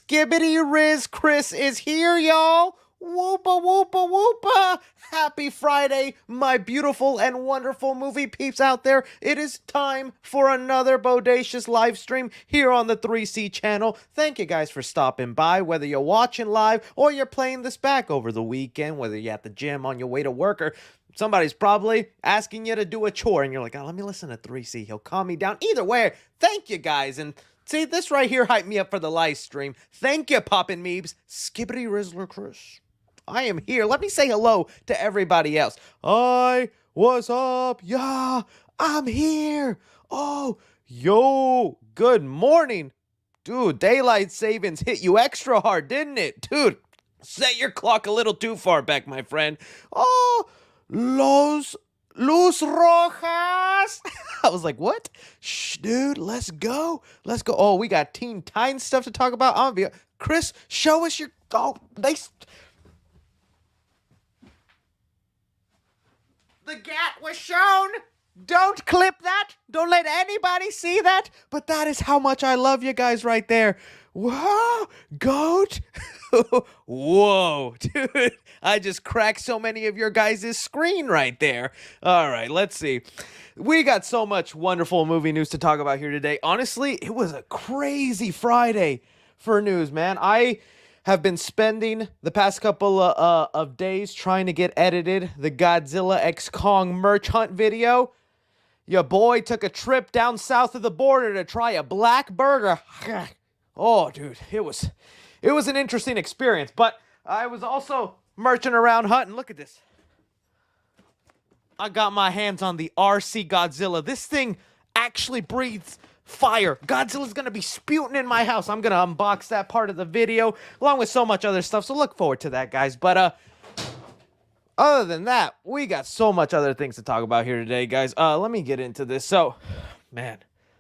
Skibbity Riz Chris is here, y'all. Whoopa, whoopa, whoopa. Happy Friday, my beautiful and wonderful movie peeps out there. It is time for another bodacious live stream here on the 3C channel. Thank you guys for stopping by, whether you're watching live or you're playing this back over the weekend, whether you're at the gym on your way to work or somebody's probably asking you to do a chore and you're like, oh, let me listen to 3C. He'll calm me down. Either way, thank you guys. And see, this right here hyped me up for the live stream. Thank you, Poppin' Meebs. Skibbity Rizzler Chris. I am here. Let me say hello to everybody else. Hi, what's up? Yeah, I'm here. Oh, yo, good morning. Dude, daylight savings hit you extra hard, didn't it? Dude, set your clock a little too far back, my friend. Oh, Luz Rojas. I was like, what? Shh, dude, let's go. Let's go. Oh, we got Teen Titans stuff to talk about. I'm gonna be Chris, show us your The gat was shown. Don't clip that. Don't let anybody see that. But that is how much I love you guys right there. Whoa, goat. Whoa, dude. I just cracked so many of your guys' screen right there. All right, let's see. We got so much wonderful movie news to talk about here today. Honestly, it was a crazy Friday for news, man. I have been spending the past couple of days trying to get edited the Godzilla x Kong merch hunt video. Your boy took a trip down south of the border to try a black burger. Oh, dude, it was an interesting experience, but I was also merching around hunting. Look at this. I got my hands on the RC Godzilla. This thing actually breathes fire. Godzilla's gonna be spewing in my house. I'm gonna unbox that part of the video along with so much other stuff, so look forward to that, guys. But other than that, we got so much other things to talk about here today, guys. Let me get into this. So, man,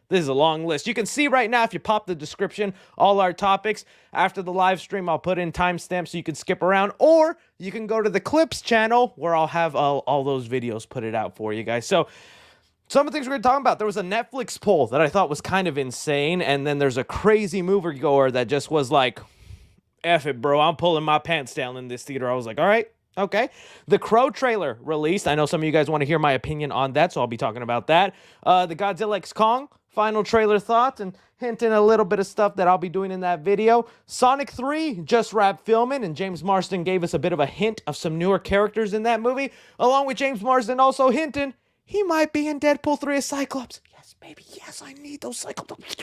this is a long list. You can see right now, if you pop the description, all our topics. After the live stream, I'll put in timestamps so you can skip around, or you can go to the Clips channel where I'll have all those videos put it out for you guys. So some of the things we're going to talk about, there was a Netflix poll that I thought was kind of insane, and then there's a crazy moviegoer that just was like, F it, bro, I'm pulling my pants down in this theater. I was like, all right, okay. The Crow trailer released. I know some of you guys want to hear my opinion on that, so I'll be talking about that. The Godzilla x Kong final trailer thoughts, and hinting a little bit of stuff that I'll be doing in that video. Sonic 3 just wrapped filming, and James Marsden gave us a bit of a hint of some newer characters in that movie, along with James Marsden also hinting he might be in Deadpool 3 as Cyclops. Yes, baby. Yes, I need those Cyclops.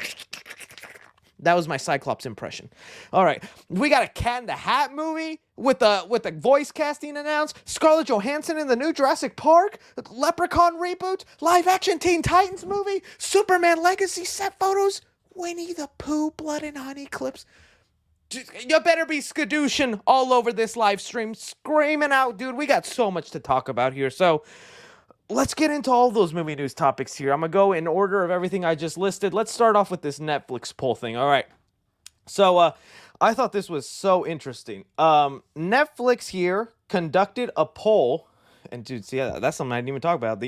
That was my Cyclops impression. All right. We got a Cat in the Hat movie with the voice casting announced. Scarlet Johansson in the new Jurassic Park. Leprechaun reboot. Live action Teen Titans movie. Superman Legacy set photos. Winnie the Pooh Blood and Honey clips. You better be skadooshin' all over this live stream. Screaming out, dude. We got so much to talk about here. So let's get into all those movie news topics here. I'm going to go in order of everything I just listed. Let's start off with this Netflix poll thing. All right. So I thought this was so interesting. Netflix here conducted a poll. And dude, see, that's something I didn't even talk about.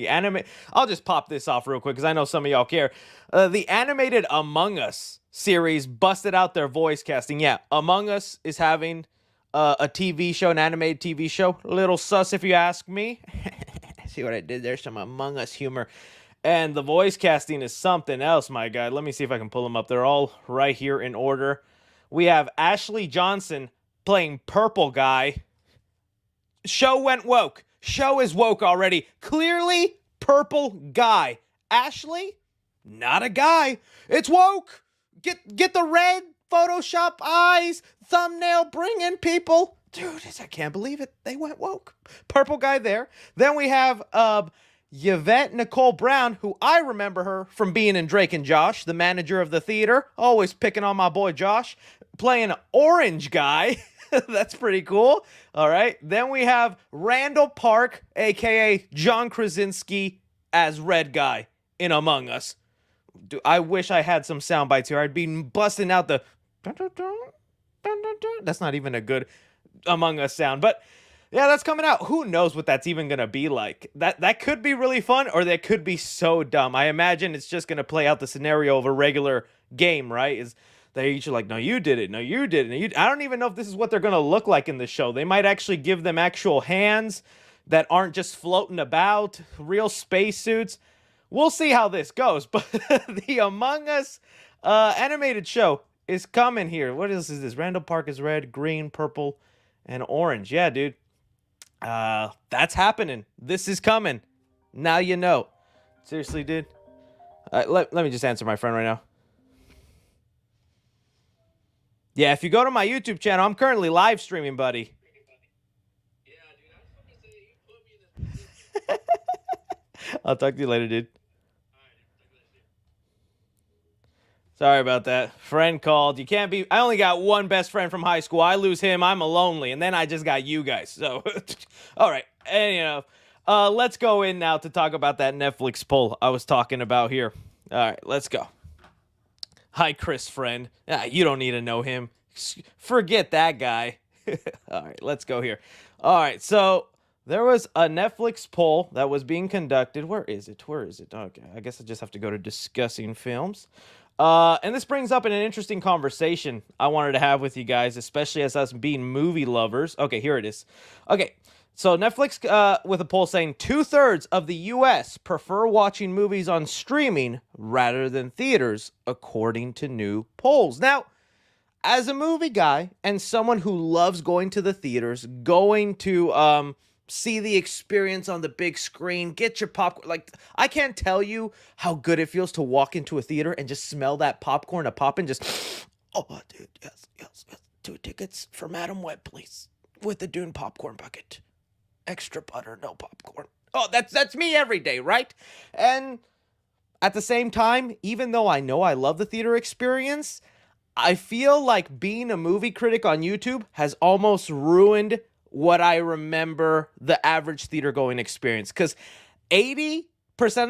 I'll just pop this off real quick because I know some of y'all care. The animated Among Us series busted out their voice casting. Yeah, Among Us is having a TV show, an animated TV show. A little sus if you ask me. See what I did there? Some Among Us humor. And the voice casting is something else, my guy. Let me see if I can pull them up. They're all right here in order. We have Ashley Johnson playing Purple Guy. Show went woke. Show is woke already. Clearly, Purple Guy. Ashley, not a guy. It's woke. Get the red Photoshop eyes, thumbnail, bring in people. Dude, I can't believe it. They went woke. Purple Guy there. Then we have Yvette Nicole Brown, who I remember her from being in Drake and Josh, the manager of the theater. Always picking on my boy Josh. Playing Orange Guy. That's pretty cool. All right. Then we have Randall Park, a.k.a. John Krasinski, as Red Guy in Among Us. Dude, I wish I had some sound bites here. I'd be busting out the... That's not even a good Among Us sound, but yeah, that's coming out. Who knows what that's even gonna be like? That could be really fun, or that could be so dumb. I imagine it's just gonna play out the scenario of a regular game, right? Is They each are like, no, you did it. No, you did it. I don't even know if this is what they're going to look like in the show. They might actually give them actual hands that aren't just floating about, real spacesuits. We'll see how this goes. But the Among Us animated show is coming here. What else is this? Randall Park is red, green, purple, and orange. Yeah, dude. That's happening. This is coming. Now you know. Seriously, dude. Let me just answer my friend right now. Yeah, if you go to my YouTube channel, I'm currently live streaming, buddy. Yeah, dude, I was about to say, you put me in this. I'll talk to you later, dude. Alright, dude, talk to you later. Sorry about that. Friend called. You can't be... I only got one best friend from high school. I lose him, I'm a lonely. And then I just got you guys. So, all right. And, let's go in now to talk about that Netflix poll I was talking about here. All right, let's go. Hi, Chris, friend. You don't need to know him. Forget that guy. All right, let's go here. All right, so there was a Netflix poll that was being conducted. Where is it? Okay, I guess I just have to go to discussing films. And this brings up an interesting conversation I wanted to have with you guys, especially as us being movie lovers. Okay, here it is. Okay, so Netflix with a poll saying 2/3 of the U.S. prefer watching movies on streaming rather than theaters, according to new polls. Now, as a movie guy and someone who loves going to the theaters, going to see the experience on the big screen, get your popcorn. Like, I can't tell you how good it feels to walk into a theater and just smell that popcorn a popping. Just, oh, dude, yes. 2 tickets for Madam Web, please, with the Dune popcorn bucket. Extra butter, no popcorn. Oh, that's me every day, right? And at the same time, even though I know I love the theater experience, I feel like being a movie critic on YouTube has almost ruined what I remember the average theater going experience. Because 80%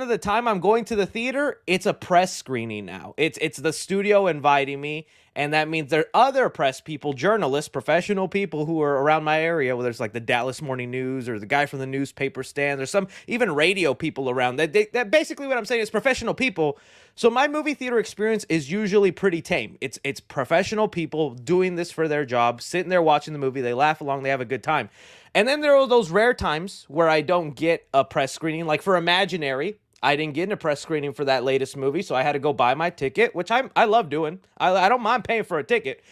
of the time I'm going to the theater, it's a press screening now. It's the studio inviting me, and that means there are other press people, journalists, professional people who are around my area, whether it's like the Dallas Morning News or the guy from the newspaper stand, or some even radio people around. That basically what I'm saying is professional people. So my movie theater experience is usually pretty tame. It's professional people doing this for their job, sitting there watching the movie, they laugh along, they have a good time. And then there are those rare times where I don't get a press screening, like for Imaginary. I didn't get in a press screening for that latest movie, so I had to go buy my ticket, which I love doing. I don't mind paying for a ticket.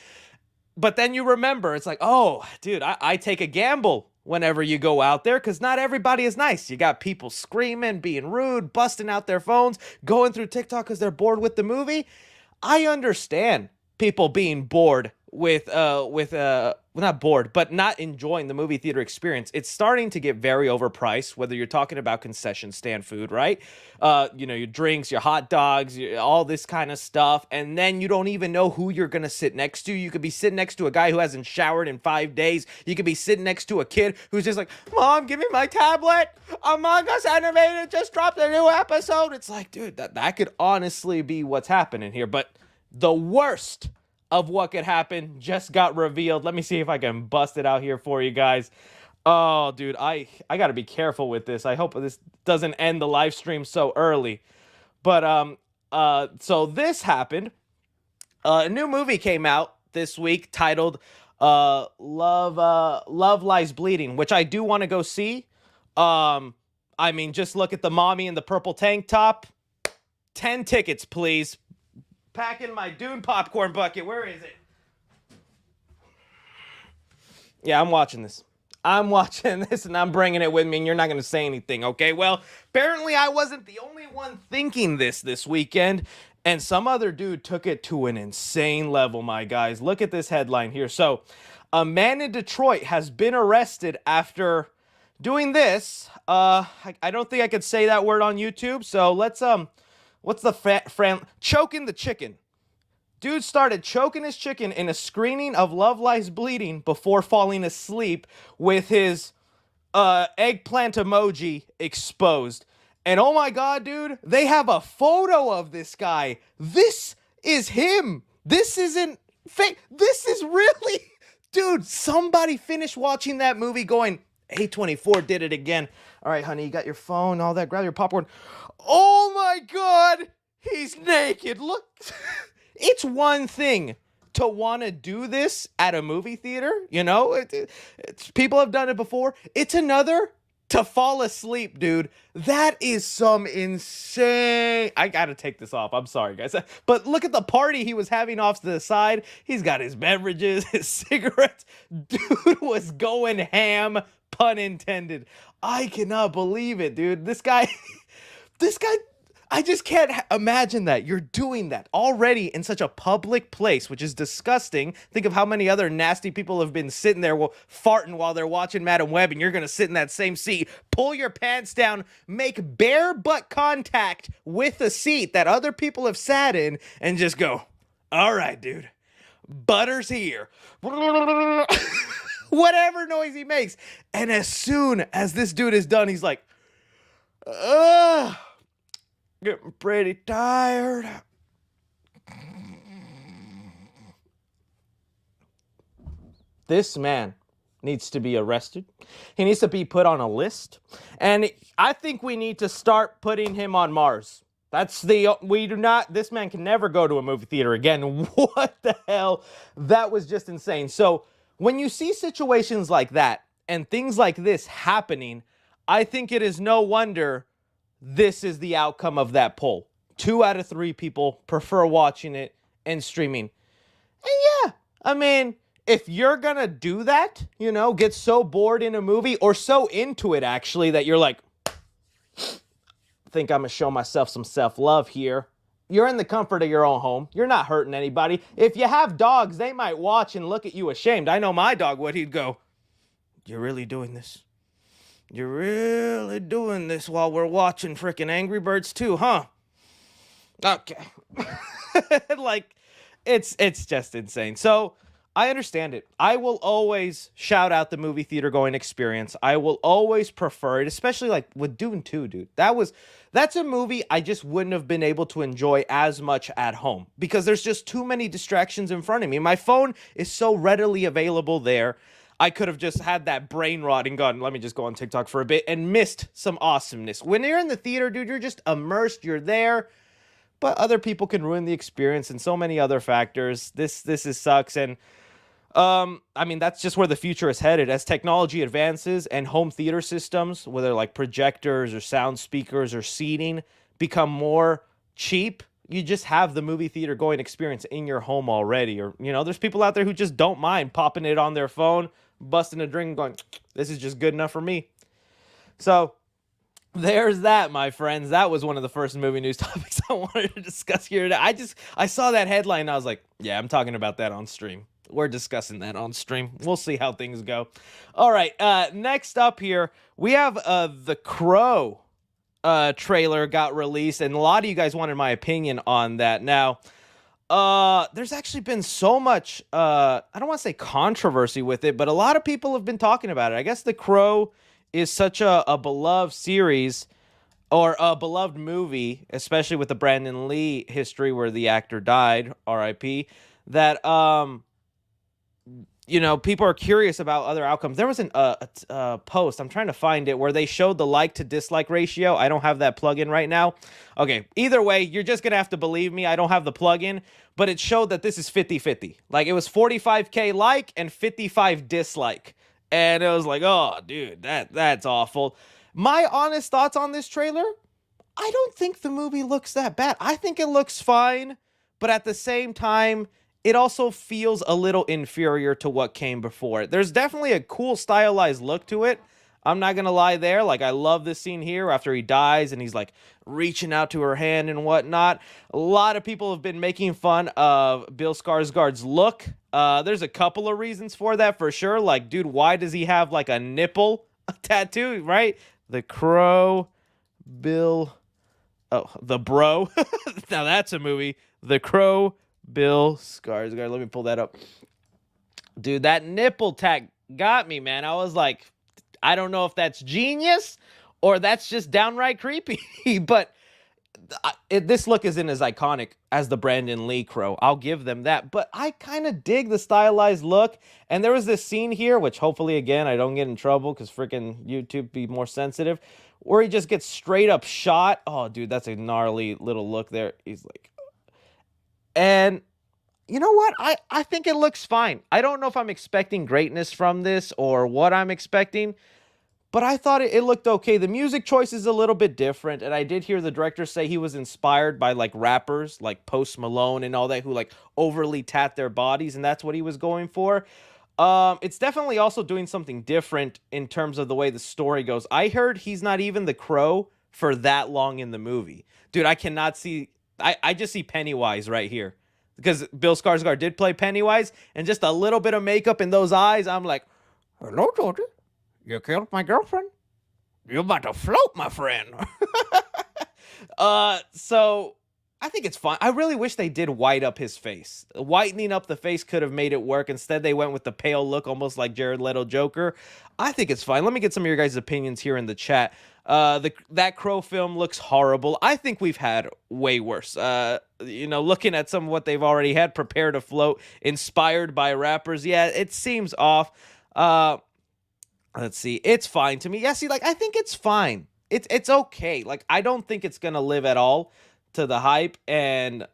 But then you remember, it's like, oh, dude, I take a gamble whenever you go out there, because not everybody is nice. You got people screaming, being rude, busting out their phones, going through TikTok because they're bored with the movie. I understand people being bored with not bored, but not enjoying the movie theater experience. It's starting to get very overpriced, whether you're talking about concession stand food, right? Your drinks, your hot dogs, all this kind of stuff. And then you don't even know who you're going to sit next to. You could be sitting next to a guy who hasn't showered in 5 days. You could be sitting next to a kid who's just like, Mom, give me my tablet. Among Us Animated just dropped a new episode. It's like, dude, that could honestly be what's happening here. But the worst of what could happen just got revealed. Let me see if I can bust it out here for you guys. Oh, dude, I got to be careful with this. I hope this doesn't end the live stream so early. But so this happened. A new movie came out this week titled Love Lies Bleeding, which I do want to go see. I mean, just look at the mommy in the purple tank top. 10 tickets, please. Packing my Dune popcorn bucket. Where is it? Yeah, I'm watching this. And I'm bringing it with me, and you're not going to say anything, okay? Well, apparently I wasn't the only one thinking this weekend, and some other dude took it to an insane level, my guys. Look at this headline here. So, a man in Detroit has been arrested after doing this. I don't think I could say that word on YouTube, so let's, what's the choking the chicken. Dude started choking his chicken in a screening of Love Lies Bleeding before falling asleep with his eggplant emoji exposed. And oh my God, dude, they have a photo of this guy. This is him. This isn't fake. This is really, dude, somebody finished watching that movie going, A24 did it again. All right, honey, you got your phone, all that, grab your popcorn. Oh my God, he's naked. Look, it's one thing to want to do this at a movie theater. You know, it's people have done it before. It's another to fall asleep, dude. That is some insane. I gotta take this off. I'm sorry, guys. But look at the party he was having off to the side. He's got his beverages, his cigarettes. Dude was going ham, pun intended. I cannot believe it, dude. This guy, I just can't imagine that. You're doing that already in such a public place, which is disgusting. Think of how many other nasty people have been sitting there farting while they're watching Madam Web, and you're going to sit in that same seat, pull your pants down, make bare butt contact with the seat that other people have sat in, and just go, all right, dude, butter's here. Whatever noise he makes. And as soon as this dude is done, he's like, ugh. Getting pretty tired. This man needs to be arrested. He needs to be put on a list. And I think we need to start putting him on Mars. This man can never go to a movie theater again. What the hell? That was just insane. So when you see situations like that and things like this happening, I think it is no wonder this is the outcome of that poll. 2 out of 3 people prefer watching it and streaming. And yeah, I mean, if you're gonna do that, you know, get so bored in a movie or so into it actually that you're like, I think I'm gonna show myself some self-love here. You're in the comfort of your own home. You're not hurting anybody. If you have dogs, they might watch and look at you ashamed. I know my dog would. He'd go, "You're really doing this? You're really doing this while we're watching frickin' Angry Birds 2, huh?" Okay. Like, it's just insane. So I understand it. I will always shout out the movie theater going experience. I will always prefer it, especially like with Dune 2, dude. That's a movie I just wouldn't have been able to enjoy as much at home because there's just too many distractions in front of me. My phone is so readily available there. I could have just had that brain rot and gone, let me just go on TikTok for a bit and missed some awesomeness. When you're in the theater, dude, you're just immersed. You're there. But other people can ruin the experience and so many other factors. This sucks. And I mean, that's just where the future is headed. As technology advances and home theater systems, whether like projectors or sound speakers or seating, become more cheap, you just have the movie theater going experience in your home already. Or, you know, there's people out there who just don't mind popping it on their phone, busting a drink and going, this is just good enough for me. So there's that, my friends. That was one of the first movie news topics I wanted to discuss here today. I saw that headline and I was like, yeah, I'm talking about that on stream. We're discussing that on stream. We'll see how things go. All right, next up here, we have the Crow trailer got released, and a lot of you guys wanted my opinion on that. Now, there's actually been so much, I don't want to say controversy with it, but a lot of people have been talking about it. I guess the Crow is such a beloved series or a beloved movie, especially with the Brandon Lee history where the actor died, RIP, that, you know, people are curious about other outcomes. There was a post, I'm trying to find it, where they showed the like to dislike ratio. I don't have that plugin right now. Okay, either way, you're just going to have to believe me. I don't have the plugin, but it showed that this is 50-50. Like, it was 45K like and 55 dislike. And it was like, oh, dude, that's awful. My honest thoughts on this trailer, I don't think the movie looks that bad. I think it looks fine, but at the same time, it also feels a little inferior to what came before it. There's definitely a cool stylized look to it. I'm not going to lie there. Like, I love this scene here after he dies and he's like reaching out to her hand and whatnot. A lot of people have been making fun of Bill Skarsgård's look. There's a couple of reasons for that for sure. Like, dude, why does he have like a nipple tattoo, right? The Crow, Bill, the Bro. Now that's a movie. The Crow, Bill Skarsgård. Let me pull that up. Dude, that nipple tack got me, man. I was like, I don't know if that's genius or that's just downright creepy. But this look isn't as iconic as the Brandon Lee Crow. I'll give them that. But I kind of dig the stylized look. And there was this scene here, which hopefully, again, I don't get in trouble because freaking YouTube be more sensitive, where he just gets straight up shot. Oh, dude, that's a gnarly little look there. He's like, and you know what? I think it looks fine. I don't know if I'm expecting greatness from this or what I'm expecting, but I thought it looked okay. The music choice is a little bit different, and I did hear the director say he was inspired by like rappers like Post Malone and all that who like overly tat their bodies, and that's what he was going for. It's definitely also doing something different in terms of the way the story goes. I heard he's not even the Crow for that long in the movie. Dude, I cannot see... I just see Pennywise right here. Because Bill Skarsgård did play Pennywise, and just a little bit of makeup in those eyes, I'm like, hello, Georgie. You killed my girlfriend? You're about to float, my friend. So I think it's fine. I really wish they did white up his face. Whitening up the face could have made it work. Instead, they went with the pale look, almost like Jared Leto Joker. I think it's fine. Let me get some of your guys' opinions here in the chat. That Crow film looks horrible. I think we've had way worse. Looking at some of what they've already had, Prepare to Float, inspired by rappers. Yeah, it seems off. Let's see. It's fine to me. Yeah, see, like, I think it's fine. It's okay. Like, I don't think it's gonna live at all to the hype, and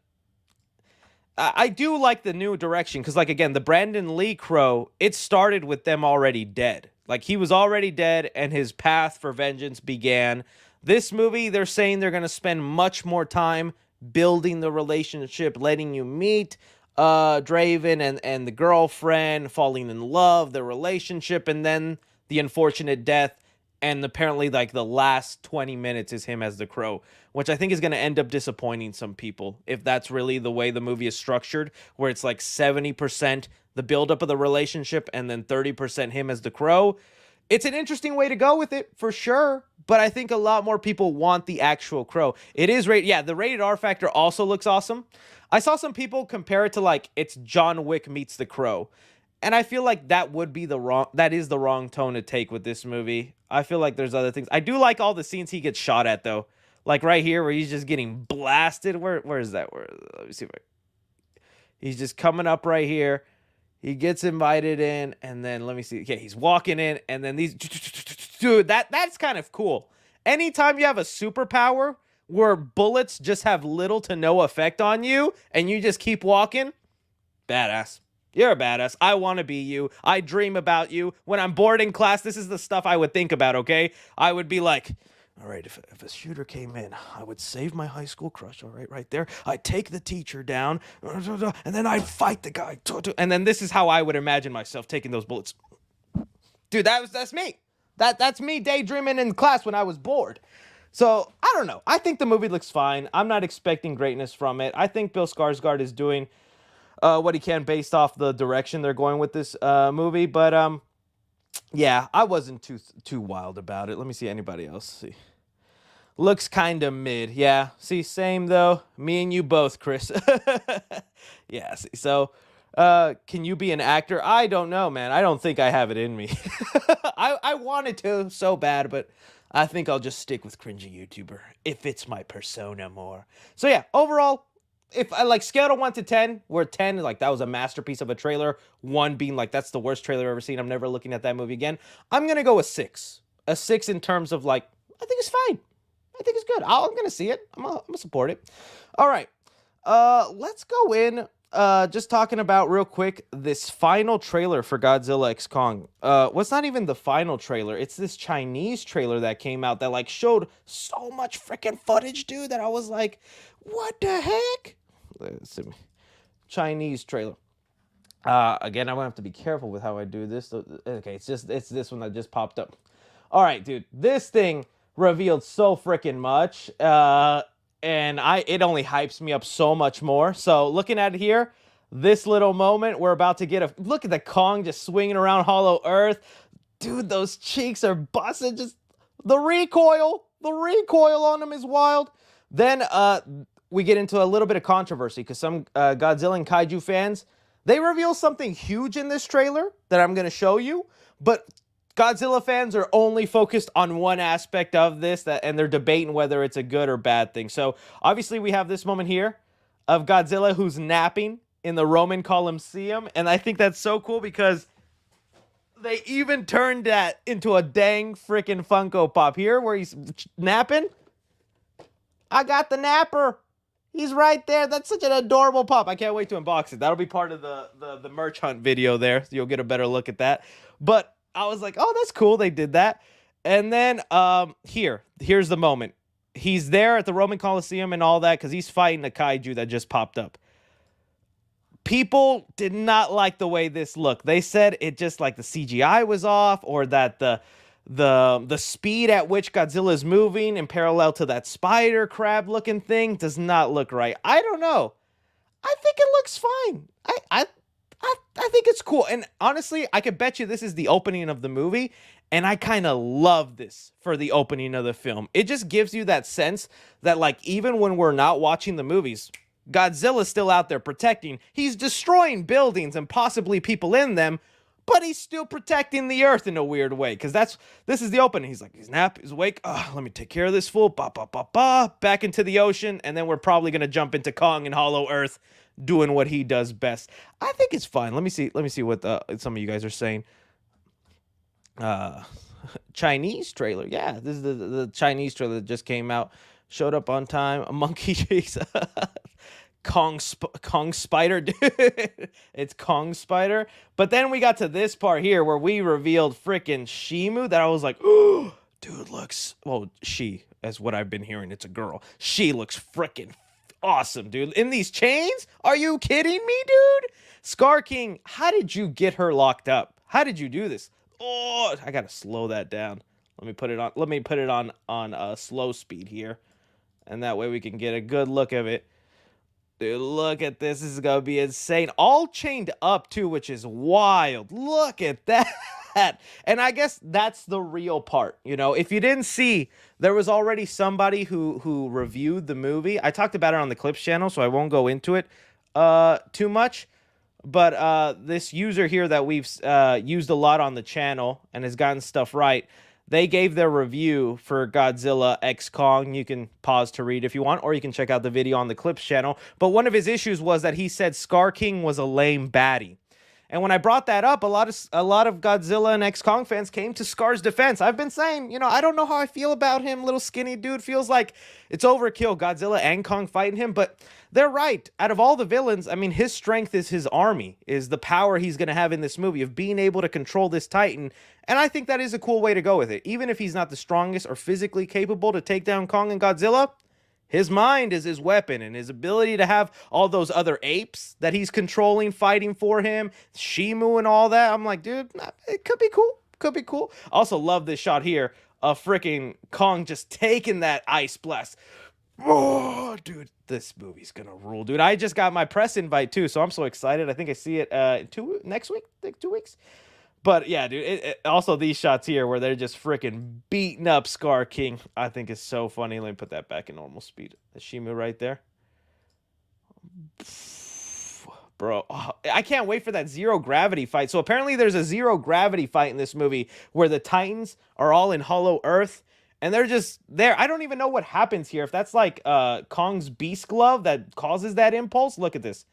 I do like the new direction, because, like, again, the Brandon Lee Crow, it started with them already dead. Like, he was already dead, and his path for vengeance began. This movie, they're saying they're going to spend much more time building the relationship, letting you meet Draven and the girlfriend, falling in love, the relationship, and then the unfortunate death. And apparently, like, the last 20 minutes is him as the Crow, which I think is going to end up disappointing some people if that's really the way the movie is structured, where it's like 70% the buildup of the relationship and then 30% him as the Crow. It's an interesting way to go with it, for sure, but I think a lot more people want the actual Crow. It is rated, yeah, the rated R factor also looks awesome. I saw some people compare it to, like, it's John Wick meets the Crow. And I feel like that is the wrong tone to take with this movie. I feel like there's other things. I do like all the scenes he gets shot at, though. Like right here where he's just getting blasted. Where is that? Let me see if he's just coming up right here. He gets invited in, and then let me see. Okay, he's walking in, and then these... Dude, that's kind of cool. Anytime you have a superpower where bullets just have little to no effect on you, and you just keep walking, badass. You're a badass. I want to be you. I dream about you. When I'm bored in class, this is the stuff I would think about, okay? I would be like, all right, if a shooter came in, I would save my high school crush, all right there. I'd take the teacher down, and then I'd fight the guy. And then this is how I would imagine myself taking those bullets. Dude, that's me. That's me daydreaming in class when I was bored. So, I don't know. I think the movie looks fine. I'm not expecting greatness from it. I think Bill Skarsgård is doing what he can based off the direction they're going with this movie. But, yeah, I wasn't too wild about it. Let me see anybody else. See. Looks kind of mid. Yeah. See, same though. Me and you both, Chris. Yeah. See, so, can you be an actor? I don't know, man. I don't think I have it in me. I wanted to so bad, but I think I'll just stick with cringy YouTuber. It fits my persona more. So yeah, overall, if I like scale to 1 to 10, where 10 is like that was a masterpiece of a trailer, 1 being like that's the worst trailer I've ever seen, I'm never looking at that movie again, I'm gonna go a 6. A 6 in terms of like, I think it's fine. I think it's good. I'm gonna see it. I'm gonna support it. All right. Let's go in. Just talking about real quick this final trailer for Godzilla x Kong. What's not even the final trailer? It's this Chinese trailer that came out that like showed so much freaking footage, dude, that I was like, what the heck? Let's see. Chinese trailer. Again, I'm gonna have to be careful with how I do this. Okay, it's this one that just popped up. All right, dude, this thing revealed so freaking much. And it only hypes me up so much more. So looking at it here, this little moment, we're about to get look at the Kong just swinging around Hollow Earth. Dude, those cheeks are busted. Just the recoil on him is wild. Then we get into a little bit of controversy because some Godzilla and Kaiju fans, they reveal something huge in this trailer that I'm going to show you. But Godzilla fans are only focused on one aspect of this, and they're debating whether it's a good or bad thing. So, obviously, we have this moment here of Godzilla who's napping in the Roman Colosseum, and I think that's so cool because they even turned that into a dang freaking Funko Pop here where he's napping. I got the napper. He's right there. That's such an adorable pup. I can't wait to unbox it. That'll be part of the merch hunt video there. So you'll get a better look at that. But I was like, oh, that's cool. They did that. And then here's the moment. He's there at the Roman Coliseum and all that because he's fighting a kaiju that just popped up. People did not like the way this looked. They said it just like the CGI was off, or that the speed at which Godzilla is moving in parallel to that spider crab looking thing does not look right. I don't know. I think it looks fine. I think it's cool. And honestly, I could bet you this is the opening of the movie. And I kind of love this for the opening of the film. It just gives you that sense that, like, even when we're not watching the movies, Godzilla's still out there protecting. He's destroying buildings and possibly people in them, but he's still protecting the earth in a weird way. Because this is the opening. He's like, he's awake. Let me take care of this fool. Ba, ba, ba, ba. Back into the ocean. And then we're probably going to jump into Kong and Hollow Earth doing what he does best. I think it's fine. Let me see what some of you guys are saying. Chinese trailer. Yeah, this is the Chinese trailer that just came out. Showed up on time. A monkey chase. Kong Spider, dude. It's Kong Spider. But then we got to this part here where we revealed freaking Shimu that I was like, oh, dude looks, well, she, as what I've been hearing, it's a girl. She looks freaking awesome, dude. In these chains? Are you kidding me, dude? Scar King, how did you get her locked up? How did you do this? Oh, I gotta slow that down. Let me put it on slow speed here, and that way we can get a good look of it. Dude, look at this. This is gonna be insane. All chained up too, which is wild. Look at that. And I guess that's the real part. You know, if you didn't see, there was already somebody who reviewed the movie. I talked about it on the Clips channel, so I won't go into it too much. But this user here that we've used a lot on the channel and has gotten stuff right, they gave their review for Godzilla X Kong. You can pause to read if you want, or you can check out the video on the Clips channel. But one of his issues was that he said Scar King was a lame baddie. And when I brought that up, a lot of Godzilla and X Kong fans came to Scar's defense. I've been saying, you know, I don't know how I feel about him. Little skinny dude feels like it's overkill. Godzilla and Kong fighting him, but they're right. Out of all the villains, I mean, his strength is his army, is the power he's going to have in this movie of being able to control this Titan. And I think that is a cool way to go with it. Even if he's not the strongest or physically capable to take down Kong and Godzilla, his mind is his weapon, and his ability to have all those other apes that he's controlling, fighting for him, Shimu and all that. I'm like, dude, it could be cool. Could be cool. Also love this shot here of freaking Kong just taking that ice blast. Oh, dude, this movie's gonna rule, dude. I just got my press invite too, so I'm so excited. I think I see it next week, like 2 weeks. But yeah, dude, also these shots here where they're just freaking beating up Scar King, I think is so funny. Let me put that back in normal speed. The Shimu right there. Bro, I can't wait for that zero gravity fight. So apparently there's a zero gravity fight in this movie where the Titans are all in Hollow Earth. And they're just there. I don't even know what happens here. If that's like Kong's Beast Glove that causes that impulse. Look at this.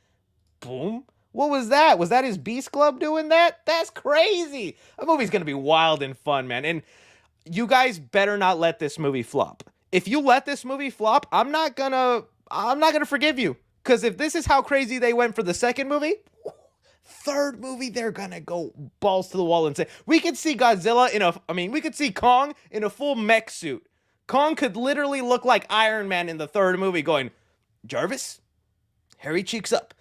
Boom. What was that? Was that his Beast Glove doing that? That's crazy. That movie's going to be wild and fun, man. And you guys better not let this movie flop. If you let this movie flop, I'm not going to forgive you. Cuz if this is how crazy they went for the second movie, third movie they're going to go balls to the wall and say, we could see Godzilla we could see Kong in a full mech suit. Kong could literally look like Iron Man in the third movie going, Jarvis, hairy cheeks up.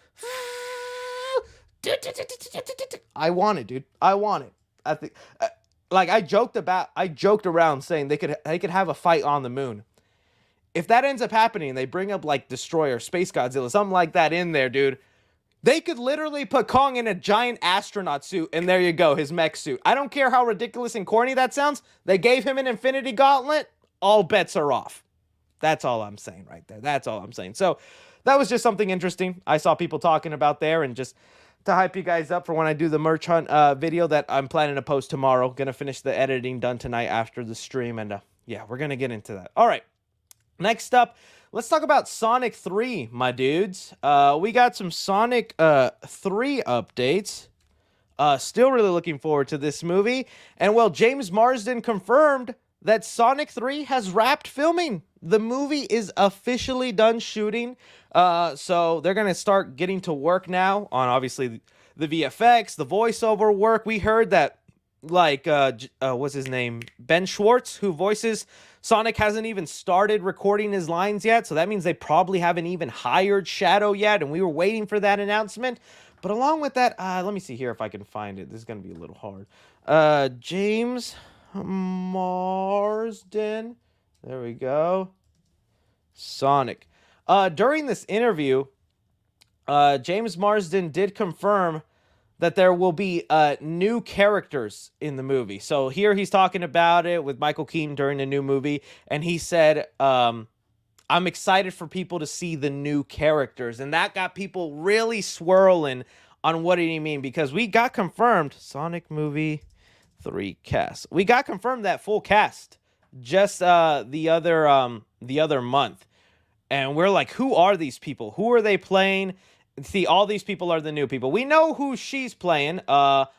I want it, dude. I want it. I think, like I joked around saying they could have a fight on the moon. If that ends up happening, they bring up like Destroyer, Space Godzilla, something like that in there, dude. They could literally put Kong in a giant astronaut suit, and there you go, his mech suit. I don't care how ridiculous and corny that sounds. They gave him an Infinity Gauntlet. All bets are off. That's all I'm saying right there. That's all I'm saying. So that was just something interesting I saw people talking about there, and just to hype you guys up for when I do the merch hunt video that I'm planning to post tomorrow. Gonna finish the editing done tonight after the stream, and yeah, we're gonna get into that. All right, next up, let's talk about Sonic 3, my dudes. We got some Sonic 3 updates. Still really looking forward to this movie. And well, James Marsden confirmed that Sonic 3 has wrapped filming. The movie is officially done shooting. So they're going to start getting to work now on obviously the VFX, the voiceover work. We heard that what's his name? Ben Schwartz, who voices Sonic, hasn't even started recording his lines yet. So that means they probably haven't even hired Shadow yet. And we were waiting for that announcement. But along with that, let me see here if I can find it. This is going to be a little hard. James Marsden. There we go. Sonic. During this interview, James Marsden did confirm that there will be new characters in the movie. So here he's talking about it with Michael Keaton during the new movie. And he said, I'm excited for people to see the new characters. And that got people really swirling on what did he mean. Because we got confirmed, Sonic movie 3 cast. We got confirmed that full cast just the other month. And we're like, who are these people? Who are they playing? See, all these people are the new people. We know who she's playing. Alea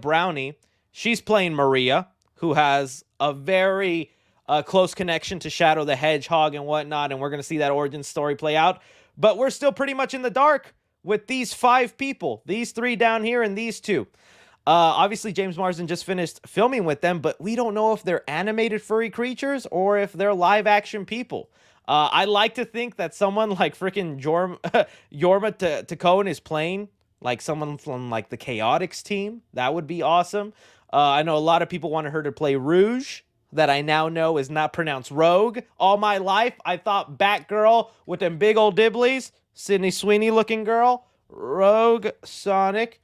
Brownie. She's playing Maria, who has a very close connection to Shadow the Hedgehog and whatnot. And we're going to see that origin story play out. But we're still pretty much in the dark with these 5 people. These 3 down here and these 2. Obviously, James Marsden just finished filming with them, but we don't know if they're animated furry creatures or if they're live-action people. I like to think that someone like freaking Jorma Tacoan is playing, like someone from like the Chaotix team. That would be awesome. I know a lot of people wanted her to play Rouge, that I now know is not pronounced Rogue. All my life, I thought Batgirl with them big old dibblies, Sydney Sweeney-looking girl, Rogue Sonic.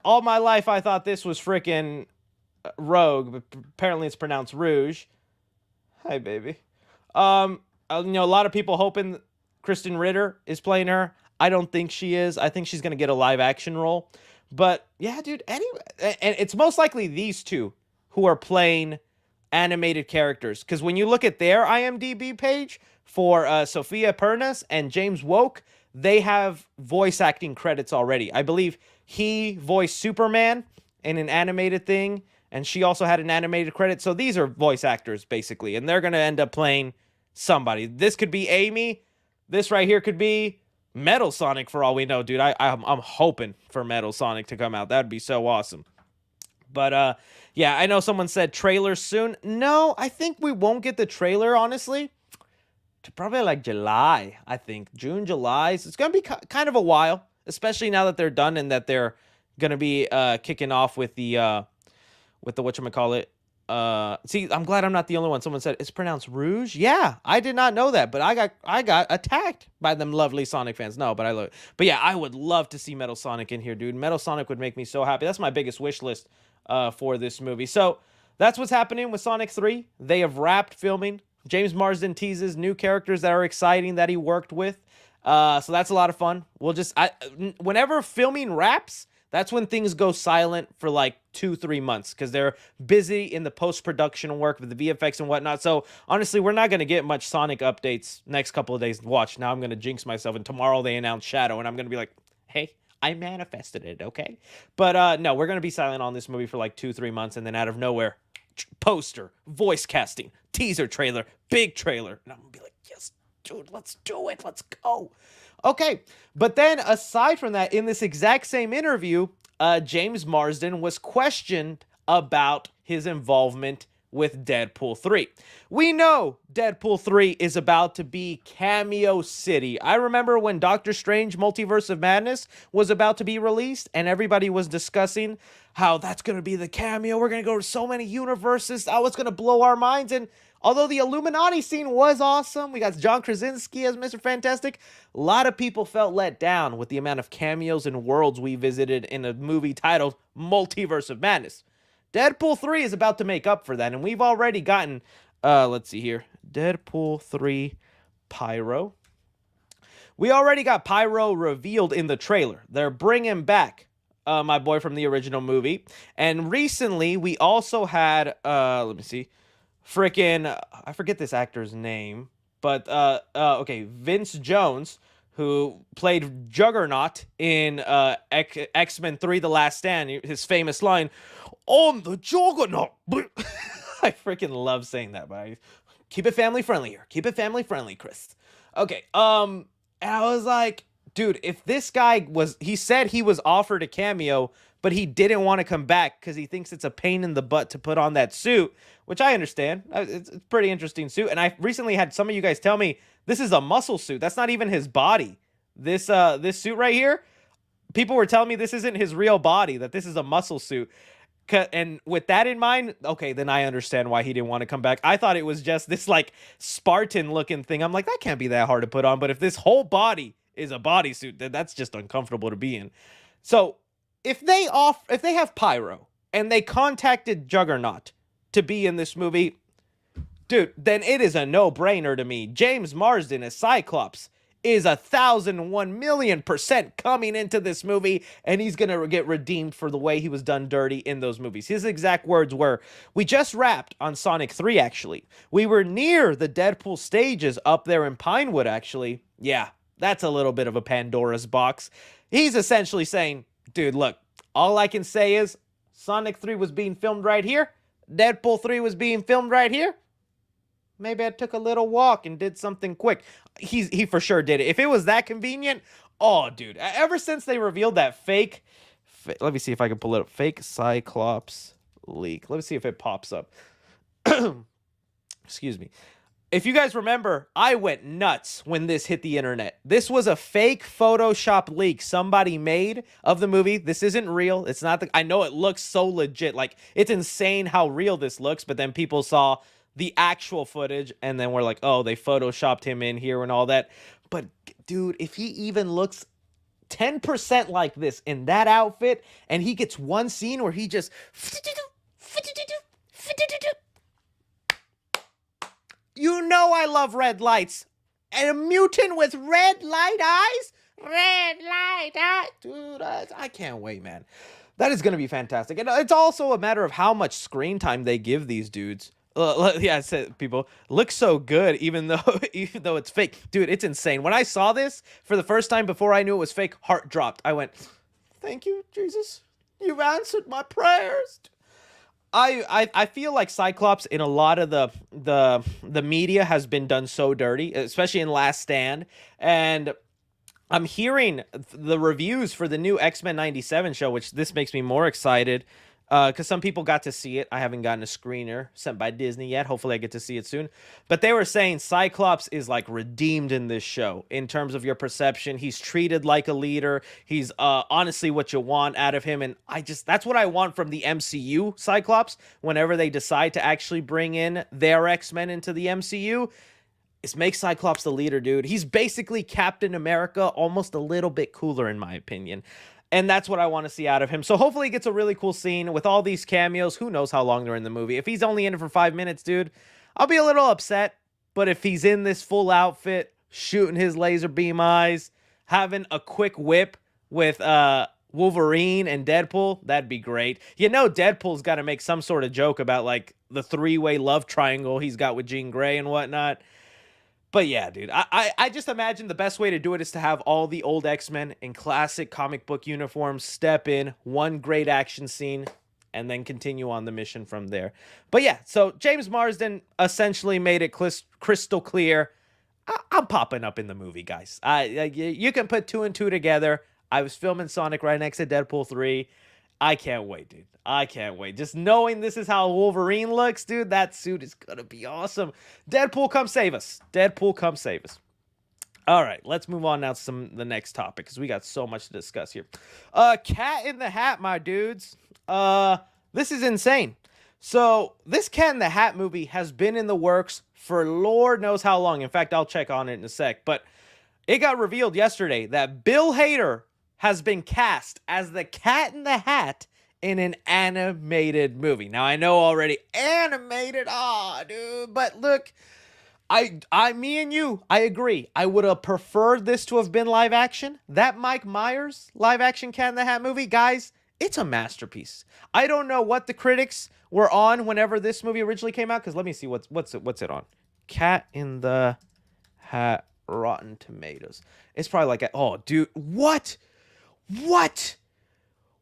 All my life, I thought this was freaking Rogue, but apparently it's pronounced Rouge. Hi, baby. A lot of people hoping Kristen Ritter is playing her. I don't think she is. I think she's going to get a live action role. But yeah, dude, anyway, and it's most likely these 2 who are playing animated characters. Because when you look at their IMDb page for Sophia Pernas and James Woke, they have voice acting credits already. I believe he voiced Superman in an animated thing, and she also had an animated credit. So these are voice actors, basically, and they're going to end up playing somebody. This could be Amy. This right here could be Metal Sonic, for all we know, dude. I'm hoping for Metal Sonic to come out. That would be so awesome. But, yeah, I know someone said trailer soon. No, I think we won't get the trailer, honestly, to probably like July, I think. June, July. So it's going to be kind of a while, especially now that they're done and that they're going to be kicking off with the whatchamacallit. See, I'm glad I'm not the only one. Someone said it's pronounced Rouge. Yeah, I did not know that, but I got attacked by them lovely Sonic fans. No, but I love it. But yeah, I would love to see Metal Sonic in here, dude. Metal Sonic would make me so happy. That's my biggest wish list for this movie. So that's what's happening with Sonic 3. They have wrapped filming. James Marsden teases new characters that are exciting that he worked with. So that's a lot of fun. Whenever filming wraps, that's when things go silent for like 2-3 months because they're busy in the post-production work with the VFX and whatnot. So honestly, we're not going to get much Sonic updates next couple of days. Watch, now I'm going to jinx myself, and tomorrow they announce Shadow, and I'm going to be like, hey, I manifested it, okay? But no, we're going to be silent on this movie for like 2-3 months, and then out of nowhere, poster, voice casting, teaser trailer, big trailer. And I'm going to be like, yes, dude, let's do it. Let's go. Okay, but then aside from that, in this exact same interview, James Marsden was questioned about his involvement with Deadpool 3. We know Deadpool 3 is about to be Cameo City. I remember when Doctor Strange Multiverse of Madness was about to be released, and everybody was discussing how that's going to be the Cameo. We're going to go to so many universes. That was going to blow our minds. And although the Illuminati scene was awesome, we got John Krasinski as Mr. Fantastic, a lot of people felt let down with the amount of cameos and worlds we visited in a movie titled Multiverse of Madness. Deadpool 3 is about to make up for that, and we've already gotten, let's see here, Deadpool 3 Pyro. We already got Pyro revealed in the trailer. They're bringing back my boy from the original movie, and recently we also had, let me see, I forget this actor's name, but, okay, Vince Jones, who played Juggernaut in X-Men 3: The Last Stand. His famous line, "I'm the Juggernaut." I freaking love saying that, but keep it family friendly here. Keep it family friendly, Chris. Okay, and I was like, dude, if this guy he said he was offered a cameo, but he didn't want to come back because he thinks it's a pain in the butt to put on that suit, which I understand. It's a pretty interesting suit. And I recently had some of you guys tell me this is a muscle suit. That's not even his body. This suit right here, people were telling me this isn't his real body, that this is a muscle suit. And with that in mind, okay, then I understand why he didn't want to come back. I thought it was just this like Spartan looking thing. I'm like, that can't be that hard to put on. But if this whole body is a bodysuit, then that's just uncomfortable to be in. So if they have Pyro and they contacted Juggernaut to be in this movie, dude, then it is a no-brainer to me. James Marsden as Cyclops is 1,001,000,000% coming into this movie, and he's gonna get redeemed for the way he was done dirty in those movies. His exact words were, "We just wrapped on Sonic 3, actually. We were near the Deadpool stages up there in Pinewood, actually." Yeah, that's a little bit of a Pandora's box. He's essentially saying, dude, look, all I can say is Sonic 3 was being filmed right here. Deadpool 3 was being filmed right here. Maybe I took a little walk and did something quick. He for sure did it. If it was that convenient, oh, dude. Ever since they revealed that fake let me see if I can pull it up. Fake Cyclops leak. Let me see if it pops up. Excuse me. If you guys remember, I went nuts when this hit the internet. This was a fake Photoshop leak somebody made of the movie. This isn't real. It's not I know it looks so legit. Like, it's insane how real this looks, but then people saw the actual footage, and then we're like, oh, they photoshopped him in here and all that. But, dude, if he even looks 10% like this in that outfit, and he gets one scene where he just... You know I love red lights. And a mutant with red light eyes? Red light eyes. Dude, I can't wait, man. That is going to be fantastic. And it's also a matter of how much screen time they give these dudes. Yeah, I said people look so good, even though it's fake, dude. It's insane. When I saw this for the first time before I knew it was fake, heart dropped. I went, "Thank you, Jesus. You've answered my prayers." I feel like Cyclops in a lot of the media has been done so dirty, especially in Last Stand, and I'm hearing the reviews for the new X-Men 97 show, which this makes me more excited. Because some people got to see it. I haven't gotten a screener sent by Disney yet. Hopefully I get to see it soon. But they were saying Cyclops is like redeemed in this show in terms of your perception. He's treated like a leader. He's honestly what you want out of him. And that's what I want from the MCU Cyclops whenever they decide to actually bring in their X-Men into the MCU. Is make Cyclops the leader, dude. He's basically Captain America, almost a little bit cooler in my opinion. And that's what I want to see out of him. So hopefully he gets a really cool scene with all these cameos. Who knows how long they're in the movie. If he's only in it for 5 minutes, dude, I'll be a little upset. But if he's in this full outfit, shooting his laser beam eyes, having a quick whip with Wolverine and Deadpool, that'd be great. You know Deadpool's got to make some sort of joke about, like, the three-way love triangle he's got with Jean Grey and whatnot. But yeah, dude, I just imagine the best way to do it is to have all the old X-Men in classic comic book uniforms step in, one great action scene, and then continue on the mission from there. But yeah, so James Marsden essentially made it crystal clear. I'm popping up in the movie, guys. You can put 2 and 2 together. I was filming Sonic right next to Deadpool 3. I can't wait, dude. I can't wait. Just knowing this is how Wolverine looks, dude, that suit is going to be awesome. Deadpool, come save us. Deadpool, come save us. All right, let's move on now to the next topic because we got so much to discuss here. Cat in the Hat, my dudes. This is insane. So this Cat in the Hat movie has been in the works for Lord knows how long. In fact, I'll check on it in a sec. But it got revealed yesterday that Bill Hader has been cast as the Cat in the Hat in an animated movie. Now, I know already animated, dude, but look, me and you, I agree. I would have preferred this to have been live action. That Mike Myers live action Cat in the Hat movie, guys, it's a masterpiece. I don't know what the critics were on whenever this movie originally came out, because let me see what's it on. Cat in the Hat Rotten Tomatoes. It's probably like, oh, dude, what? What?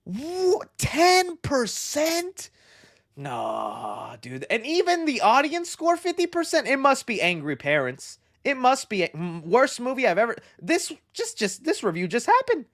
10%? No, dude. And even the audience score 50%. It must be angry parents. It must be worst movie I've ever. This this review just happened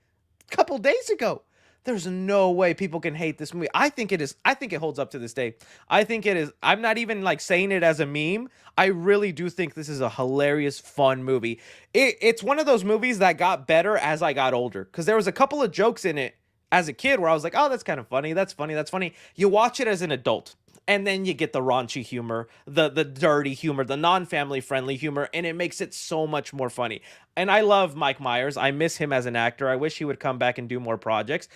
a couple days ago. There's no way people can hate this movie. I think it is. I think it holds up to this day. I think it is. I'm not even like saying it as a meme. I really do think this is a hilarious, fun movie. It's one of those movies that got better as I got older, because there was a couple of jokes in it as a kid where I was like, oh, that's kind of funny. That's funny. That's funny. You watch it as an adult, and then you get the raunchy humor, the dirty humor, the non-family friendly humor, and it makes it so much more funny. And I love Mike Myers. I miss him as an actor. I wish he would come back and do more projects.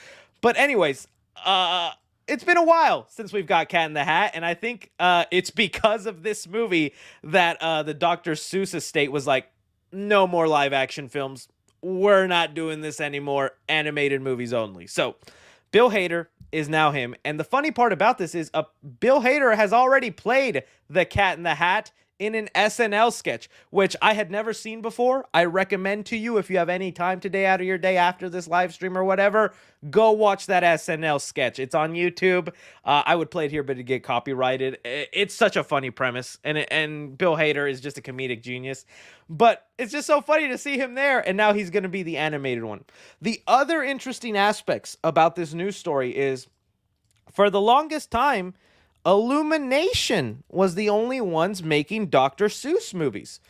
But anyways, it's been a while since we've got Cat in the Hat, and I think it's because of this movie that the Dr. Seuss estate was like, no more live action films. We're not doing this anymore. Animated movies only. So Bill Hader is now him. And the funny part about this is Bill Hader has already played the Cat in the Hat in an SNL sketch, which I had never seen before. I recommend to you, if you have any time today out of your day after this live stream or whatever, go watch that SNL sketch. It's on YouTube. I would play it here, but it'd get copyrighted. It's such a funny premise, and Bill Hader is just a comedic genius. But it's just so funny to see him there, and now he's going to be the animated one. The other interesting aspects about this news story is, for the longest time, Illumination was the only ones making Dr. Seuss movies.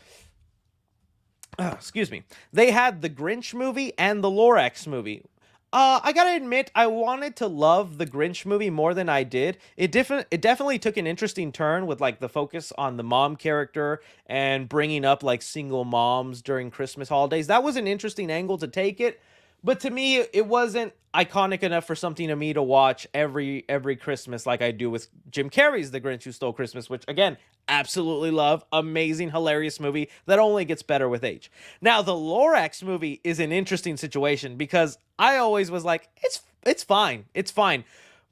Excuse me. They had the Grinch movie and the Lorax movie. I gotta admit, I wanted to love the Grinch movie more than I did. It definitely took an interesting turn with like the focus on the mom character and bringing up like single moms during Christmas holidays. That was an interesting angle to take it. But to me, it wasn't iconic enough for something to me to watch every Christmas like I do with Jim Carrey's The Grinch Who Stole Christmas, which, again, absolutely love. Amazing, hilarious movie that only gets better with age. Now, the Lorax movie is an interesting situation because I always was like, it's fine. It's fine.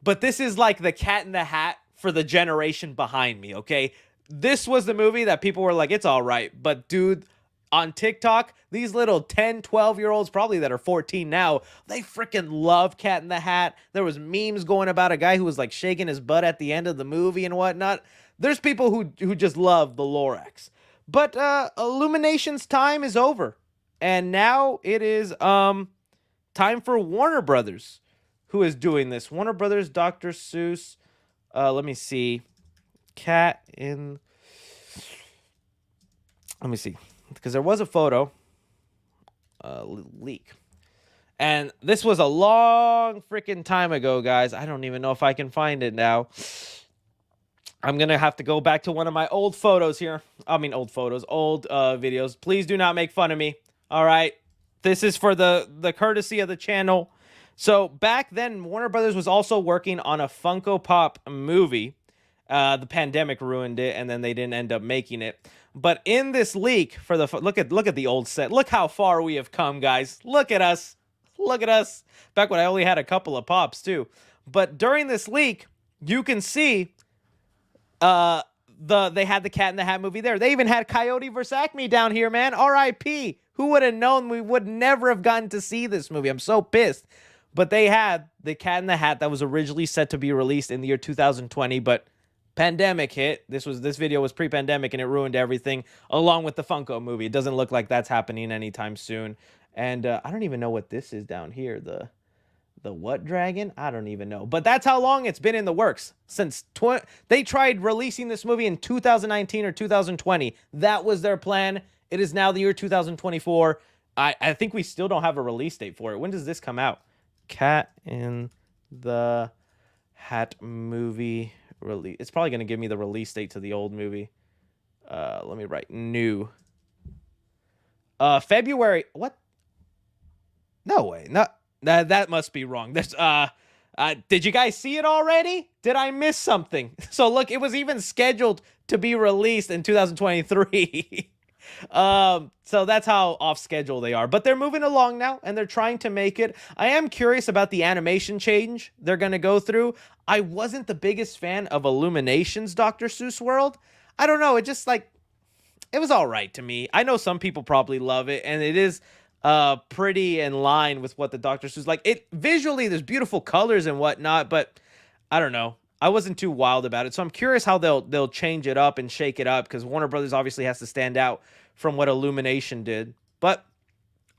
But this is like the Cat in the Hat for the generation behind me, okay? This was the movie that people were like, it's all right. But, dude, on TikTok, these little 10, 12-year-olds, probably that are 14 now, they freaking love Cat in the Hat. There was memes going about a guy who was like shaking his butt at the end of the movie and whatnot. There's people who just love the Lorax. But Illumination's time is over. And now it is time for Warner Brothers, who is doing this. Warner Brothers, Dr. Seuss. Let me see. Cat in... Let me see. Because there was a photo leak. And this was a long freaking time ago, guys. I don't even know if I can find it now. I'm going to have to go back to one of my old photos here. I mean, old photos, old videos. Please do not make fun of me. All right. This is for the courtesy of the channel. So back then, Warner Brothers was also working on a Funko Pop movie. The pandemic ruined it, and then they didn't end up making it. But in this leak for the look at the old set. Look how far we have come, guys. Look at us. Look at us. Back when I only had a couple of pops too. But during this leak, you can see they had the Cat in the Hat movie there. They even had Coyote vs. Acme down here, man. R.I.P. Who would have known we would never have gotten to see this movie? I'm so pissed. But they had the Cat in the Hat that was originally set to be released in the year 2020, but pandemic hit. This video was pre-pandemic, and it ruined everything, along with the Funko movie. It doesn't look like that's happening anytime soon. And I don't even know what this is down here. The what dragon? I don't even know. But that's how long it's been in the works. Since they tried releasing this movie in 2019 or 2020. That was their plan. It is now the year 2024. I think we still don't have a release date for it. When does this come out? Cat in the Hat movie release. It's probably going to give me the release date to the old movie. Let me write new. February. What? No way. Not that must be wrong. There's did you guys see it already? Did I miss something? So look, it was even scheduled to be released in 2023. So that's how off schedule they are, but they're moving along now and they're trying to make it. I am curious about the animation change they're going to go through. I wasn't the biggest fan of Illumination's Dr. Seuss World. I don't know. It just like, it was all right to me. I know some people probably love it, and it is pretty in line with what the Dr. Seuss like. It visually, there's beautiful colors and whatnot, but I don't know. I wasn't too wild about it, so I'm curious how they'll change it up and shake it up, because Warner Brothers obviously has to stand out from what Illumination did. But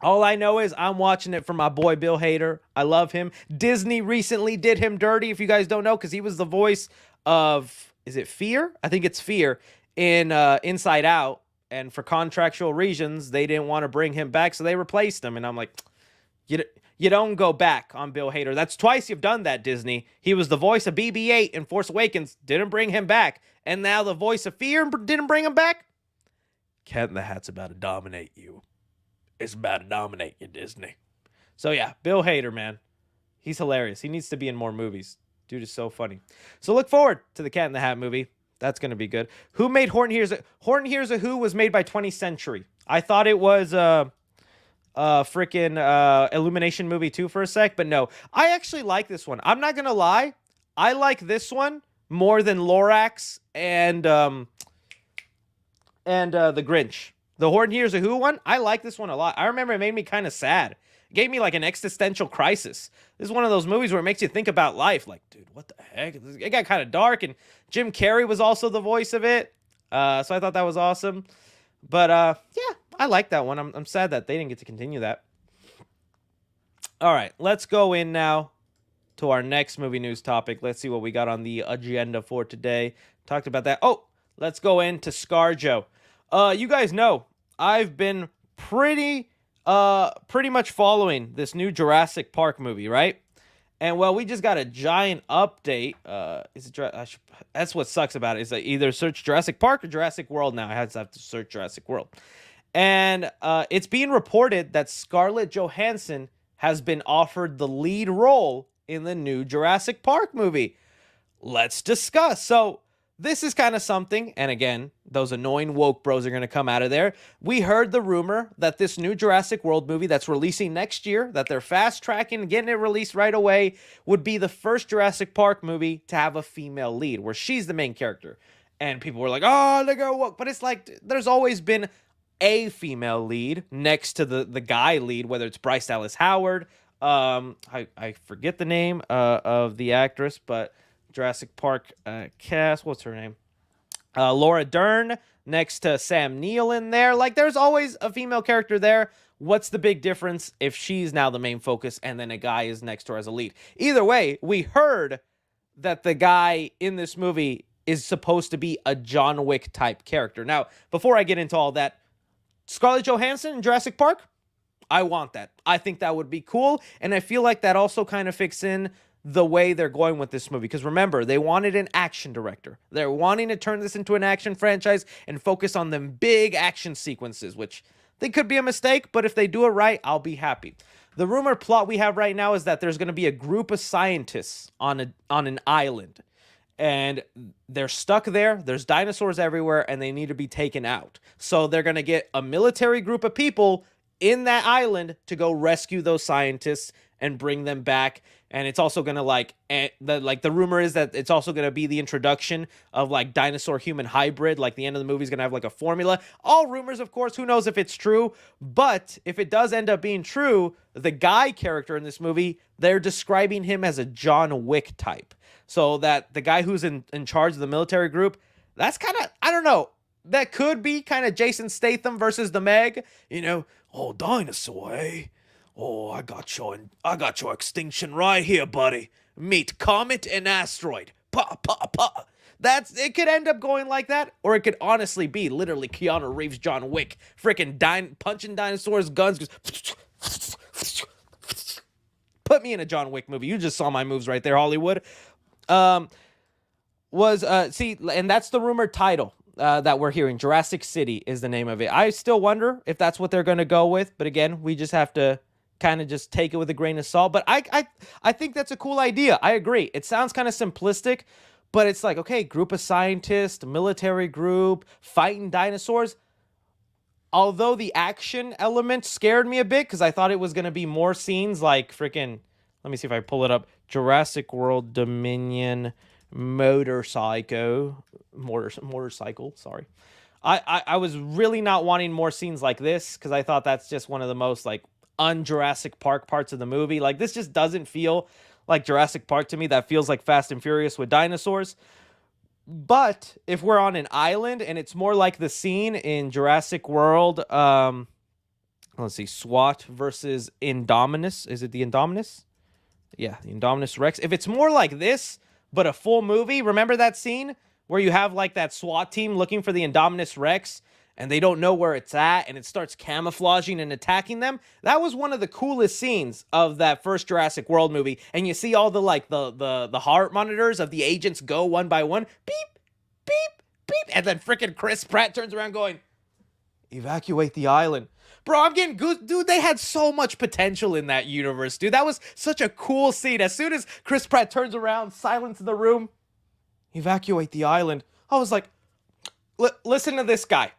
all I know is I'm watching it for my boy Bill Hader. I love him. Disney recently did him dirty, if you guys don't know, because he was the voice of, is it Fear? I think it's Fear in Inside Out. And for contractual reasons, they didn't want to bring him back, so they replaced him. And I'm like, you don't go back on Bill Hader. That's twice you've done that, Disney. He was the voice of BB-8 in Force Awakens, didn't bring him back. And now the voice of Fear didn't bring him back? Cat in the Hat's about to dominate you. It's about to dominate you, Disney. So yeah, Bill Hader, man. He's hilarious. He needs to be in more movies. Dude is so funny. So look forward to the Cat in the Hat movie. That's going to be good. Who made Horton Hears a... Horton Hears a Who was made by 20th Century. I thought it was freaking Illumination movie too for a sec, but no. I actually like this one. I'm not going to lie. I like this one more than Lorax and the Grinch. The Horton Hears a Who one, I like this one a lot. I remember it made me kind of sad. It gave me like an existential crisis. This is one of those movies where it makes you think about life. Like, dude, what the heck? It got kind of dark, and Jim Carrey was also the voice of it. So I thought that was awesome. But yeah, I like that one. I'm sad that they didn't get to continue that. All right, let's go in now to our next movie news topic. Let's see what we got on the agenda for today. Talked about that. Oh, let's go into ScarJo. You guys know I've been pretty much following this new Jurassic Park movie, right? And well, we just got a giant update. That's what sucks about it, is that either search Jurassic Park or Jurassic World now. I have to search Jurassic World. And it's being reported that Scarlet Johansson has been offered the lead role in the new Jurassic Park movie. Let's discuss. So this is kind of something, and again, those annoying woke bros are going to come out of there. We heard the rumor that this new Jurassic World movie that's releasing next year, that they're fast-tracking and getting it released right away, would be the first Jurassic Park movie to have a female lead, where she's the main character. And people were like, oh, look at woke. But it's like, there's always been a female lead next to the guy lead, whether it's Bryce Dallas Howard. I forget the name of the actress, but Jurassic Park cast, what's her name? Laura Dern next to Sam Neill in there. Like, there's always a female character there. What's the big difference if she's now the main focus and then a guy is next to her as a lead? Either way, we heard that the guy in this movie is supposed to be a John Wick type character. Now, before I get into all that, Scarlett Johansson in Jurassic Park, I want that. I think that would be cool, and I feel like that also kind of fits in the way they're going with this movie. Because remember, they wanted an action director. They're wanting to turn this into an action franchise and focus on them big action sequences, which they could be a mistake, but if they do it right, I'll be happy. The rumor plot we have right now is that there's going to be a group of scientists on an island, and they're stuck there. There's dinosaurs everywhere, and they need to be taken out. So they're going to get a military group of people in that island to go rescue those scientists and bring them back. And it's also going to the rumor is that it's also going to be the introduction of like dinosaur human hybrid. Like the end of the movie is going to have like a formula. All rumors, of course, who knows if it's true. But if it does end up being true, the guy character in this movie, they're describing him as a John Wick type. So that the guy who's in charge of the military group, that's kind of, I don't know, that could be kind of Jason Statham versus the Meg. You know, oh, dinosaur, eh? Oh, I got your extinction right here, buddy. Meet comet and asteroid. Pa, pa, pa. It could end up going like that, or it could honestly be literally Keanu Reeves, John Wick, freaking punching dinosaurs, guns. Put me in a John Wick movie. You just saw my moves right there, Hollywood. And that's the rumored title that we're hearing. Jurassic City is the name of it. I still wonder if that's what they're going to go with, but again, we just have to kind of just take it with a grain of salt. But I think that's a cool idea. I agree. It sounds kind of simplistic, but it's like, okay, group of scientists, military group, fighting dinosaurs. Although the action element scared me a bit, because I thought it was going to be more scenes like freaking, let me see if I pull it up, Jurassic World Dominion motorcycle, sorry. I was really not wanting more scenes like this because I thought that's just one of the most like un-Jurassic Park parts of the movie. Like this just doesn't feel like Jurassic Park to me. That feels like Fast and Furious with dinosaurs. But if we're on an island and it's more like the scene in Jurassic World, let's see, SWAT versus Indominus. Is it the Indominus? Yeah, the Indominus Rex. If it's more like this, but a full movie, remember that scene where you have like that SWAT team looking for the Indominus Rex and they don't know where it's at and it starts camouflaging and attacking them? That was one of the coolest scenes of that first Jurassic World movie. And you see all the like the heart monitors of the agents go one by one. Beep, beep, beep. And then freaking Chris Pratt turns around going, evacuate the island. Bro, I'm getting goose. Dude, they had so much potential in that universe, dude. That was such a cool scene. As soon as Chris Pratt turns around, silence in the room, evacuate the island. I was like, listen to this guy.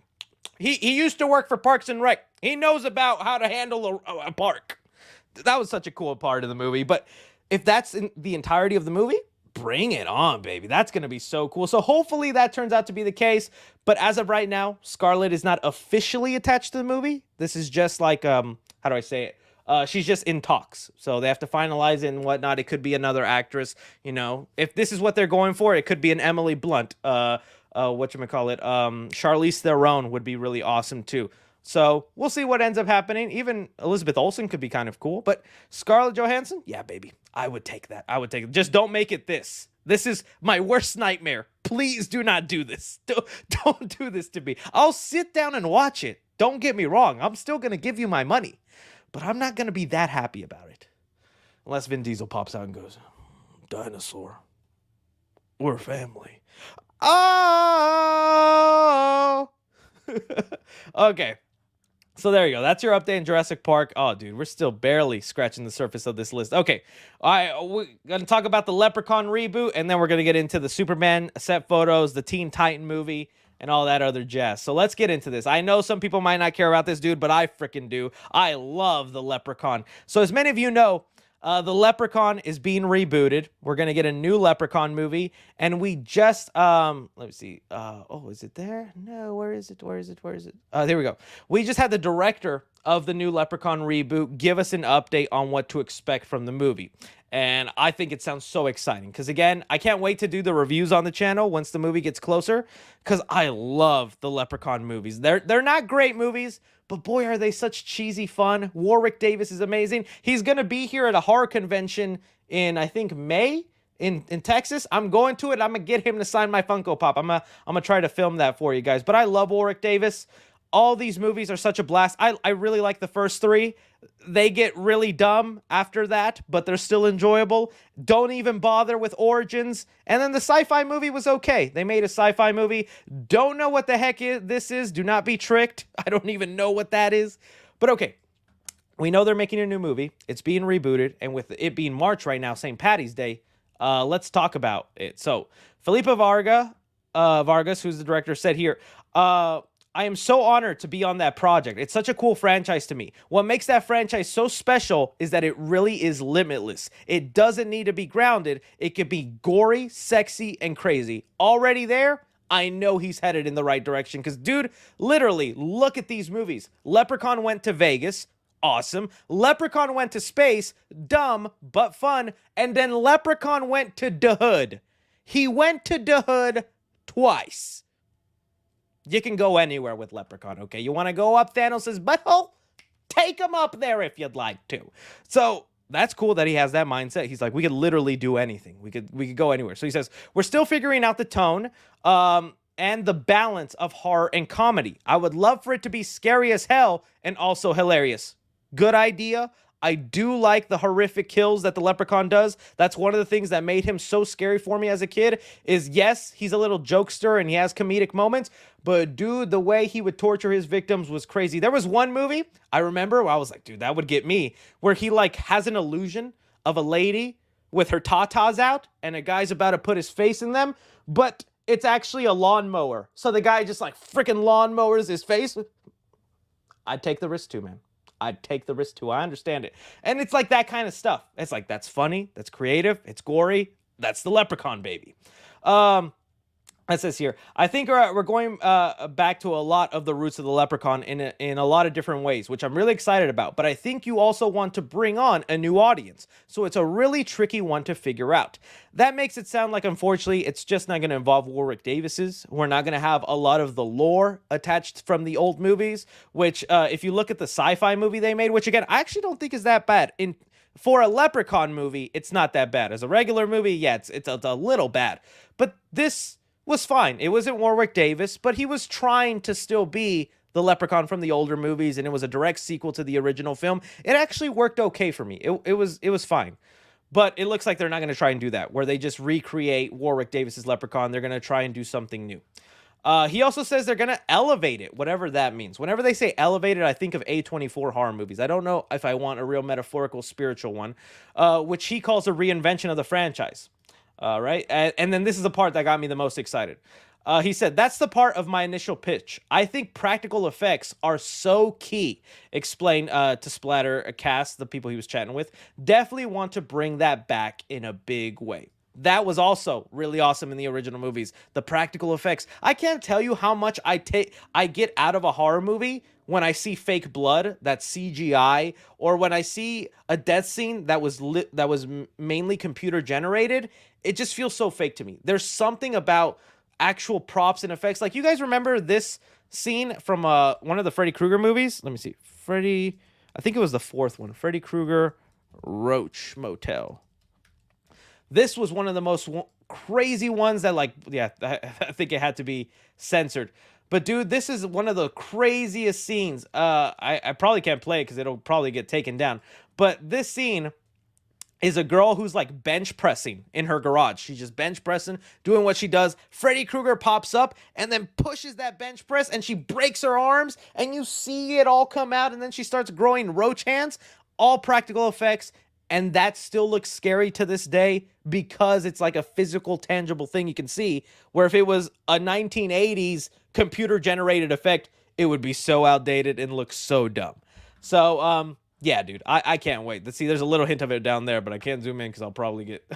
He used to work for Parks and Rec. He knows about how to handle a park. That was such a cool part of the movie. But if that's in the entirety of the movie, bring it on, baby. That's going to be so cool. So hopefully that turns out to be the case. But as of right now, Scarlet is not officially attached to the movie. This is just like, how do I say it? She's just in talks. So they have to finalize it and whatnot. It could be another actress, you know. If this is what they're going for, it could be an Emily Blunt. Whatchamacallit? Charlize Theron would be really awesome too. So we'll see what ends up happening. Even Elizabeth Olsen could be kind of cool. But Scarlett Johansson, yeah, baby. I would take that. I would take it. Just don't make it this. This is my worst nightmare. Please do not do this. Don't do this to me. I'll sit down and watch it. Don't get me wrong. I'm still going to give you my money. But I'm not going to be that happy about it. Unless Vin Diesel pops out and goes, dinosaur. We're family. Oh! Okay. So there you go. That's your update in Jurassic Park. Oh, dude, we're still barely scratching the surface of this list. Okay, we're going to talk about the Leprechaun reboot, and then we're going to get into the Superman set photos, the Teen Titan movie, and all that other jazz. So let's get into this. I know some people might not care about this, dude, but I freaking do. I love the Leprechaun. So as many of you know, the Leprechaun is being rebooted. We're going to get a new Leprechaun movie. And we just, let me see. Oh, is it there? No, where is it? Where is it? Where is it? There we go. We just had the director of the new Leprechaun reboot give us an update on what to expect from the movie. And I think it sounds so exciting. Because again, I can't wait to do the reviews on the channel once the movie gets closer. Because I love the Leprechaun movies. They're not great movies, but boy, are they such cheesy fun. Warwick Davis is amazing. He's going to be here at a horror convention in, I think, May in Texas. I'm going to it. I'm going to get him to sign my Funko Pop. I'm gonna try to film that for you guys. But I love Warwick Davis. All these movies are such a blast. I really like the first three. They get really dumb after that, but they're still enjoyable. Don't even bother with Origins. And then the sci-fi movie was okay. They made a sci-fi movie. Don't know what the heck this is. Do not be tricked. I don't even know what that is. But okay, we know they're making a new movie. It's being rebooted. And with it being March right now, St. Patty's Day, let's talk about it. So Felipe Vargas, who's the director, said here, I am so honored to be on that project. It's such a cool franchise to me. What makes that franchise so special is that it really is limitless. It doesn't need to be grounded. It could be gory, sexy, and crazy. Already there, I know he's headed in the right direction. Because, dude, literally, look at these movies. Leprechaun went to Vegas. Awesome. Leprechaun went to space. Dumb, but fun. And then Leprechaun went to the hood. He went to the hood twice. You can go anywhere with Leprechaun, okay? You want to go up Thanos' butthole? Take him up there if you'd like to. So that's cool that he has that mindset. He's like, we could literally do anything. We could go anywhere. So he says, we're still figuring out the tone and the balance of horror and comedy. I would love for it to be scary as hell and also hilarious. Good idea. I do like the horrific kills that the Leprechaun does. That's one of the things that made him so scary for me as a kid is, yes, he's a little jokester and he has comedic moments, but dude, the way he would torture his victims was crazy. There was one movie I remember where I was like, dude, that would get me, where he like has an illusion of a lady with her tatas out and a guy's about to put his face in them, but it's actually a lawnmower. So the guy just like freaking lawnmowers his face. I'd take the risk too, man. I'd take the risk too. I understand it. And it's like that kind of stuff. It's like, that's funny. That's creative. It's gory. That's the Leprechaun, baby. It says here, I think we're going back to a lot of the roots of the Leprechaun in a lot of different ways, which I'm really excited about. But I think you also want to bring on a new audience. So it's a really tricky one to figure out. That makes it sound like, unfortunately, it's just not going to involve Warwick Davis's. We're not going to have a lot of the lore attached from the old movies, which if you look at the sci-fi movie they made, which again, I actually don't think is that bad. For a Leprechaun movie, it's not that bad. As a regular movie, yeah, it's a little bad. But this was fine. It wasn't Warwick Davis, but he was trying to still be the Leprechaun from the older movies, and it was a direct sequel to the original film. It actually worked okay for me. It was fine. But it looks like they're not going to try and do that, where they just recreate Warwick Davis's Leprechaun. They're going to try and do something new. He also says they're going to elevate it, whatever that means. Whenever they say elevated, I think of A24 horror movies. I don't know if I want a real metaphorical, spiritual one, which he calls a reinvention of the franchise. Right? And then this is the part that got me the most excited. He said, that's the part of my initial pitch. I think practical effects are so key. Explained to Splatter Cast, the people he was chatting with. Definitely want to bring that back in a big way. That was also really awesome in the original movies. The practical effects. I can't tell you how much I get out of a horror movie when I see fake blood that's CGI, or when I see a death scene that was mainly computer generated. It just feels so fake to me. There's something about actual props and effects. Like, you guys remember this scene from one of the Freddy Krueger movies? Let me see. I think it was the fourth one. Freddy Krueger Roach Motel. This was one of the most crazy ones that, like, yeah, I think it had to be censored. But dude, this is one of the craziest scenes. I probably can't play it because it'll probably get taken down. But this scene is a girl who's like bench pressing in her garage. She's just bench pressing, doing what she does. Freddy Krueger pops up and then pushes that bench press, and she breaks her arms, and you see it all come out, and then she starts growing roach hands. All practical effects. And that still looks scary to this day because it's like a physical, tangible thing you can see. Where if it was a 1980s computer-generated effect, it would be so outdated and look so dumb. So, yeah, dude, I can't wait. Let's see, there's a little hint of it down there, but I can't zoom in because I'll probably get,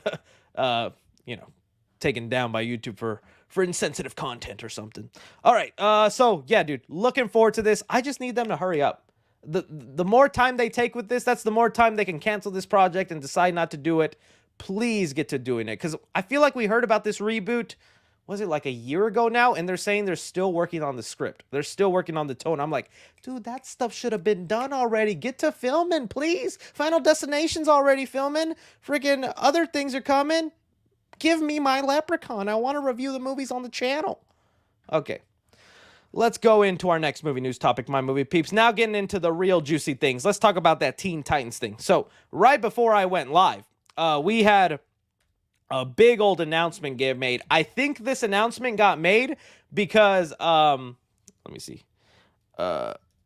taken down by YouTube for insensitive content or something. All right, so, yeah, dude, looking forward to this. I just need them to hurry up. The more time they take with this, that's the more time they can cancel this project and decide not to do it. Please get to doing it, because I feel like we heard about this reboot, was it like a year ago now? And they're saying they're still working on the script. They're still working on the tone. I'm like, dude, that stuff should have been done already. Get to filming, please. Final Destination's already filming. Freaking other things are coming. Give me my Leprechaun. I want to review the movies on the channel. Okay. Let's go into our next movie news topic, my movie peeps. Now getting into the real juicy things. Let's talk about that Teen Titans thing. So right before I went live, we had a big old announcement get made. I think this announcement got made because, let me see.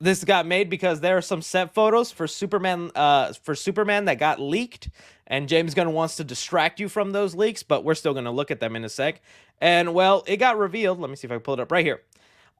This got made because there are some set photos for Superman that got leaked, and James Gunn wants to distract you from those leaks, but we're still going to look at them in a sec. And, well, it got revealed. Let me see if I can pull it up right here.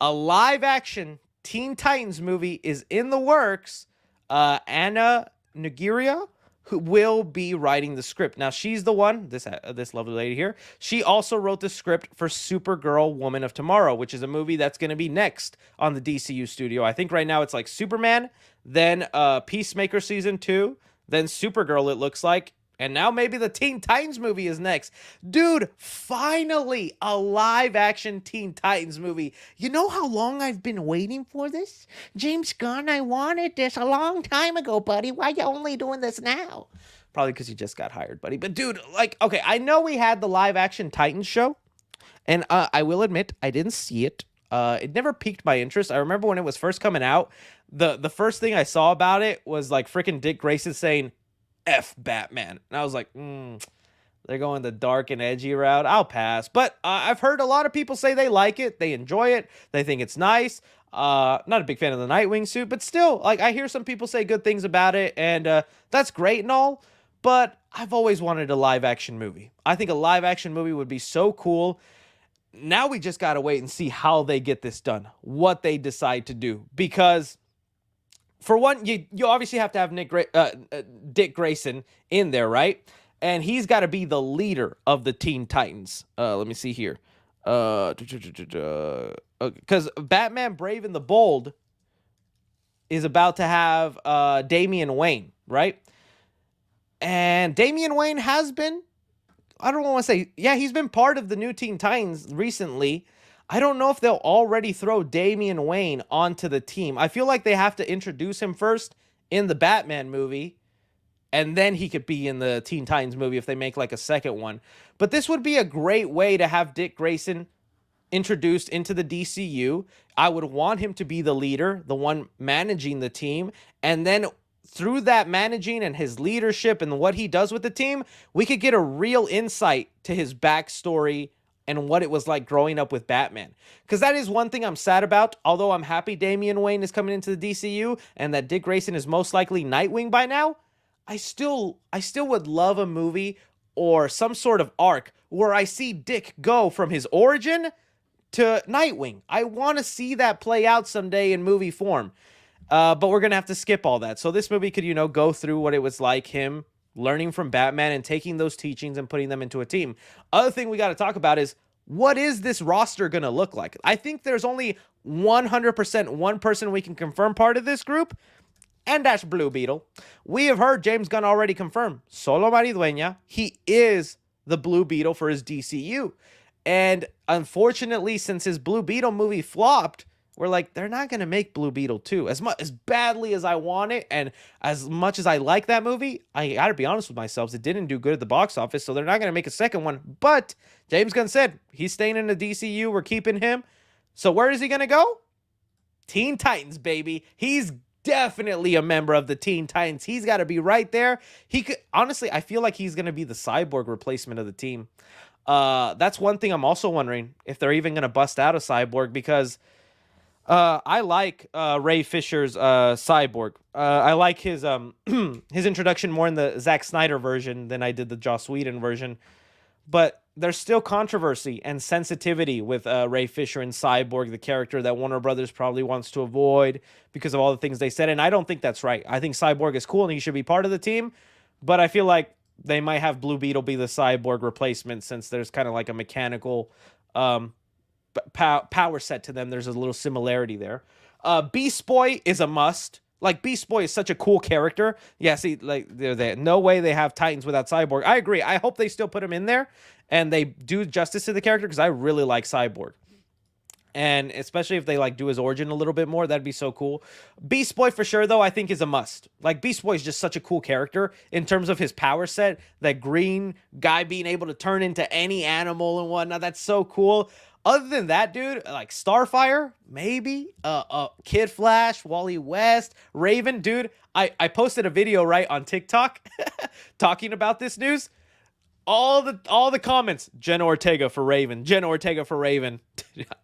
A live-action Teen Titans movie is in the works. Anna Nigria, who will be writing the script. Now, she's the one, this lovely lady here, she also wrote the script for Supergirl Woman of Tomorrow, which is a movie that's going to be next on the DCU studio. I think right now it's like Superman, then Peacemaker Season 2, then Supergirl, it looks like, and now maybe the Teen Titans movie is next. Dude, finally, a live-action Teen Titans movie. You know how long I've been waiting for this? James Gunn, I wanted this a long time ago, buddy. Why you only doing this now? Probably because you just got hired, buddy. But dude, like, okay, I know we had the live-action Titans show, and I will admit, I didn't see it. It never piqued my interest. I remember when it was first coming out, the first thing I saw about it was like freaking Dick Grayson saying, F Batman. And I was like, they're going the dark and edgy route. I'll pass. But I've heard a lot of people say they like it. They enjoy it. They think it's nice. Not a big fan of the Nightwing suit, but still, like, I hear some people say good things about it, and that's great and all. But I've always wanted a live-action movie. I think a live-action movie would be so cool. Now we just got to wait and see how they get this done, what they decide to do. Because for one, you obviously have to have Dick Grayson in there, right? And he's got to be the leader of the Teen Titans. Let me see here. Because Batman Brave and the Bold is about to have Damian Wayne, right? And Damian Wayne has been, I don't want to say, yeah, he's been part of the new Teen Titans recently. I don't know if they'll already throw Damian Wayne onto the team. I feel like they have to introduce him first in the Batman movie, and then he could be in the Teen Titans movie if they make like a second one. But this would be a great way to have Dick Grayson introduced into the DCU. I would want him to be the leader, the one managing the team, and then through that managing and his leadership and what he does with the team, we could get a real insight to his backstory and what it was like growing up with Batman. Because that is one thing I'm sad about. Although I'm happy Damian Wayne is coming into the DCU and that Dick Grayson is most likely Nightwing by now, I still would love a movie or some sort of arc where I see Dick go from his origin to Nightwing. I want to see that play out someday in movie form. But we're going to have to skip all that. So this movie could, go through what it was like him learning from Batman and taking those teachings and putting them into a team. Other thing we got to talk about is, what is this roster going to look like? I think there's only 100% one person we can confirm part of this group, and that's Blue Beetle. We have heard James Gunn already confirm Solo Maridueña. He is the Blue Beetle for his DCU. And unfortunately, since his Blue Beetle movie flopped, we're like, they're not going to make Blue Beetle 2. As badly as I want it, and as much as I like that movie, I got to be honest with myself, it didn't do good at the box office, so they're not going to make a second one. But James Gunn said he's staying in the DCU. We're keeping him. So where is he going to go? Teen Titans, baby. He's definitely a member of the Teen Titans. He's got to be right there. He could, honestly, I feel like he's going to be the Cyborg replacement of the team. That's one thing I'm also wondering, if they're even going to bust out a Cyborg, because I like Ray Fisher's Cyborg. I like his his introduction more in the Zack Snyder version than I did the Joss Whedon version. But there's still controversy and sensitivity with Ray Fisher and Cyborg, the character that Warner Brothers probably wants to avoid because of all the things they said. And I don't think that's right. I think Cyborg is cool and he should be part of the team. But I feel like they might have Blue Beetle be the Cyborg replacement, since there's kind of like a mechanical power set to them. There's a little similarity there. Beast Boy is a must. Like, Beast Boy is such a cool character. Yeah, see, like, no way they have Titans without Cyborg. I agree. I hope they still put him in there and they do justice to the character, because I really like Cyborg. And especially if they, like, do his origin a little bit more, that'd be so cool. Beast Boy, for sure, though, I think is a must. Like, Beast Boy is just such a cool character in terms of his power set. That green guy being able to turn into any animal and whatnot. That's so cool. Other than that, dude, like Starfire, maybe, Kid Flash, Wally West, Raven, dude. I posted a video right on TikTok talking about this news. All the comments, Jenna Ortega for Raven, Jenna Ortega for Raven.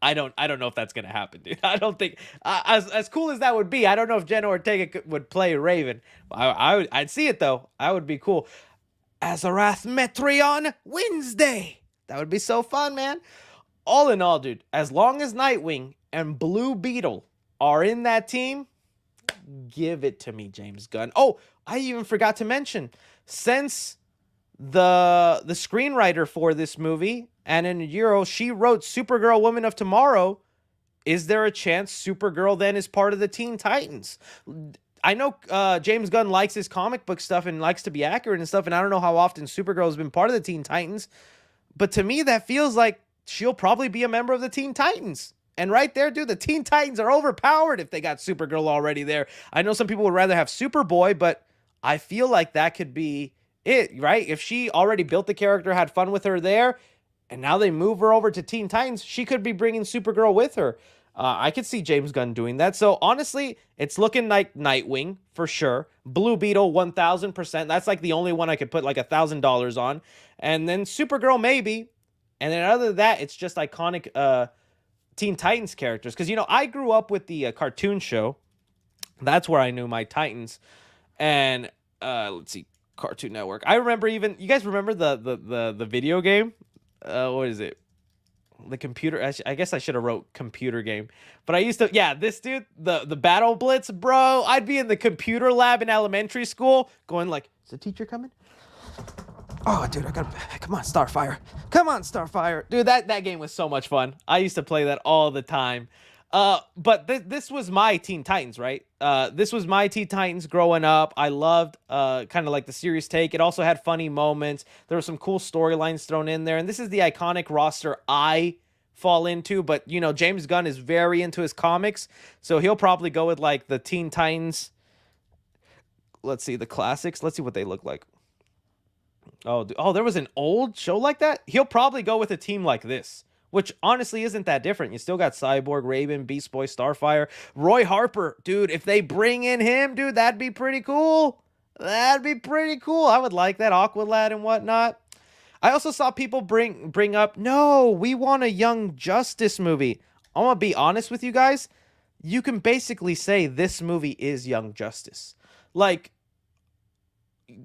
I don't know if that's gonna happen, dude. I don't think as cool as that would be, I don't know if Jenna Ortega would play Raven. I'd see it though. I would be cool. Azarath Metreon Wednesday. That would be so fun, man. All in all, dude, as long as Nightwing and Blue Beetle are in that team, give it to me, James Gunn. Oh, I even forgot to mention, since the screenwriter for this movie, Anna Nujiro, she wrote Supergirl Woman of Tomorrow, is there a chance Supergirl then is part of the Teen Titans? I know James Gunn likes his comic book stuff and likes to be accurate and stuff, and I don't know how often Supergirl has been part of the Teen Titans, but to me that feels like she'll probably be a member of the Teen Titans. And right there, dude, the Teen Titans are overpowered if they got Supergirl already there. I know some people would rather have Superboy, but I feel like that could be it, right? If she already built the character, had fun with her there, and now they move her over to Teen Titans, she could be bringing Supergirl with her. I could see James Gunn doing that. So honestly, it's looking like Nightwing for sure. Blue Beetle, 1000%. That's like the only one I could put like $1,000 on. And then Supergirl, maybe. And then other than that, it's just iconic Teen Titans characters. Because, I grew up with the cartoon show. That's where I knew my Titans. And let's see, Cartoon Network. I remember even, you guys remember the video game? What is it? The computer, I guess I should have wrote computer game. But I used to, yeah, this dude, the Battle Blitz, bro. I'd be in the computer lab in elementary school going like, is the teacher coming? Oh, dude, I gotta... Come on, Starfire. Come on, Starfire. Dude, that game was so much fun. I used to play that all the time. But this was my Teen Titans, right? This was my Teen Titans growing up. I loved kind of like the serious take. It also had funny moments. There were some cool storylines thrown in there. And this is the iconic roster I fall into. But, you know, James Gunn is very into his comics. So he'll probably go with like the Teen Titans. Let's see, the classics. Let's see what they look like. Oh, there was an old show like that? He'll probably go with a team like this, which honestly isn't that different. You still got Cyborg, Raven, Beast Boy, Starfire, Roy Harper. Dude, if they bring in him, dude, that'd be pretty cool. That'd be pretty cool. I would like that, Aqualad and whatnot. I also saw people bring up, no, we want a Young Justice movie. I'm gonna be honest with you guys. You can basically say this movie is Young Justice. Like,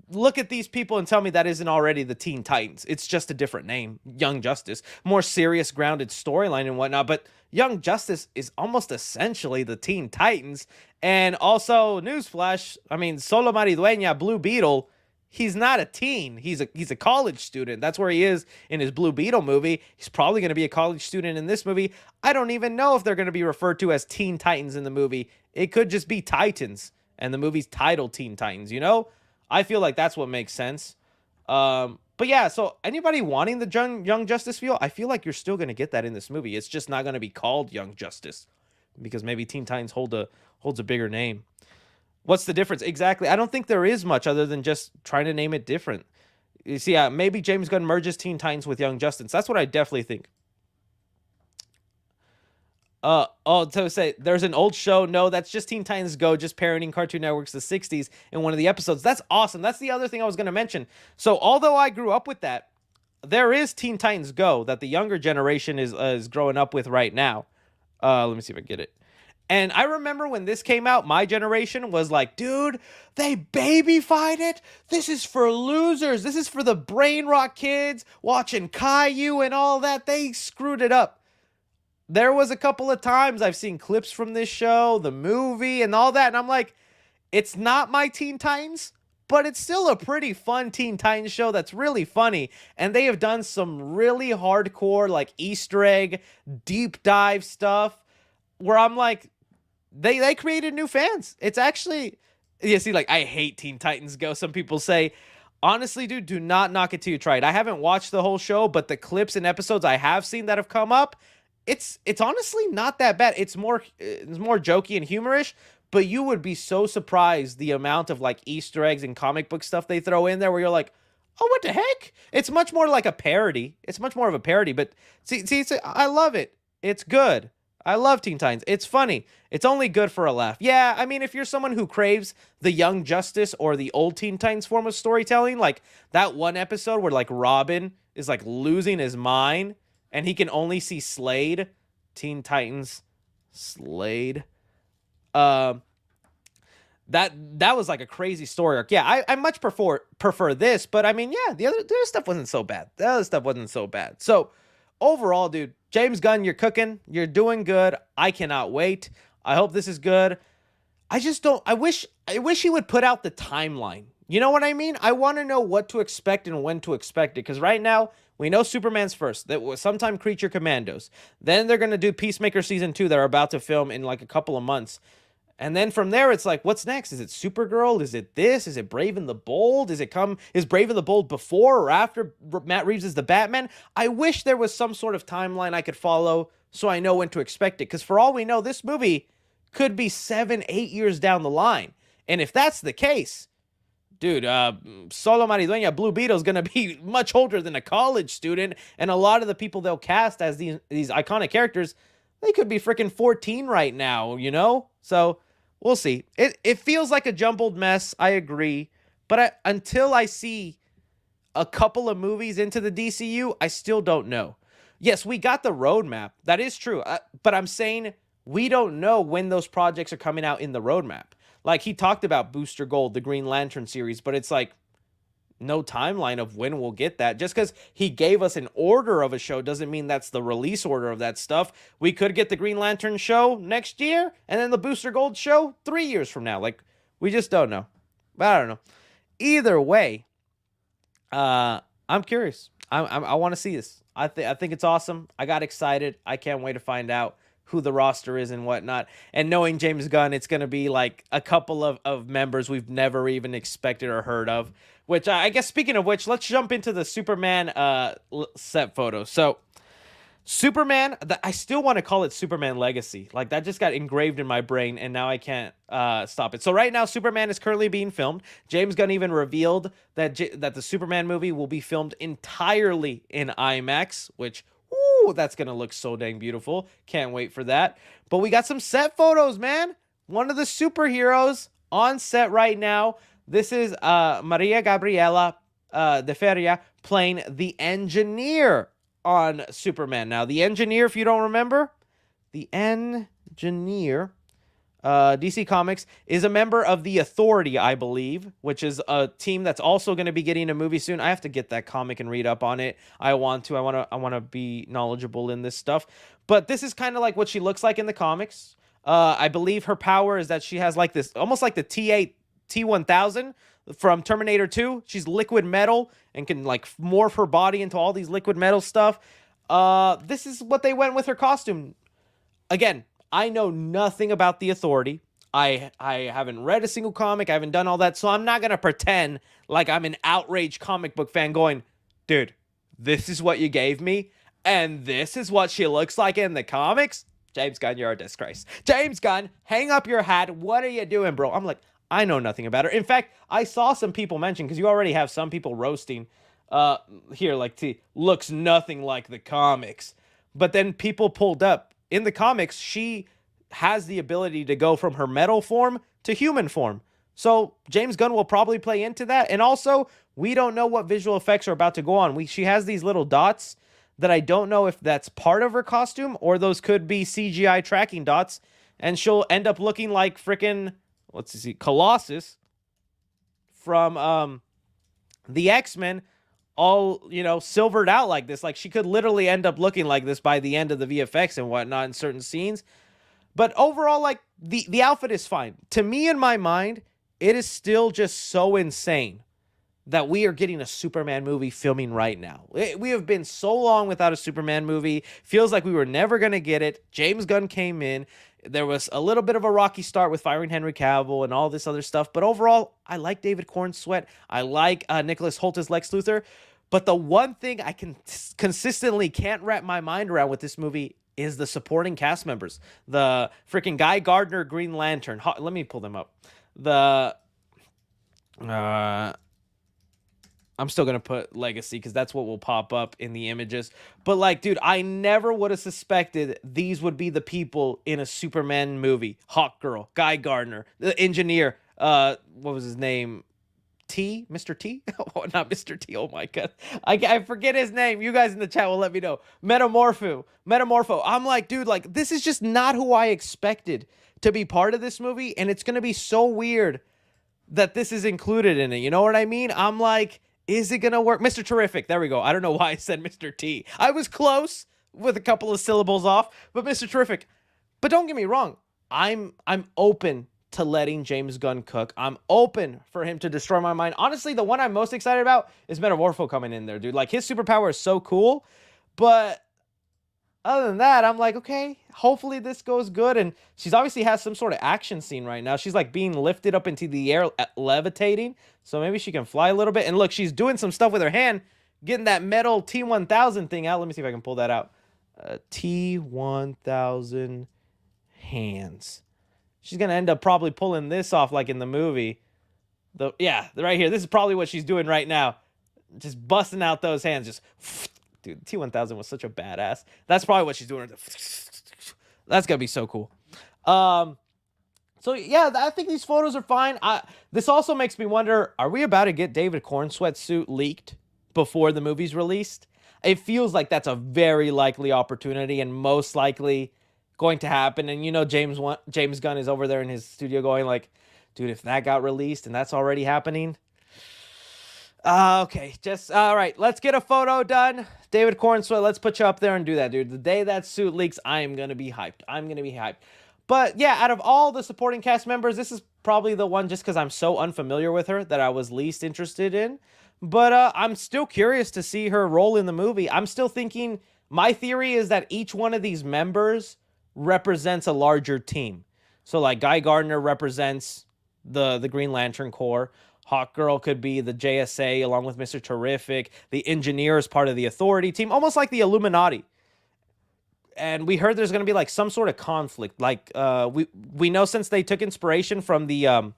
look at these people and tell me that isn't already the Teen Titans. It's just a different name, Young Justice. More serious, grounded storyline and whatnot. But Young Justice is almost essentially the Teen Titans. And also, newsflash, I mean, Solo Maridueña, Blue Beetle, he's not a teen. He's a college student. That's where he is in his Blue Beetle movie. He's probably going to be a college student in this movie. I don't even know if they're going to be referred to as Teen Titans in the movie. It could just be Titans. And the movie's titled Teen Titans, you know? I feel like that's what makes sense. But yeah, so anybody wanting the Young Justice feel, I feel like you're still going to get that in this movie. It's just not going to be called Young Justice because maybe Teen Titans holds a bigger name. What's the difference? Exactly. I don't think there is much other than just trying to name it different. You see, maybe James Gunn merges Teen Titans with Young Justice. That's what I definitely think. So say there's an old show. No, that's just Teen Titans Go, just parodying Cartoon Network's the 60s in one of the episodes. That's awesome. That's the other thing I was going to mention. So although I grew up with that, there is Teen Titans Go that the younger generation is growing up with right now. Let me see if I get it. And I remember when this came out, my generation was like, dude, they babyfied it. This is for losers. This is for the brain rot kids watching Caillou and all that. They screwed it up. There was a couple of times I've seen clips from this show, the movie, and all that, and I'm like, it's not my Teen Titans, but it's still a pretty fun Teen Titans show that's really funny, and they have done some really hardcore, like, Easter egg, deep dive stuff, where I'm like, they created new fans. It's actually, you see, like, I hate Teen Titans Go, some people say. Honestly, dude, do not knock it till you try it. I haven't watched the whole show, but the clips and episodes I have seen that have come up, it's honestly not that bad. It's more jokey and humorous, but you would be so surprised the amount of like Easter eggs and comic book stuff they throw in there where you're like, oh, what the heck? It's much more like a parody. It's much more of a parody, but see, I love it. It's good. I love Teen Titans. It's funny. It's only good for a laugh. Yeah, I mean, if you're someone who craves the Young Justice or the old Teen Titans form of storytelling, like that one episode where like Robin is like losing his mind, and he can only see Slade. Teen Titans Slade. That was like a crazy story arc. Yeah, I much prefer this, but I mean, yeah, the other stuff wasn't so bad. The other stuff wasn't so bad. So overall, dude, James Gunn, you're cooking. You're doing good. I cannot wait. I hope this is good. I wish he would put out the timeline. You know what I mean? I want to know what to expect and when to expect it. Because right now, we know Superman's first. That was sometime Creature Commandos. Then they're going to do Peacemaker Season 2 that are about to film in like a couple of months. And then from there, it's like, what's next? Is it Supergirl? Is it this? Is it Brave and the Bold? Is Brave and the Bold before or after Matt Reeves is the Batman? I wish there was some sort of timeline I could follow so I know when to expect it. Because for all we know, this movie could be 7-8 years down the line. And if that's the case, dude, Solo Maridueña, Blue Beetle is going to be much older than a college student. And a lot of the people they'll cast as these iconic characters, they could be freaking 14 right now, you know? So we'll see. It feels like a jumbled mess. I agree. But until I see a couple of movies into the DCU, I still don't know. Yes, we got the roadmap. That is true. But I'm saying we don't know when those projects are coming out in the roadmap. Like, he talked about Booster Gold, the Green Lantern series, but it's like no timeline of when we'll get that. Just because he gave us an order of a show doesn't mean that's the release order of that stuff. We could get the Green Lantern show next year, and then the Booster Gold show 3 years from now. Like, we just don't know. But I don't know. Either way, I'm curious. I want to see this. I think it's awesome. I got excited. I can't wait to find out who the roster is and whatnot. And knowing James Gunn, it's going to be like a couple of members we've never even expected or heard of. Which I guess, speaking of which, let's jump into the Superman set photo. So Superman, I still want to call it Superman Legacy. Like, that just got engraved in my brain, and now I can't stop it. So right now, Superman is currently being filmed. James Gunn even revealed that the Superman movie will be filmed entirely in IMAX, which, ooh, that's going to look so dang beautiful. Can't wait for that. But we got some set photos, man. One of the superheroes on set right now. This is Maria Gabriela de Feria playing the Engineer on Superman. Now, the Engineer, if you don't remember, the Engineer, DC Comics, is a member of the Authority, I believe, which is a team that's also going to be getting a movie soon. I have to get that comic and read up on it. I want to be knowledgeable in this stuff. But this is kind of like what she looks like in the comics. I believe her power is that she has like this, almost like the T1000 from Terminator 2. She's liquid metal and can like morph her body into all these liquid metal stuff. This is what they went with her costume. Again, I know nothing about the Authority. I haven't read a single comic. I haven't done all that. So I'm not going to pretend like I'm an outraged comic book fan going, dude, this is what you gave me, and this is what she looks like in the comics? James Gunn, you're a disgrace. James Gunn, hang up your hat. What are you doing, bro? I'm like, I know nothing about her. In fact, I saw some people mention, because you already have some people roasting here, like, T, looks nothing like the comics. But then people pulled up. In the comics, she has the ability to go from her metal form to human form. So James Gunn will probably play into that. And also, we don't know what visual effects are about to go on. She has these little dots that I don't know if that's part of her costume or those could be CGI tracking dots. And she'll end up looking like freaking, let's see, Colossus from the X-Men, all, you know, silvered out like this. Like, she could literally end up looking like this by the end of the VFX and whatnot in certain scenes. But overall, like, the outfit is fine. To me, in my mind, it is still just so insane that we are getting a Superman movie filming right now. We have been so long without a Superman movie. Feels like we were never going to get it. James Gunn came in. There was a little bit of a rocky start with firing Henry Cavill and all this other stuff. But overall, I like David Cornsweet. I like Nicholas Hoult as Lex Luthor. But the one thing I can consistently can't wrap my mind around with this movie is the supporting cast members. The freaking Guy Gardner Green Lantern. Let me pull them up. I'm still going to put Legacy because that's what will pop up in the images. But, like, dude, I never would have suspected these would be the people in a Superman movie. Hawkgirl, Guy Gardner, the Engineer, what was his name? T? Mr. T? Oh, not Mr. T. Oh, my God. I forget his name. You guys in the chat will let me know. Metamorpho. I'm like, dude, like, this is just not who I expected to be part of this movie. And it's going to be so weird that this is included in it. You know what I mean? I'm like, is it going to work? Mr. Terrific. There we go. I don't know why I said Mr. T. I was close with a couple of syllables off, but Mr. Terrific. But don't get me wrong. I'm open to letting James Gunn cook. I'm open for him to destroy my mind. Honestly, the one I'm most excited about is Metamorpho coming in there, dude. Like, his superpower is so cool, but other than that, I'm like, okay, hopefully this goes good. And she's obviously has some sort of action scene right now. She's like being lifted up into the air, levitating. So maybe she can fly a little bit. And look, she's doing some stuff with her hand, getting that metal T1000 thing out. Let me see if I can pull that out. T1000 hands. She's going to end up probably pulling this off like in the movie. Yeah, right here. This is probably what she's doing right now. Just busting out those hands. Just, dude, T1000 was such a badass. That's probably what she's doing. That's going to be so cool. So, yeah, I think these photos are fine. This also makes me wonder, are we about to get David Cornsweet's suit leaked before the movie's released? It feels like that's a very likely opportunity and most likely going to happen. And, you know, James Gunn is over there in his studio going like, dude, if that got released and that's already happening. Okay, just, all right, let's get a photo done. David Cornsweet, let's put you up there and do that, dude. The day that suit leaks, I am going to be hyped. But, yeah, out of all the supporting cast members, this is probably the one, just because I'm so unfamiliar with her, that I was least interested in. But I'm still curious to see her role in the movie. I'm still thinking, my theory is that each one of these members represents a larger team. So like Guy Gardner represents the Green Lantern Corps. Hawkgirl could be the JSA along with Mr. Terrific. The Engineer is part of the Authority team, almost like the Illuminati. And we heard there's going to be like some sort of conflict. Like we know, since they took inspiration from the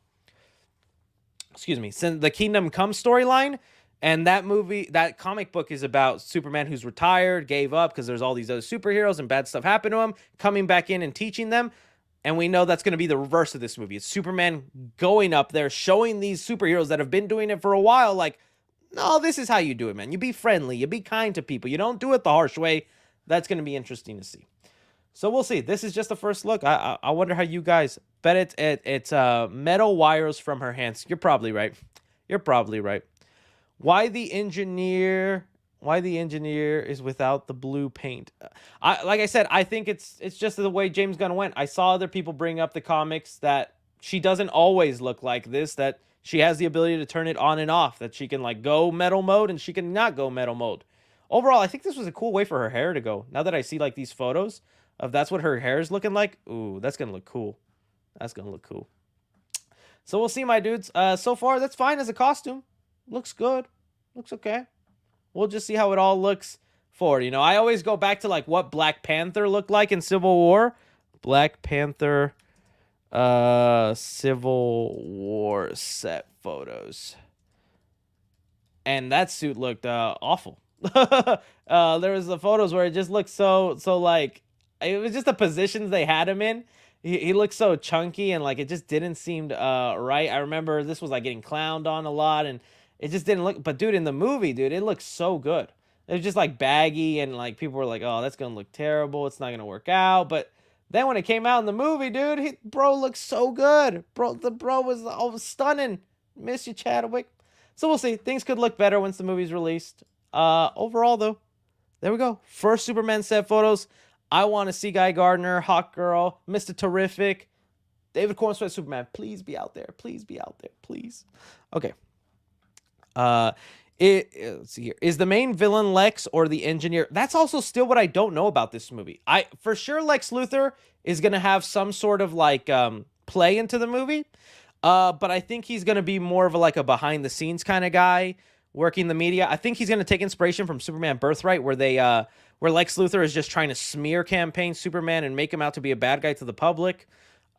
since the Kingdom Come storyline, and that comic book is about Superman who's retired, gave up because there's all these other superheroes and bad stuff happened to him, coming back in and teaching them. And we know that's going to be the reverse of this movie. It's Superman going up there, showing these superheroes that have been doing it for a while, like, no, this is how you do it, man. You be friendly. You be kind to people. You don't do it the harsh way. That's going to be interesting to see. So we'll see. This is just the first look. I wonder how you guys bet it's metal wires from her hands. You're probably right. You're probably right. Why the engineer is without the blue paint? Like I said, I think it's just the way James Gunn went. I saw other people bring up the comics that she doesn't always look like this, that she has the ability to turn it on and off, that she can like go metal mode and she can not go metal mode. Overall, I think this was a cool way for her hair to go. Now that I see like these photos of that's what her hair is looking like, ooh, that's gonna look cool. That's gonna look cool. So we'll see, my dudes. So far, that's fine as a costume. Looks good. Looks okay. We'll just see how it all looks forward. You know, I always go back to like what Black Panther looked like in Civil War. Black Panther Civil War set photos. And that suit looked awful. There was the photos where it just looked so like, it was just the positions they had him in. He looked so chunky and like it just didn't seem right. I remember this was like getting clowned on a lot and it just didn't look. But dude, in the movie, dude, it looks so good. It was just like baggy and like people were like, "Oh, that's gonna look terrible. It's not gonna work out." But then when it came out in the movie, dude, bro looked so good. The bro was stunning. Miss you, Chadwick. So we'll see. Things could look better once the movie's released. Overall, though, there we go. First Superman set photos. I want to see Guy Gardner, Hawkgirl, Mr. Terrific, David Corn Sweat Superman. Please be out there. Please be out there. Please. Okay. Let's see here. Is the main villain Lex or the engineer? That's also still what I don't know about this movie. For sure Lex Luthor is going to have some sort of like play into the movie. But I think he's going to be more of a behind the scenes kind of guy working the media. I think he's going to take inspiration from Superman Birthright, where Lex Luthor is just trying to smear campaign Superman and make him out to be a bad guy to the public.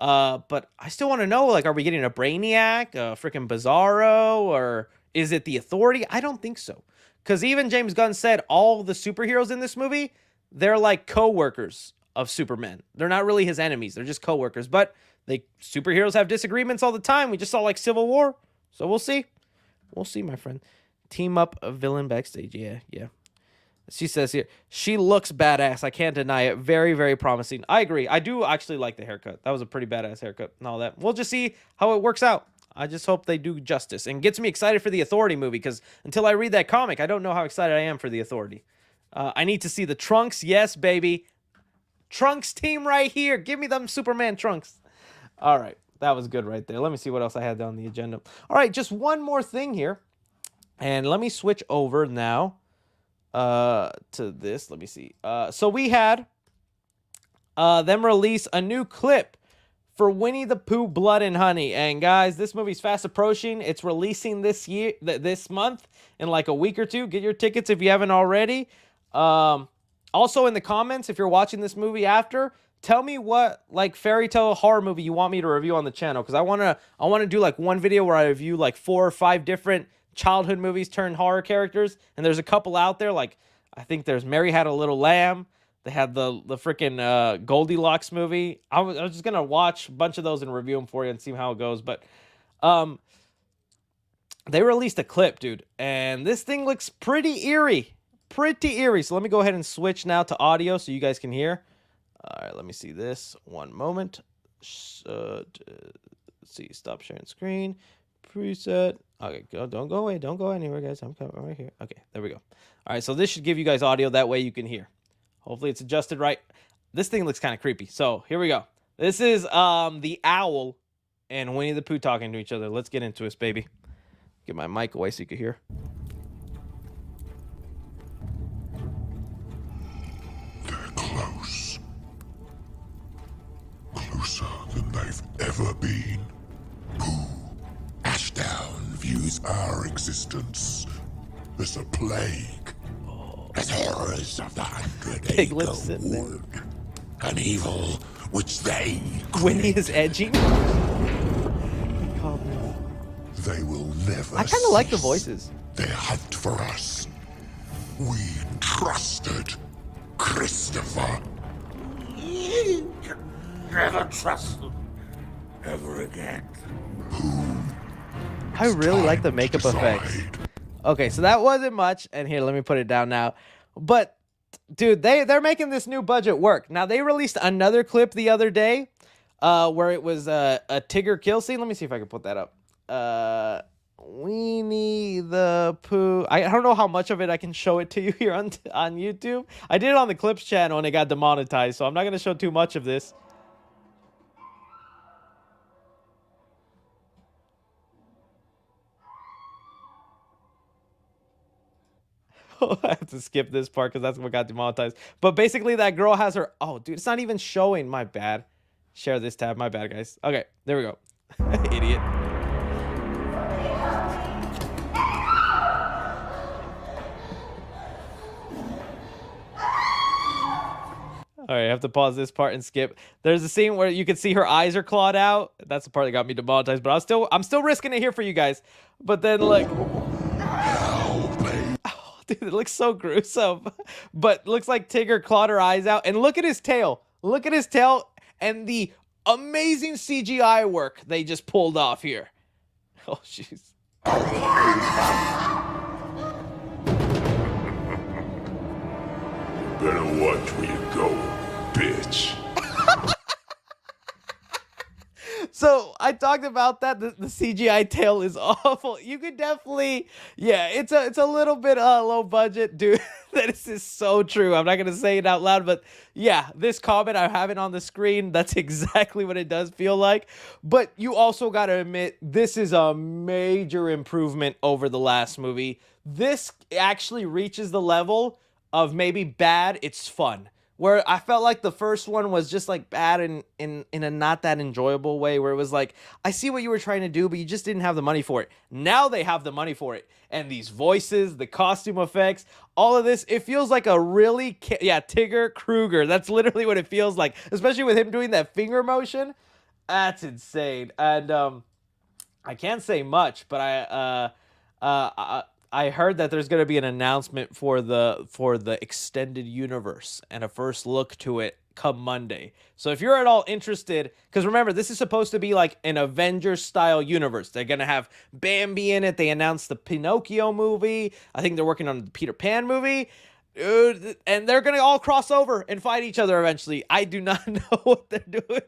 But I still want to know, like, are we getting a Brainiac, a freaking Bizarro, or is it the Authority? I don't think so. Because even James Gunn said all the superheroes in this movie, they're like co-workers of Superman. They're not really his enemies. They're just co-workers. But superheroes have disagreements all the time. We just saw like Civil War. So we'll see. We'll see, my friend. Team up a villain backstage. Yeah. She says here, she looks badass. I can't deny it. Very, very promising. I agree. I do actually like the haircut. That was a pretty badass haircut and all that. We'll just see how it works out. I just hope they do justice. And gets me excited for the Authority movie, because until I read that comic, I don't know how excited I am for the Authority. I need to see the Trunks. Yes, baby. Trunks team right here. Give me them Superman Trunks. All right. That was good right there. Let me see what else I had on the agenda. All right. Just one more thing here. And let me switch over now to this. Let me see. So we had them release a new clip for Winnie the Pooh Blood and Honey. And guys, this movie's fast approaching. It's releasing this month in like a week or two. Get your tickets if you haven't already. Also in the comments, if you're watching this movie after, tell me what like fairy tale horror movie you want me to review on the channel, because I want to do like one video where I review like 4 or 5 different childhood movies turned horror characters. And there's a couple out there, like I think there's Mary Had a Little Lamb. They had the freaking Goldilocks movie. I was just gonna watch a bunch of those and review them for you and see how it goes. But they released a clip, dude, and this thing looks pretty eerie. So let me go ahead and switch now to audio so you guys can hear. All right, let me see this. One moment. Let's see. Stop sharing screen. Preset. Okay, don't go away. Don't go anywhere, guys. I'm coming right here. Okay, there we go. All right, so this should give you guys audio. That way you can hear. Hopefully it's adjusted right. This thing looks kind of creepy. So here we go. This is the owl and Winnie the Pooh talking to each other. Let's get into this, baby. Get my mic away so you can hear. our existence. There's a plague. There's horrors of the 100-acre lips sitting there. wood. An evil which they Winnie is edging. They will never I kind of like the cease voices. their hunt for us. We trusted Christopher. Never trust them ever again. I really like the makeup effects. Decide. Okay, so that wasn't much, and here, let me put it down now. But, dude, they're making this new budget work. Now, they released another clip the other day where it was a Tigger kill scene. Let me see if I can put that up. Winnie the Pooh. I don't know how much of it I can show it to you here on YouTube. I did it on the Clips channel, and it got demonetized, so I'm not going to show too much of this. I have to skip this part because that's what got demonetized. But basically, that girl has her... Oh, dude, it's not even showing. My bad. Share this tab. My bad, guys. Okay, there we go. Idiot. All right, I have to pause this part and skip. There's a scene where you can see her eyes are clawed out. That's the part that got me demonetized. But I'm still risking it here for you guys. But then, like... Dude, it looks so gruesome. But looks like Tigger clawed her eyes out. And look at his tail. Look at his tail and the amazing CGI work they just pulled off here. Oh, jeez. Better watch where you go, bitch. So I talked about that. The CGI tail is awful. You could definitely, yeah, it's a little bit low budget, dude. This is so true. I'm not gonna say it out loud, but yeah, this comment I have it on the screen. That's exactly what it does feel like. But you also gotta admit, this is a major improvement over the last movie. This actually reaches the level of maybe bad, it's fun. Where I felt like the first one was just like bad in a not that enjoyable way, where it was like, I see what you were trying to do, but you just didn't have the money for it. Now they have the money for it. And these voices, the costume effects, all of this, it feels like a really, Tigger Kruger. That's literally what it feels like, especially with him doing that finger motion. That's insane. And I can't say much, but I heard that there's going to be an announcement for the extended universe and a first look to it come Monday. So if you're at all interested, because remember, this is supposed to be like an Avengers-style universe. They're going to have Bambi in it. They announced the Pinocchio movie. I think they're working on the Peter Pan movie. And they're going to all cross over and fight each other eventually. I do not know what they're doing.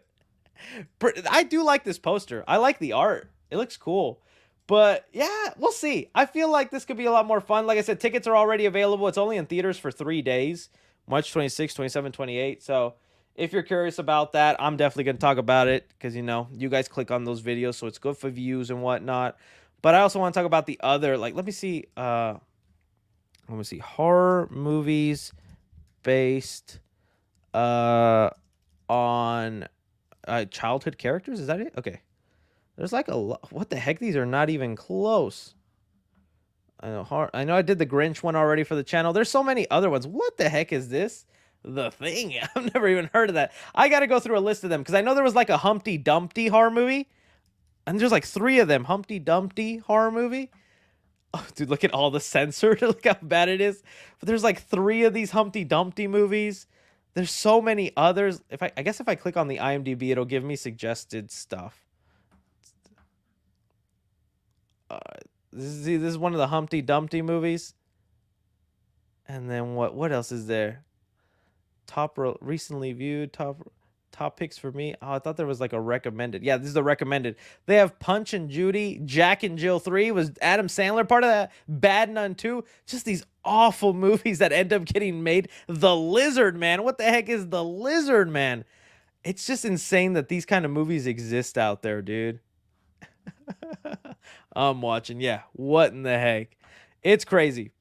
I do like this poster. I like the art. It looks cool. But yeah, we'll see. I feel like this could be a lot more fun. Like I said, tickets are already available. It's only in theaters for 3 days, March 26, 27, 28. So if you're curious about that, I'm definitely going to talk about it because, you know, you guys click on those videos, so it's good for views and whatnot. But I also want to talk about the other, like, let me see, horror movies based on childhood characters. Is that it? Okay. There's like a lot. What the heck? These are not even close. I know I did the Grinch one already for the channel. There's so many other ones. What the heck is this? The Thing? I've never even heard of that. I got to go through a list of them because I know there was like a Humpty Dumpty horror movie. And there's like 3 of them. Humpty Dumpty horror movie. Oh, dude, look at all the censored. Look how bad it is. But there's like 3 of these Humpty Dumpty movies. There's so many others. I guess if I click on the IMDb, it'll give me suggested stuff. This is one of the Humpty Dumpty movies. And then what else is there? Recently viewed top picks for me. Oh, I thought there was like a recommended. Yeah, this is the recommended. They have Punch and Judy, Jack and Jill 3. Was Adam Sandler part of that? Bad Nun 2. Just these awful movies that end up getting made. The Lizard Man. What the heck is The Lizard Man? It's just insane that these kind of movies exist out there, dude. I'm watching. Yeah, what in the heck? It's crazy.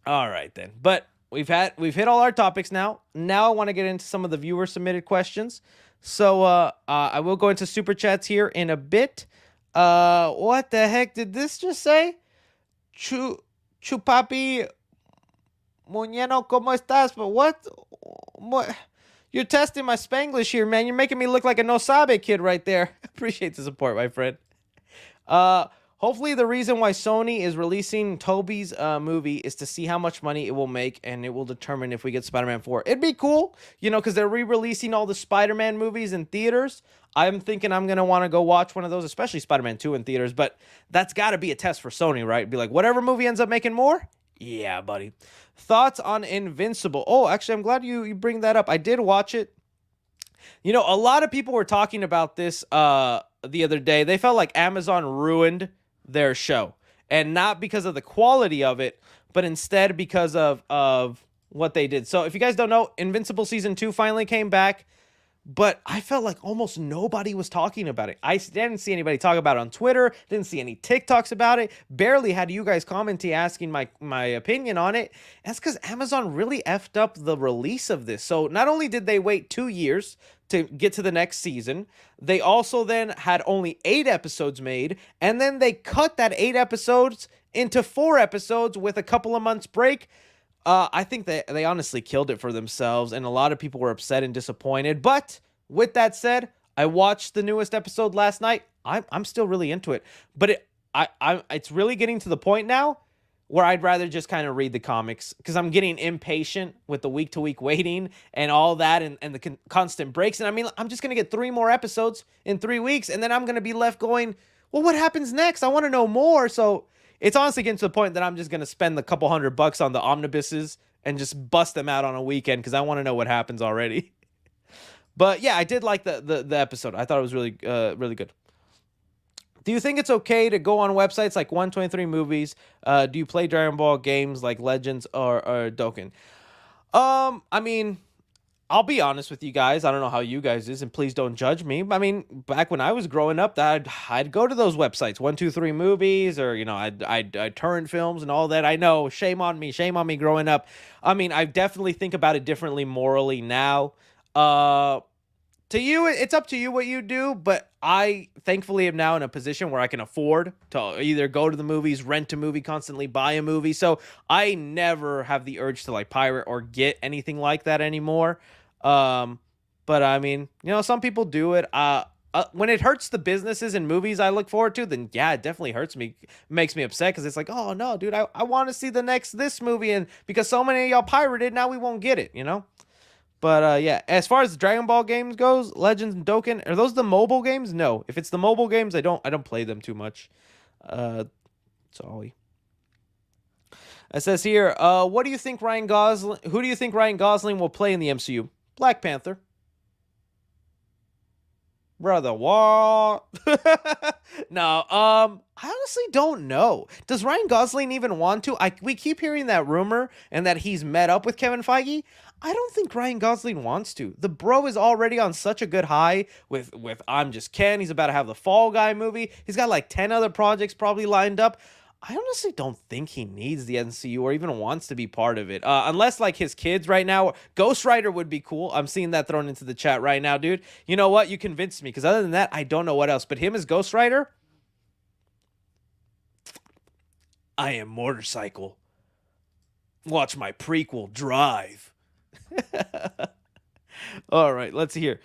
All right then. But we've hit all our topics now. Now I want to get into some of the viewer submitted questions. So I will go into super chats here in a bit. What the heck did this just say? Chupapi Muñeno, ¿cómo estás? But what? You're testing my Spanglish here, man. You're making me look like a no sabe kid right there. Appreciate the support, my friend. Hopefully the reason why Sony is releasing Tobey's movie is to see how much money it will make, and it will determine if we get Spider-Man 4. It'd be cool, you know, because they're re-releasing all the Spider-Man movies in theaters. I'm thinking I'm going to want to go watch one of those, especially Spider-Man 2 in theaters, but that's got to be a test for Sony, right? Be like, whatever movie ends up making more? Yeah, buddy. Thoughts on Invincible? Oh, actually, I'm glad you bring that up. I did watch it. You know, a lot of people were talking about this the other day. They felt like Amazon ruined their show, and not because of the quality of it, but instead because of what they did. So if you guys don't know, Invincible season 2 finally came back, but I felt like almost nobody was talking about it. I didn't see anybody talk about it on Twitter, didn't see any TikToks about it, barely had you guys commenting asking my opinion on it. That's because Amazon really effed up the release of this. So not only did they wait 2 years to get to the next season, they also then had only 8 episodes made, and then they cut that 8 episodes into 4 episodes with a couple of months break. I think they honestly killed it for themselves, and a lot of people were upset and disappointed. But with that said, I watched the newest episode last night. I'm still really into it, but it's really getting to the point now where I'd rather just kind of read the comics, because I'm getting impatient with the week-to-week waiting and all that, and the constant breaks. And I mean, I'm just going to get 3 more episodes in 3 weeks, and then I'm going to be left going, well, what happens next? I want to know more. So it's honestly getting to the point that I'm just going to spend the couple $100 on the omnibuses and just bust them out on a weekend, because I want to know what happens already. But yeah, I did like the episode. I thought it was really really good. Do you think it's okay to go on websites like 123 Movies? Do you play Dragon Ball games like Legends or Dokkan? I mean, I'll be honest with you guys. I don't know how you guys is, and please don't judge me. I mean, back when I was growing up, I'd go to those websites, 123 Movies, or, you know, I'd Torrent Films and all that. I know, shame on me growing up. I mean, I definitely think about it differently morally now. To you, it's up to you what you do, but I thankfully am now in a position where I can afford to either go to the movies, rent a movie, constantly buy a movie. So I never have the urge to like pirate or get anything like that anymore. But I mean, you know, some people do it. When it hurts the businesses and movies I look forward to, then yeah, it definitely hurts me, makes me upset, because it's like, oh no, dude, I want to see the next this movie, and because so many of y'all pirated, now we won't get it, you know? But yeah, as far as the Dragon Ball games goes, Legends and Dokkan, are those the mobile games? No. If it's the mobile games, I don't play them too much. Sorry. It says here, who do you think Ryan Gosling will play in the MCU? Black Panther. Brother, what? No, I honestly don't know. Does Ryan Gosling even want to? We keep hearing that rumor and that he's met up with Kevin Feige. I don't think Ryan Gosling wants to. The bro is already on such a good high with I'm Just Ken. He's about to have the Fall Guy movie. He's got like 10 other projects probably lined up. I honestly don't think he needs the MCU or even wants to be part of it. Unless like his kids right now. Ghost Rider would be cool. I'm seeing that thrown into the chat right now, dude. You know what? You convinced me, because other than that, I don't know what else. But him as Ghost Rider, I am Motorcycle. Watch my prequel, Drive. All right, let's hear.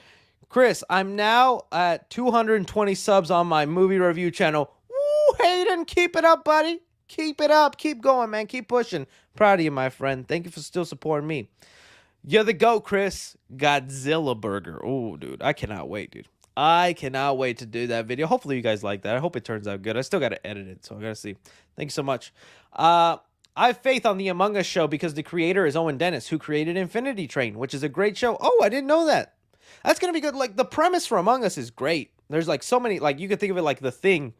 Chris, I'm now at 220 subs on my movie review channel. Woo, Hayden, keep it up, buddy. Keep it up. Keep going, man. Keep pushing. Proud of you, my friend. Thank you for still supporting me. You're the GOAT, Chris. Godzilla Burger. Oh, dude, I cannot wait, dude. I cannot wait to do that video. Hopefully you guys like that. I hope it turns out good. I still got to edit it, so I got to see. Thank you so much. I have faith on the Among Us show because the creator is Owen Dennis, who created Infinity Train, which is a great show. Oh, I didn't know that. That's going to be good. Like, the premise for Among Us is great. There's, like, so many, like, you could think of it like The Thing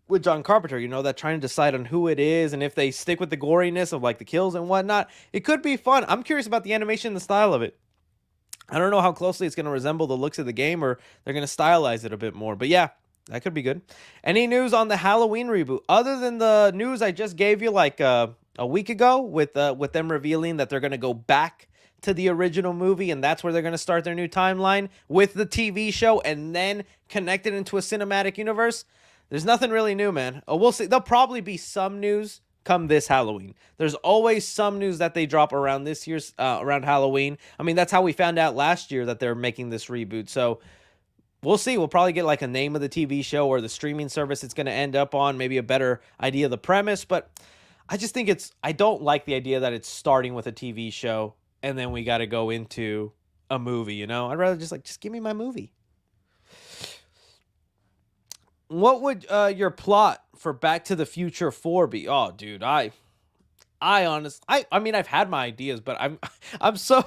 with John Carpenter, you know, that trying to decide on who it is and if they stick with the goriness of, like, the kills and whatnot. It could be fun. I'm curious about the animation and the style of it. I don't know how closely it's going to resemble the looks of the game, or they're going to stylize it a bit more. But, yeah. That could be good. Any news on the Halloween reboot? Other than the news I just gave you, like, a week ago with them revealing that they're going to go back to the original movie, and that's where they're going to start their new timeline with the TV show and then connect it into a cinematic universe. There's nothing really new, man. We'll see. There'll probably be some news come this Halloween. There's always some news that they drop around this year's around Halloween. I mean, that's how we found out last year that they're making this reboot. So we'll see. We'll probably get like a name of the TV show or the streaming service it's going to end up on, maybe a better idea of the premise. But I just think I don't like the idea that it's starting with a TV show and then we got to go into a movie, you know? I'd rather just give me my movie. What would your plot for Back to the Future 4 be? Oh, dude, I mean, I've had my ideas, but I'm so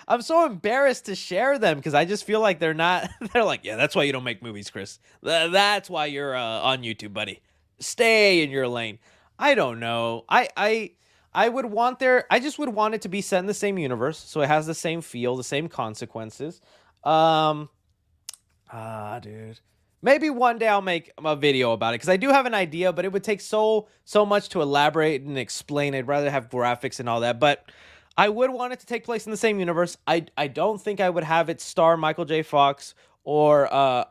I'm so embarrassed to share them because I just feel like they're like, yeah, that's why you don't make movies, Chris. That's why you're on YouTube, buddy. Stay in your lane. I don't know. I just would want it to be set in the same universe, so it has the same feel, the same consequences. Dude. Maybe one day I'll make a video about it because I do have an idea, but it would take so much to elaborate and explain. I'd rather have graphics and all that, but I would want it to take place in the same universe. I don't think I would have it star Michael J. Fox or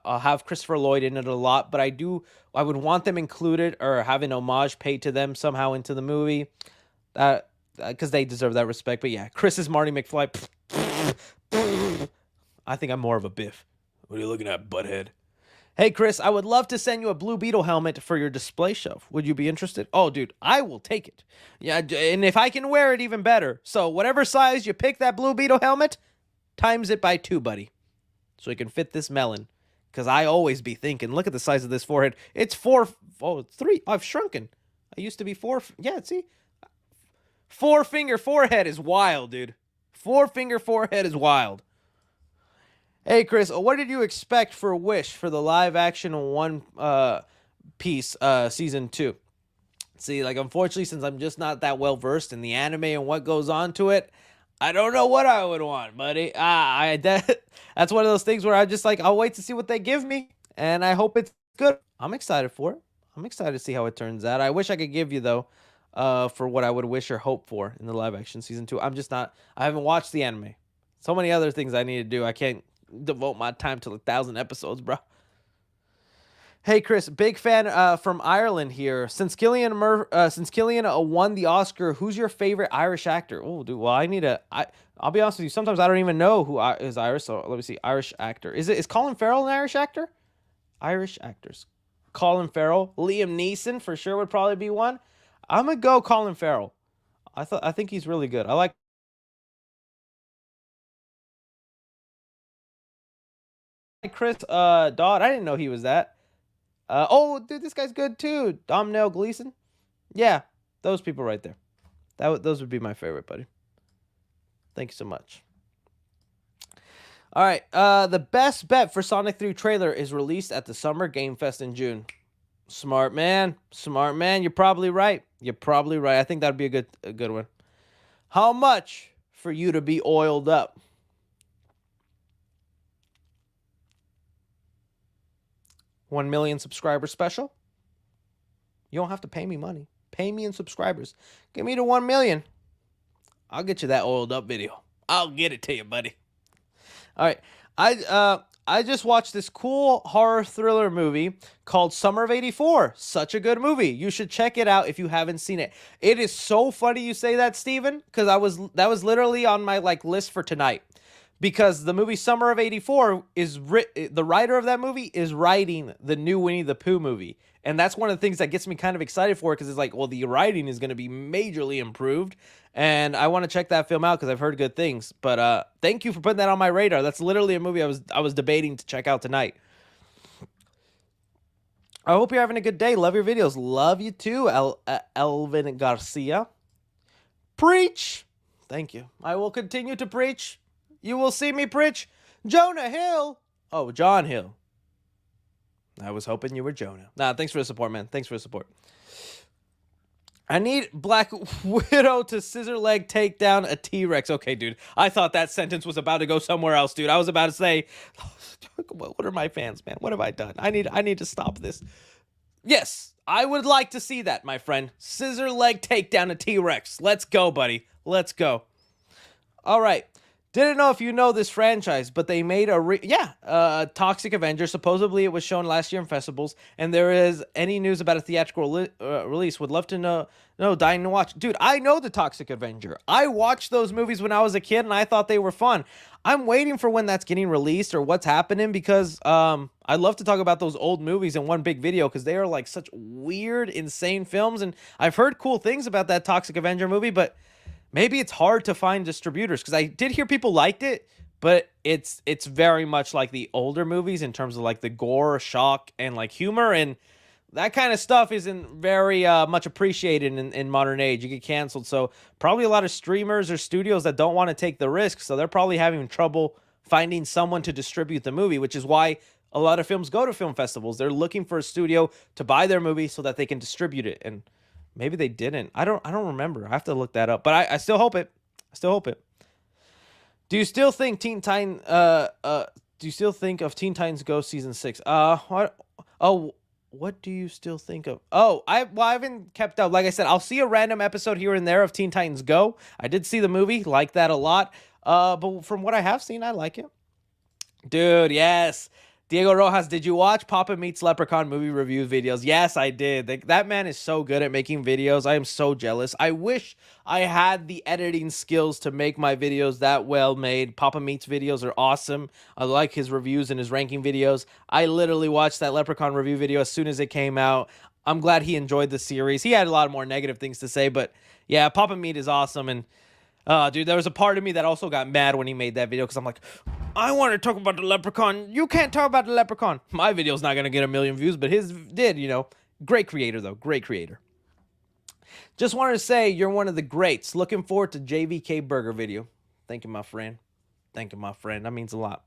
have Christopher Lloyd in it a lot, but I would want them included or have an homage paid to them somehow into the movie, because they deserve that respect. But yeah, Chris is Marty McFly. I think I'm more of a Biff. What are you looking at, butthead? Hey, Chris, I would love to send you a Blue Beetle helmet for your display shelf. Would you be interested? Oh, dude, I will take it. Yeah, and if I can wear it, even better. So whatever size you pick that Blue Beetle helmet, times it by 2, buddy. So you can fit this melon. Because I always be thinking, look at the size of this forehead. It's 3. I've shrunken. I used to be 4. Yeah, see? 4-finger forehead is wild, dude. 4-finger forehead is wild. Hey, Chris, what did you expect for Wish for the live-action One Piece Season 2? See, like, unfortunately, since I'm just not that well-versed in the anime and what goes on to it, I don't know what I would want, buddy. That's one of those things where I'll wait to see what they give me, and I hope it's good. I'm excited for it. I'm excited to see how it turns out. I wish I could give you, though, for what I would wish or hope for in the live-action Season 2. I haven't watched the anime. So many other things I need to do. I can't devote my time to 1,000 episodes, bro. Hey, Chris, big fan from Ireland here. Since Cillian won the Oscar, who's your favorite Irish actor? Oh, dude, well, I'll be honest with you. Sometimes I don't even know who is Irish. So let me see. Irish actor. Is Colin Farrell an Irish actor? Irish actors. Colin Farrell, Liam Neeson for sure would probably be one. I'm gonna go Colin Farrell. I think he's really good. I like. Chris Dodd. I didn't know he was that. Oh, dude, this guy's good too. Domhnall Gleeson. Yeah, those people right there. Those would be my favorite, buddy. Thank you so much. All right, the best bet for Sonic 3 trailer is released at the Summer Game Fest in June. Smart man. Smart man. You're probably right. You're probably right. I think that'd be a good one. How much for you to be oiled up? $1 million subscriber special. You don't have to pay me money. Pay me in subscribers. Give me the 1 million. I'll get you that oiled up video. I'll get it to you, buddy. All right. I just watched this cool horror thriller movie called Summer of '84. Such a good movie. You should check it out if you haven't seen it. It is so funny you say that, Steven, because that was literally on my list for tonight. Because the movie Summer of '84 the writer of that movie is writing the new Winnie the Pooh movie. And that's one of the things that gets me kind of excited for it, because it's like, well, the writing is going to be majorly improved. And I want to check that film out because I've heard good things. But thank you for putting that on my radar. That's literally a movie I was debating to check out tonight. I hope you're having a good day. Love your videos. Love you too, Elvin Garcia. Preach. Thank you. I will continue to preach. You will see me preach. Jonah Hill. Oh, John Hill. I was hoping you were Jonah. Nah, thanks for the support, man. Thanks for the support. I need Black Widow to scissor leg take down a T-Rex. Okay, dude. I thought that sentence was about to go somewhere else, dude. I was about to say, what are my fans, man? What have I done? I need to stop this. Yes, I would like to see that, my friend. Scissor leg take down a T-Rex. Let's go, buddy. Let's go. All right. Didn't know if you know this franchise, but they made a Toxic Avenger. Supposedly it was shown last year in festivals, and there is any news about a theatrical release. Would love to know. No, dying to watch. Dude, I know the Toxic Avenger. I watched those movies when I was a kid, and I thought they were fun. I'm waiting for when that's getting released or what's happening because I'd love to talk about those old movies in one big video because they are like such weird, insane films, and I've heard cool things about that Toxic Avenger movie, but maybe it's hard to find distributors because I did hear people liked it, but it's very much like the older movies in terms of like the gore, shock, and like humor, and that kind of stuff isn't very much appreciated in modern age. You get canceled, so probably a lot of streamers or studios that don't want to take the risk, so they're probably having trouble finding someone to distribute the movie, which is why a lot of films go to film festivals. They're looking for a studio to buy their movie so that they can distribute it, and maybe they didn't. I don't remember. I have to look that up. But I still hope it. I still hope it. Do you still think do you still think of Teen Titans Go season 6? What do you still think of? I haven't kept up. Like I said, I'll see a random episode here and there of Teen Titans Go. I did see the movie, like that a lot. But from what I have seen, I like it. Dude, yes. Diego Rojas, did you watch Papa Meets Leprechaun movie review videos? Yes, I did. That man is so good at making videos. I am so jealous. I wish I had the editing skills to make my videos that well made. Papa Meets videos are awesome. I like his reviews and his ranking videos. I literally watched that Leprechaun review video as soon as it came out. I'm glad he enjoyed the series. He had a lot more negative things to say, but yeah, Papa Meet is awesome. And dude, there was a part of me that also got mad when he made that video because I'm like, I want to talk about the Leprechaun. You can't talk about the Leprechaun. My video's not going to get 1 million views, but his did, you know. Great creator, though. Great creator. Just wanted to say you're one of the greats. Looking forward to JVK Burger video. Thank you, my friend. Thank you, my friend. That means a lot.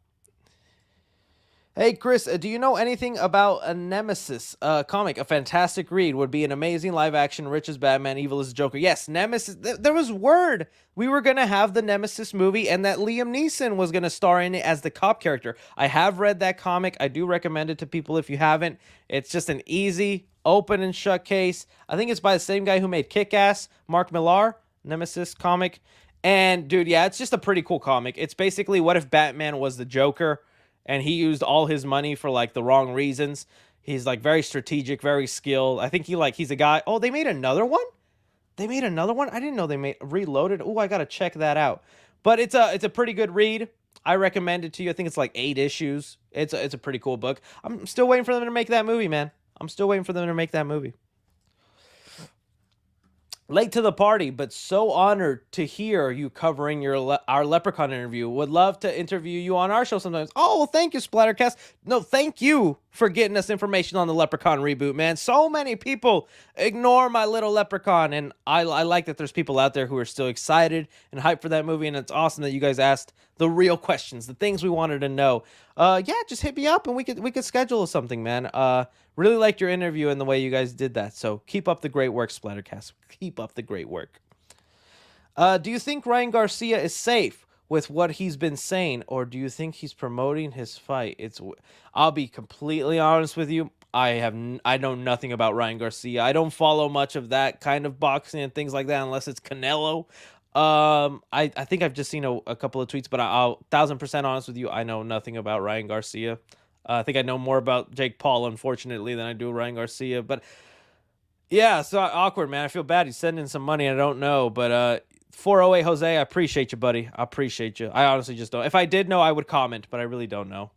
Hey, Chris, do you know anything about a Nemesis comic? A fantastic read. Would be an amazing live-action, rich as Batman, evil as Joker. Yes, Nemesis. There was word we were going to have the Nemesis movie and that Liam Neeson was going to star in it as the cop character. I have read that comic. I do recommend it to people if you haven't. It's just an easy, open and shut case. I think it's by the same guy who made Kick-Ass, Mark Millar, Nemesis comic. And, dude, yeah, it's just a pretty cool comic. It's basically what if Batman was the Joker and he used all his money for, like, the wrong reasons. He's, like, very strategic, very skilled. I think he's a guy. Oh, they made another one? They made another one? I didn't know they made Reloaded. Oh, I got to check that out. But it's a pretty good read. I recommend it to you. I think it's like 8 issues. It's a pretty cool book. I'm still waiting for them to make that movie, man. I'm still waiting for them to make that movie. Late to the party, but so honored to hear you covering our Leprechaun interview. Would love to interview you on our show sometimes. Oh, well, thank you, Splattercast. No, thank you for getting us information on the Leprechaun reboot, man. So many people ignore my little Leprechaun, and I like that there's people out there who are still excited and hyped for that movie, and it's awesome that you guys asked the real questions, the things we wanted to know. Yeah, just hit me up, and we could schedule something, man. Really liked your interview and the way you guys did that. So keep up the great work, Splattercast. Keep up the great work. Do you think Ryan Garcia is safe with what he's been saying, or do you think he's promoting his fight? I'll be completely honest with you. I know nothing about Ryan Garcia. I don't follow much of that kind of boxing and things like that unless it's Canelo. I think I've just seen a couple of tweets, but I'll 1000% honest with you. I know nothing about Ryan Garcia. I think I know more about Jake Paul, unfortunately, than I do Ryan Garcia. But yeah, so awkward, man. I feel bad. He's sending some money. I don't know. But 408 Jose, I appreciate you, buddy. I appreciate you. I honestly just don't. If I did know, I would comment, but I really don't know.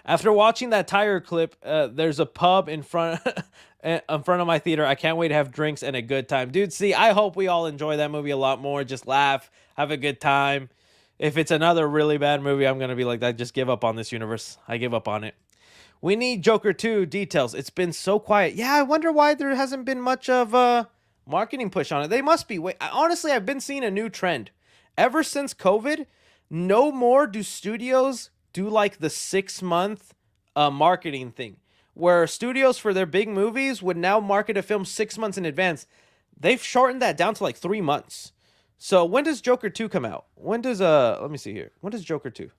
After watching that Tiger clip, there's a pub in front of my theater. I can't wait to have drinks and a good time. Dude, see, I hope we all enjoy that movie a lot more. Just laugh, have a good time. If it's another really bad movie, I'm going to be like that. Just give up on this universe. I give up on it. We need Joker 2 details. It's been so quiet. Yeah, I wonder why there hasn't been much of a marketing push on it. They must be. Honestly, I've been seeing a new trend. Ever since COVID, no more do studios do like the 6-month marketing thing. Where studios for their big movies would now market a film 6 months in advance. They've shortened that down to like 3 months. So when does Joker 2 come out? When does let me see here. When does Joker 2?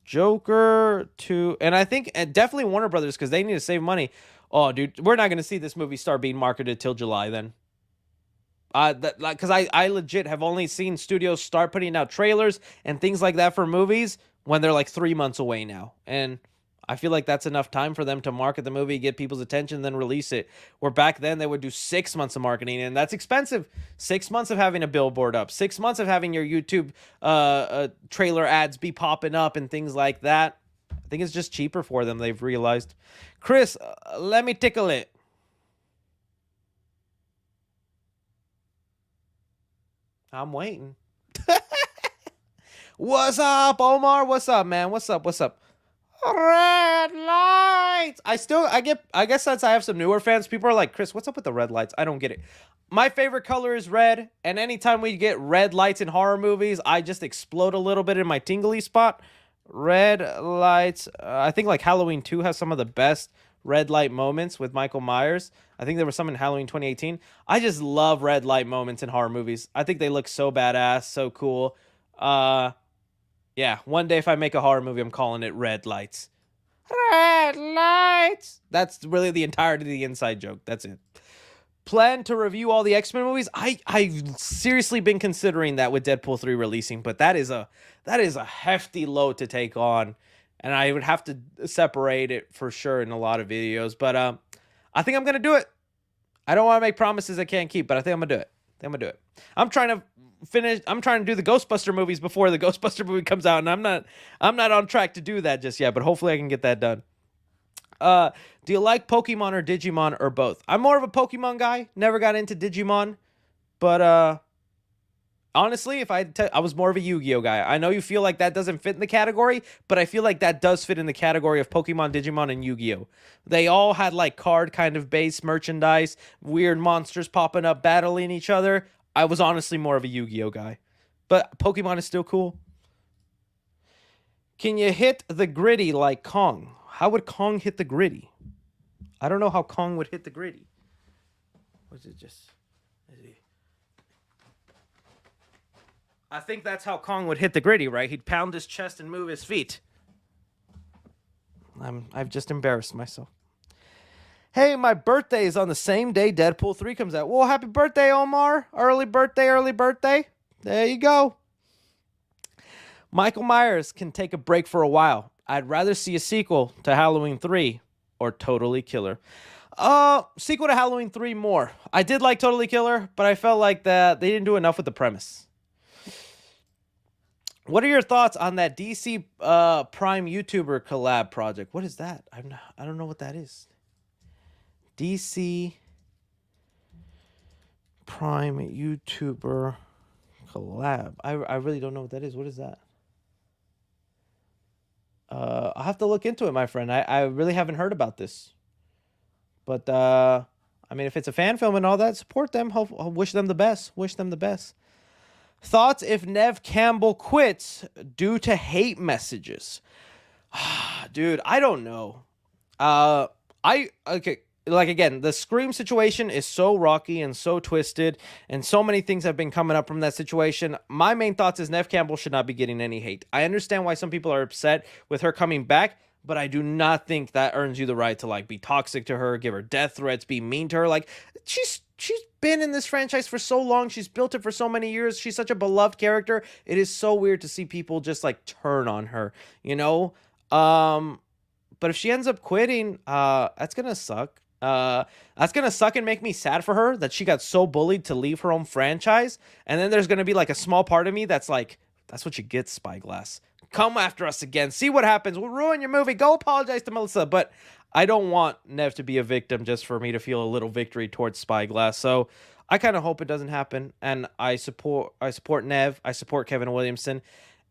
Joker 2, and I think definitely Warner Brothers, because they need to save money. Oh, dude, we're not going to see this movie start being marketed till July then. Because I legit have only seen studios start putting out trailers and things like that for movies when they're like 3 months away now. And I feel like that's enough time for them to market the movie, get people's attention, then release it. Where back then they would do 6 months of marketing, and that's expensive. 6 months of having a billboard up, 6 months of having your YouTube trailer ads be popping up and things like that. I think it's just cheaper for them, they've realized. Chris, let me tickle it. I'm waiting. What's up, Omar? What's up, man? What's up? What's up? Red lights. I guess since I have some newer fans, people are like, Chris, what's up with the red lights? I don't get it. My favorite color is red, and anytime we get red lights in horror movies, I just explode a little bit in my tingly spot. Red lights. I think like Halloween 2 has some of the best red light moments with Michael Myers. I think there was some in Halloween 2018. I just love red light moments in horror movies. I think they look so badass, so cool. Yeah, one day if I make a horror movie, I'm calling it Red Lights. Red Lights! That's really the entirety of the inside joke. That's it. Plan to review all the X-Men movies? I've seriously been considering that with Deadpool 3 releasing, but that is a hefty load to take on, and I would have to separate it for sure in a lot of videos, but I think I'm going to do it. I don't want to make promises I can't keep, but I think I'm going to do it. I'm trying to do the Ghostbuster movies before the Ghostbuster movie comes out, and I'm not on track to do that just yet, but hopefully I can get that done. Do you like Pokemon or Digimon or both? I'm more of a Pokemon guy. Never got into Digimon, but honestly, I was more of a Yu-Gi-Oh guy. I know you feel like that doesn't fit in the category, but I feel like that does fit in the category of Pokemon, Digimon, and Yu-Gi-Oh. They all had like card kind of base merchandise, weird monsters popping up, battling each other. I was honestly more of a Yu-Gi-Oh guy, but Pokemon is still cool. Can you hit the gritty like Kong? How would Kong hit the gritty? I don't know how Kong would hit the gritty. Was it just... I think that's how Kong would hit the gritty, right? He'd pound his chest and move his feet. I've just embarrassed myself. Hey, my birthday is on the same day Deadpool 3 comes out. Well, happy birthday, Omar. Early birthday. There you go. Michael Myers can take a break for a while. I'd rather see a sequel to Halloween 3 or Totally Killer. Sequel to Halloween 3 more. I did like Totally Killer, but I felt like that they didn't do enough with the premise. What are your thoughts on that DC Prime YouTuber collab project? What is that? I don't know what that is. DC Prime YouTuber collab. I really don't know what that is. What is that? I'll have to look into it, my friend. I really haven't heard about this. But, I mean, if it's a fan film and all that, support them. Wish them the best. Thoughts if Neve Campbell quits due to hate messages? Dude, I don't know. Okay. Like, again, the Scream situation is so rocky and so twisted, and so many things have been coming up from that situation. My main thoughts is Neve Campbell should not be getting any hate. I understand why some people are upset with her coming back, but I do not think that earns you the right to, like, be toxic to her, give her death threats, be mean to her. Like, she's been in this franchise for so long. She's built it for so many years. She's such a beloved character. It is so weird to see people just, like, turn on her, you know? But if she ends up quitting, that's gonna suck. That's gonna suck and make me sad for her that she got so bullied to leave her own franchise. And then there's gonna be like a small part of me that's like, that's what you get, Spyglass. Come after us again. See what happens. We'll ruin your movie. Go apologize to Melissa. But I don't want Neve to be a victim just for me to feel a little victory towards Spyglass. So I kind of hope it doesn't happen. And I support Neve. I support Kevin Williamson.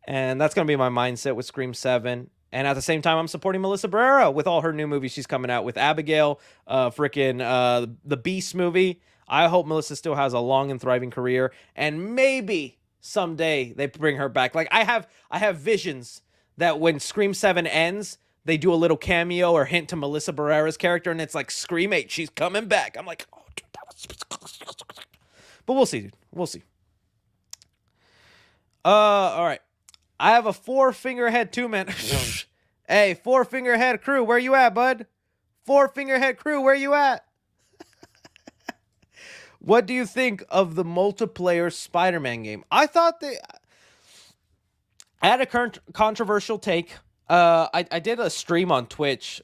And that's gonna be my mindset with Scream 7. And at the same time, I'm supporting Melissa Barrera with all her new movies she's coming out with. Abigail, the Beast movie. I hope Melissa still has a long and thriving career. And maybe someday they bring her back. Like, I have visions that when Scream 7 ends, they do a little cameo or hint to Melissa Barrera's character, and it's like, Scream 8, she's coming back. I'm like, oh, dude, that was... But we'll see, dude. We'll see. All right. I have a 4-finger head too, man. Hey, 4-finger head crew, where you at, bud? 4-finger head crew, where you at? What do you think of the multiplayer Spider-Man game? I thought they I had a current controversial take. I did a stream on Twitch.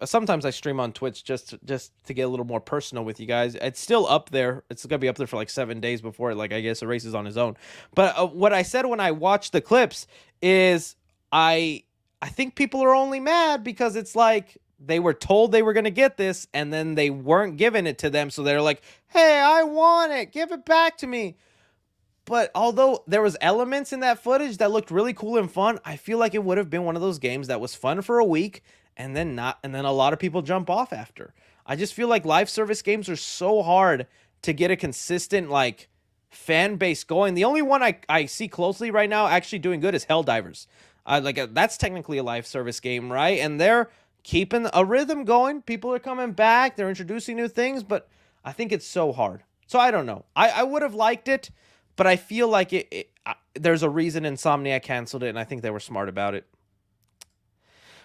Sometimes I stream on Twitch just to get a little more personal with you guys. It's still up there. It's gonna be up there for like 7 days before it, like, I guess, erases on his own. But what I said when I watched the clips is I think people are only mad because it's like they were told they were gonna get this and then they weren't giving it to them, so they're like, "Hey, I want it. Give it back to me." But although there was elements in that footage that looked really cool and fun, I feel like it would have been one of those games that was fun for a week and then not, and then a lot of people jump off after. I just feel like live service games are so hard to get a consistent, like, fan base going. The only one I see closely right now actually doing good is Helldivers. That's technically a live service game, right? And they're keeping a rhythm going. People are coming back. They're introducing new things, but I think it's so hard. So I don't know. I would have liked it, but I feel like there's a reason Insomniac canceled it, and I think they were smart about it.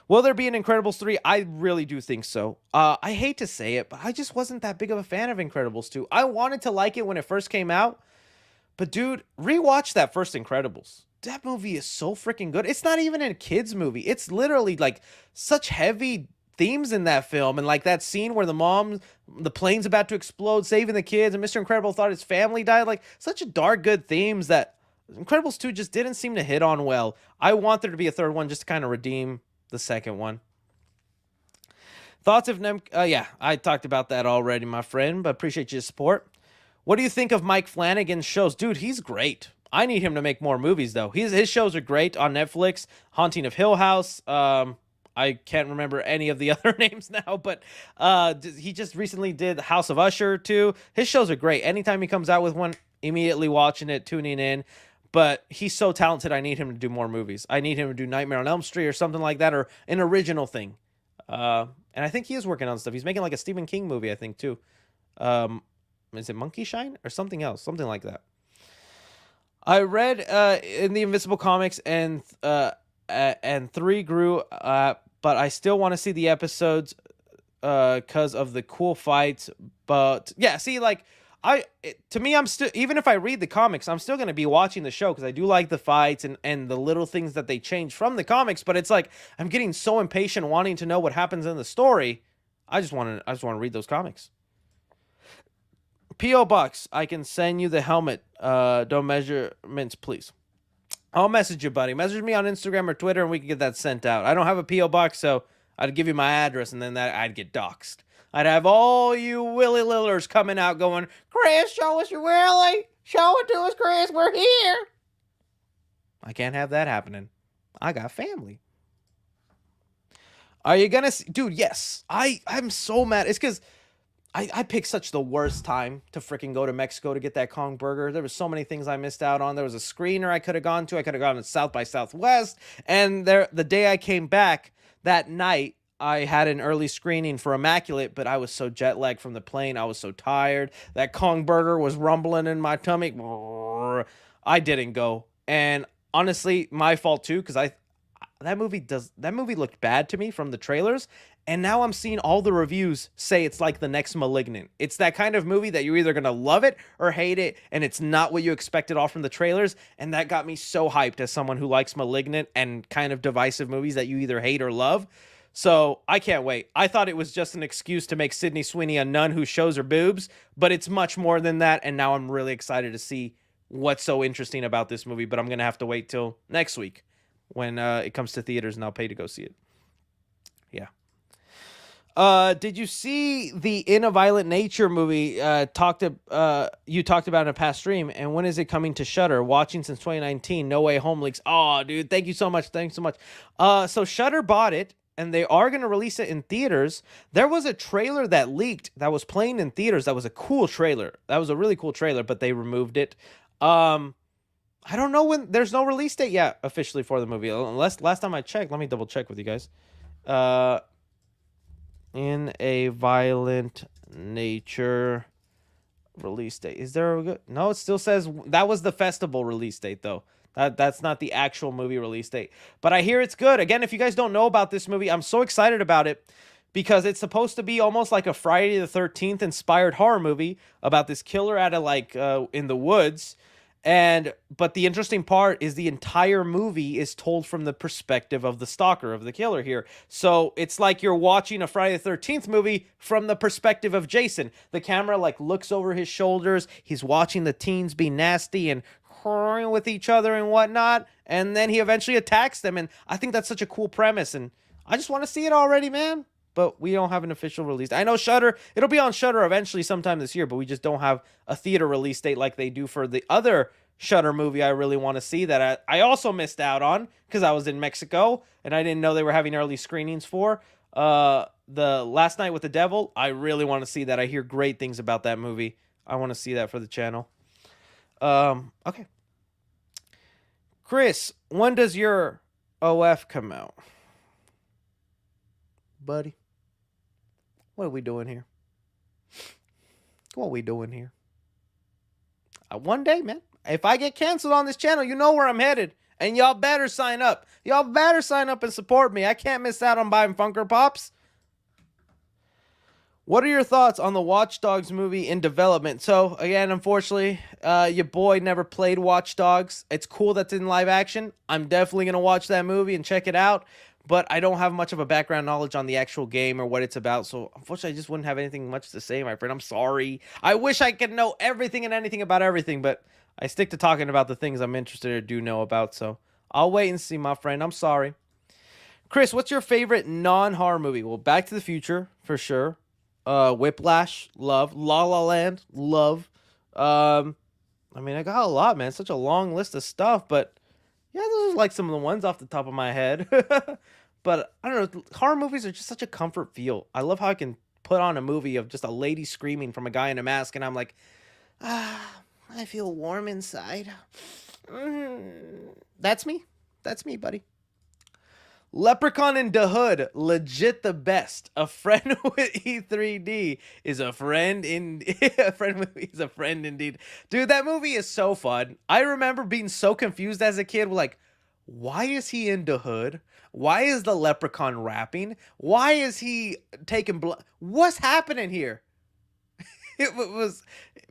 Will there be an Incredibles 3? I really do think so. I hate to say it, but I just wasn't that big of a fan of Incredibles 2. I wanted to like it when it first came out, but dude, rewatch that first Incredibles. That movie is so freaking good. It's not even a kid's movie. It's literally like such heavy themes in that film, and like that scene where the plane's about to explode, saving the kids, and Mr. Incredible thought his family died. Like, such a dark good themes that Incredibles 2 just didn't seem to hit on well. I want there to be a third one just to kind of redeem the second one. Thoughts of yeah, I talked about that already, my friend, but appreciate your support. What do you think of Mike Flanagan's shows? Dude, he's great. I need him to make more movies, though. His shows are great on Netflix. Haunting of Hill House. I can't remember any of the other names now, but he just recently did House of Usher, too. His shows are great. Anytime he comes out with one, immediately watching it, tuning in. But he's so talented, I need him to do more movies. I need him to do Nightmare on Elm Street or something like that, or an original thing. And I think he is working on stuff. He's making like a Stephen King movie, I think, too. Is it Monkey Shine or something else? Something like that. I read in the Invincible comics and 3 grew, but I still want to see the episodes because of the cool fights. But yeah, see, like, to me, I'm still, even if I read the comics, I'm still going to be watching the show because I do like the fights and the little things that they change from the comics. But it's like I'm getting so impatient wanting to know what happens in the story. I just want to read those comics. P.O. Box, I can send you the helmet. Don't measurements, please. I'll message you, buddy. Message me on Instagram or Twitter, and we can get that sent out. I don't have a P.O. Box, so I'd give you my address, and then I'd get doxxed. I'd have all you Willy Lillers coming out going, "Chris, show us your Willy. Show it to us, Chris. We're here." I can't have that happening. I got family. Are you going to... Dude, yes. I'm so mad. It's because... I picked such the worst time to freaking go to Mexico to get that Kong burger. There was so many things I missed out on. There was a screener I could have gone to. I could have gone to South by Southwest. And the day I came back, that night, I had an early screening for Immaculate, but I was so jet lagged from the plane. I was so tired. That Kong burger was rumbling in my tummy. I didn't go. And honestly, my fault too, because that movie looked bad to me from the trailers. And now I'm seeing all the reviews say it's like the next Malignant. It's that kind of movie that you're either going to love it or hate it, and it's not what you expected off from the trailers. And that got me so hyped as someone who likes Malignant and kind of divisive movies that you either hate or love. So I can't wait. I thought it was just an excuse to make Sydney Sweeney a nun who shows her boobs, but it's much more than that. And now I'm really excited to see what's so interesting about this movie, but I'm going to have to wait till next week when it comes to theaters and I'll pay to go see it. Yeah. Did you see the In a Violent Nature movie you talked about in a past stream? And when is it coming to Shudder? Watching since 2019. No Way Home leaks. Oh, dude, thank you so much. Thanks so much. So Shudder bought it, and they are going to release it in theaters. There was a trailer that leaked that was playing in theaters. That was a cool trailer. That was a really cool trailer, but they removed it. I don't know when. There's no release date yet officially for the movie. Unless last time I checked, let me double check with you guys. In a Violent Nature release date. Is there a good... No, it still says that was the festival release date, though. That's not the actual movie release date. But I hear it's good. Again, if you guys don't know about this movie, I'm so excited about it because it's supposed to be almost like a Friday the 13th inspired horror movie about this killer at a like in the woods. But the interesting part is the entire movie is told from the perspective of the stalker, of the killer here. So it's like you're watching a Friday the 13th movie from the perspective of Jason. The camera like looks over his shoulders. He's watching the teens be nasty and with each other and whatnot. And then he eventually attacks them. And I think that's such a cool premise. And I just want to see it already, man. But we don't have an official release. I know Shudder, it'll be on Shudder eventually sometime this year, but we just don't have a theater release date like they do for the other Shudder movie I really want to see that I also missed out on because I was in Mexico and I didn't know they were having early screenings for. The Last Night with the Devil, I really want to see that. I hear great things about that movie. I want to see that for the channel. Okay. Chris, when does your OF come out? Buddy, what are we doing here? What are we doing here? One day, man, if I get canceled on this channel, you know where I'm headed. And y'all better sign up. Y'all better sign up and support me. I can't miss out on buying Funker Pops. What are your thoughts on the Watch Dogs movie in development? So, again, unfortunately, your boy never played Watch Dogs. It's cool that's in live action. I'm definitely going to watch that movie and check it out. But I don't have much of a background knowledge on the actual game or what it's about. So, unfortunately, I just wouldn't have anything much to say, my friend. I'm sorry. I wish I could know everything and anything about everything. But I stick to talking about the things I'm interested or do know about. So, I'll wait and see, my friend. I'm sorry. Chris, what's your favorite non-horror movie? Well, Back to the Future, for sure. Whiplash, love. La La Land, love. I mean, I got a lot, man. Such a long list of stuff, but yeah, those are like some of the ones off the top of my head. But I don't know, horror movies are just such a comfort feel. I love how I can put on a movie of just a lady screaming from a guy in a mask, and I'm like, I feel warm inside. That's me. That's me, buddy. Leprechaun in the Hood, legit the best. A friend with E3D is a friend in a friend with me is a friend indeed. Dude, that movie is so fun. I remember being so confused as a kid, like, why is he in the hood? Why is the leprechaun rapping? Why is he taking blood? What's happening here?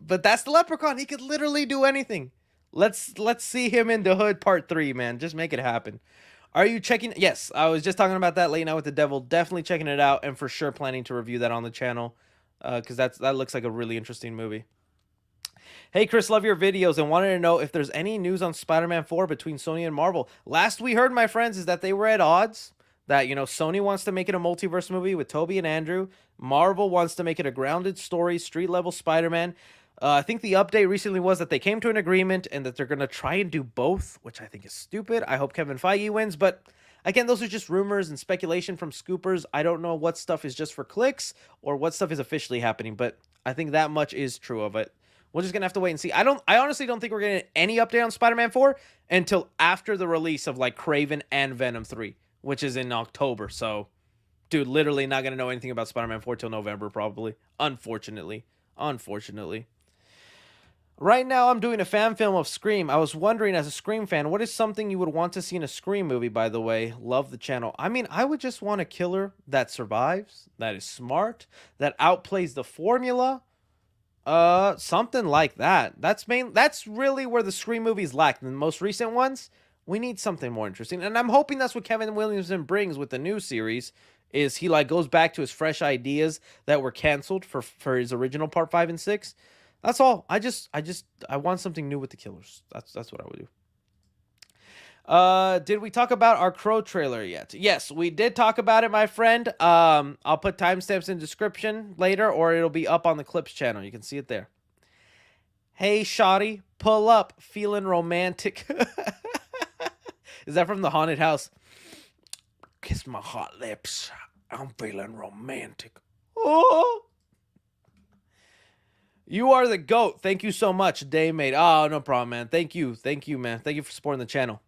But that's the leprechaun. He could literally do anything. Let's see him in the hood part 3, man. Just make it happen. Are you checking? Yes, I was just talking about that Late Night with the Devil. Definitely checking it out, and for sure planning to review that on the channel, because that looks like a really interesting movie. Hey, Chris, love your videos and wanted to know if there's any news on Spider-Man 4 between Sony and Marvel. Last we heard, my friends, is that they were at odds. That, you know, Sony wants to make it a multiverse movie with Tobey and Andrew. Marvel wants to make it a grounded story, street-level Spider-Man. I think the update recently was that they came to an agreement and that they're going to try and do both, which I think is stupid. I hope Kevin Feige wins, but again, those are just rumors and speculation from scoopers. I don't know what stuff is just for clicks or what stuff is officially happening, but I think that much is true of it. We're just going to have to wait and see. I honestly don't think we're getting any update on Spider-Man 4 until after the release of like Kraven and Venom 3, which is in October. So, dude, literally not going to know anything about Spider-Man 4 till November probably. Unfortunately. Right now, I'm doing a fan film of Scream. I was wondering, as a Scream fan, what is something you would want to see in a Scream movie, by the way? Love the channel. I mean, I would just want a killer that survives, that is smart, that outplays the formula. Something like that. That's really where the Scream movies lack. The most recent ones, we need something more interesting. And I'm hoping that's what Kevin Williamson brings with the new series, is he like goes back to his fresh ideas that were canceled for his original part 5 and 6. That's all. I want something new with the killers. That's what I would do. Did we talk about our Crow trailer yet? Yes, we did talk about it, my friend. I'll put timestamps in the description later, or it'll be up on the Clips channel. You can see it there. Hey, Shotty, pull up, feeling romantic. Is that from the haunted house? Kiss my hot lips. I'm feeling romantic. Oh. You are the GOAT. Thank you so much, Daymate. Oh, no problem, man. Thank you, man. Thank you for supporting the channel.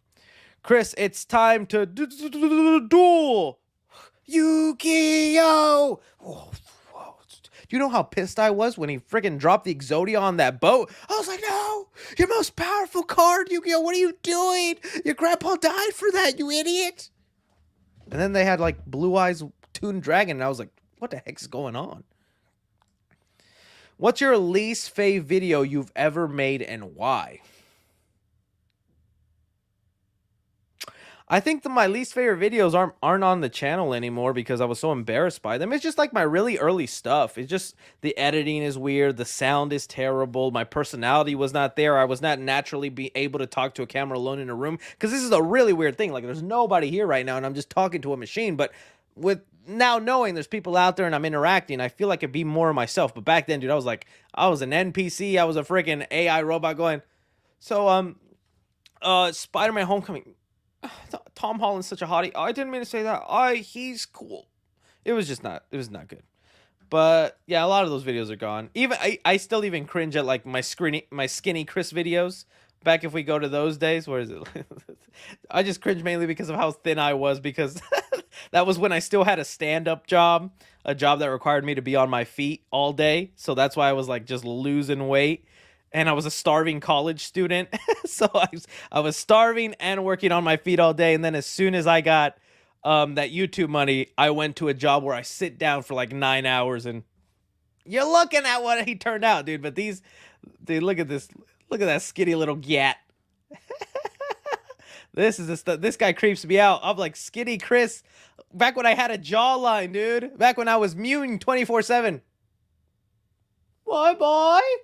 Chris, it's time to duel. Yu-Gi-Oh! Whoa. Do you know how pissed I was when he freaking dropped the Exodia on that boat? I was like, no! Your most powerful card, Yu-Gi-Oh! What are you doing? Your grandpa died for that, you idiot! And then they had, like, Blue Eyes Toon Dragon, and I was like, what the heck's going on? What's your least fave video you've ever made and why? I think that my least favorite videos aren't on the channel anymore because I was so embarrassed by them. It's just like my really early stuff. It's just the editing is weird. The sound is terrible. My personality was not there. I was not naturally be able to talk to a camera alone in a room because this is a really weird thing. Like there's nobody here right now and I'm just talking to a machine. But with now knowing there's people out there and I'm interacting, I feel like I could be more of myself. But back then, dude, I was an NPC. I was a freaking AI robot going. So, Spider-Man Homecoming. Tom Holland's such a hottie. I didn't mean to say that. He's cool. It was not good. But yeah, a lot of those videos are gone. Even I still even cringe at like my skinny Chris videos. Back if we go to those days, where is it? I just cringe mainly because of how thin I was because that was when I still had a stand-up job, a job that required me to be on my feet all day. So that's why I was like just losing weight. And I was a starving college student. So I was starving and working on my feet all day. And then as soon as I got that YouTube money, I went to a job where I sit down for like 9 hours. And you're looking at what he turned out, dude. But dude, look at this. Look at that skinny little gat. This guy creeps me out. I'm like skinny Chris. Back when I had a jawline, dude. Back when I was mewing 24/7. Bye bye.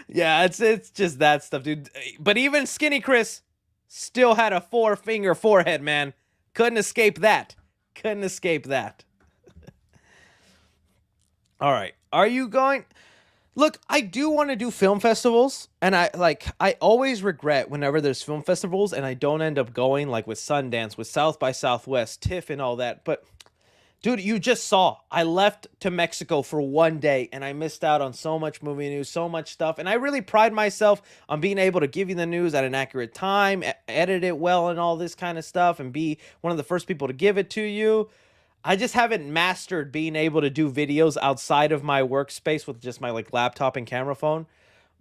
Yeah, it's just that stuff, dude. But even skinny Chris still had a 4-finger forehead, man. Couldn't escape that. Couldn't escape that. All right. Are you going? Look, I do want to do film festivals, and I always regret whenever there's film festivals and I don't end up going, like with Sundance, with South by Southwest, TIFF, and all that. But dude, you just saw, I left to Mexico for 1 day and I missed out on so much movie news, so much stuff. And I really pride myself on being able to give you the news at an accurate time, edit it well and all this kind of stuff, and be one of the first people to give it to you. I just haven't mastered being able to do videos outside of my workspace with just my like laptop and camera phone.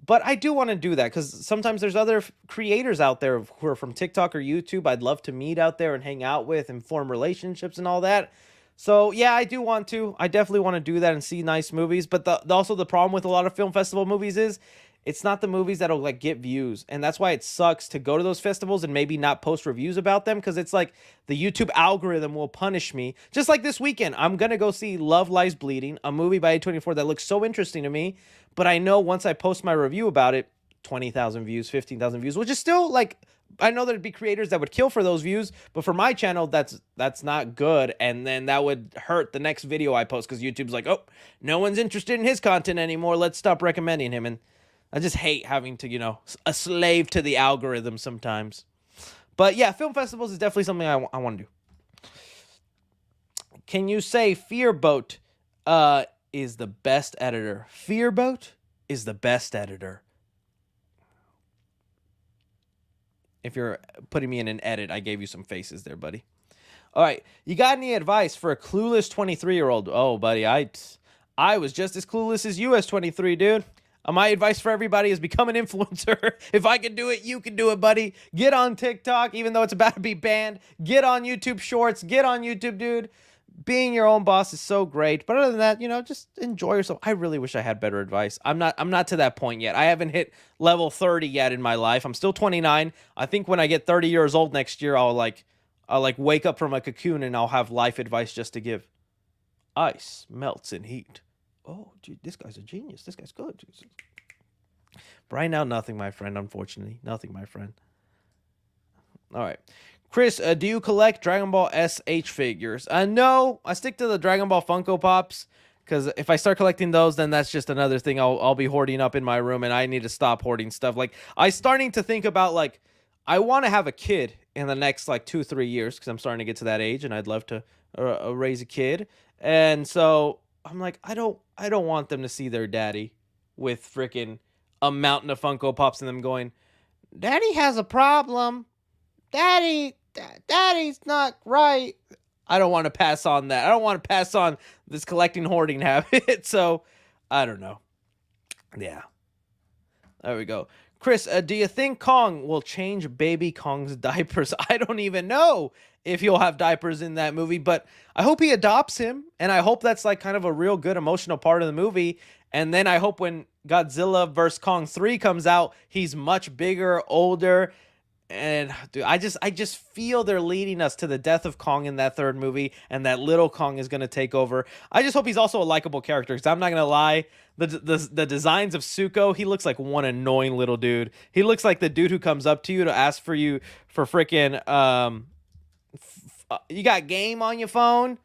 But I do want to do that because sometimes there's other creators out there who are from TikTok or YouTube I'd love to meet out there and hang out with and form relationships and all that. So, yeah, I do want to. I definitely want to do that and see nice movies. But also the problem with a lot of film festival movies is it's not the movies that'll, like, get views. And that's why it sucks to go to those festivals and maybe not post reviews about them because it's like the YouTube algorithm will punish me. Just like this weekend, I'm going to go see Love Lies Bleeding, a movie by A24 that looks so interesting to me. But I know once I post my review about it, 20,000 views, 15,000 views, which is still, like... I know there'd be creators that would kill for those views, but for my channel, that's not good. And then that would hurt the next video I post because YouTube's like, oh, no one's interested in his content anymore. Let's stop recommending him. And I just hate having to, a slave to the algorithm sometimes. But yeah, film festivals is definitely something I want to do. Can you say Fearboat is the best editor? Fearboat is the best editor. If you're putting me in an edit, I gave you some faces there, buddy. All right. You got any advice for a clueless 23-year-old? Oh, buddy, I was just as clueless as you as 23, dude. My advice for everybody is become an influencer. If I can do it, you can do it, buddy. Get on TikTok, even though it's about to be banned. Get on YouTube Shorts. Get on YouTube, dude. Being your own boss is so great. But other than that, just enjoy yourself. I really wish I had better advice. I'm not to that point yet. I haven't hit level 30 yet in my life. I'm still 29. I think when I get 30 years old next year, I'll wake up from a cocoon and I'll have life advice just to give. Ice melts in heat. Oh, gee, this guy's a genius. This guy's good. But right now, nothing, my friend, unfortunately. Nothing, my friend. All right. Chris, do you collect Dragon Ball SH figures? No, I stick to the Dragon Ball Funko Pops because if I start collecting those, then that's just another thing I'll be hoarding up in my room, and I need to stop hoarding stuff. Like, I'm starting to think about, like, I want to have a kid in the next, like, 2-3 years because I'm starting to get to that age, and I'd love to raise a kid. And so I'm like, I don't want them to see their daddy with freaking a mountain of Funko Pops and them going, Daddy has a problem. Daddy's not right. I don't want to pass on that. I don't want to pass on this collecting hoarding habit. So, I don't know. Yeah. There we go. Chris, do you think Kong will change baby Kong's diapers? I don't even know if he'll have diapers in that movie, but I hope he adopts him, and I hope that's like kind of a real good emotional part of the movie. And then I hope when Godzilla vs. Kong 3 comes out, he's much bigger, older. And dude, I just feel they're leading us to the death of Kong in that third movie, and that little Kong is gonna take over. I just hope he's also a likable character, because I'm not gonna lie, the designs of Zuko, he looks like one annoying little dude. He looks like the dude who comes up to you to ask for you for freaking you got game on your phone,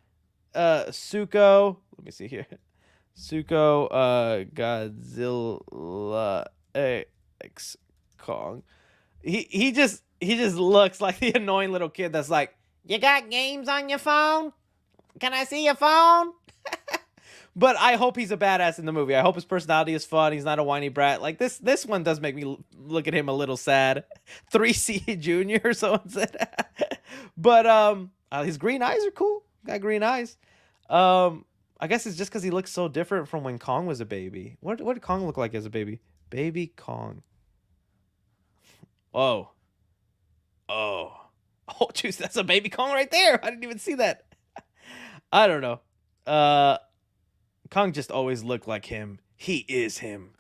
Zuko. Let me see here, Zuko, Godzilla X Kong. He just looks like the annoying little kid that's like, you got games on your phone? Can I see your phone? But I hope he's a badass in the movie. I hope his personality is fun. He's not a whiny brat. Like this one does make me look at him a little sad. 3C Junior, someone said. But his green eyes are cool. Got green eyes. I guess it's just because he looks so different from when Kong was a baby. What did Kong look like as a baby? Baby Kong. Oh, jeez, that's a baby Kong right there. I didn't even see that. I don't know. Kong just always looked like him. He is him.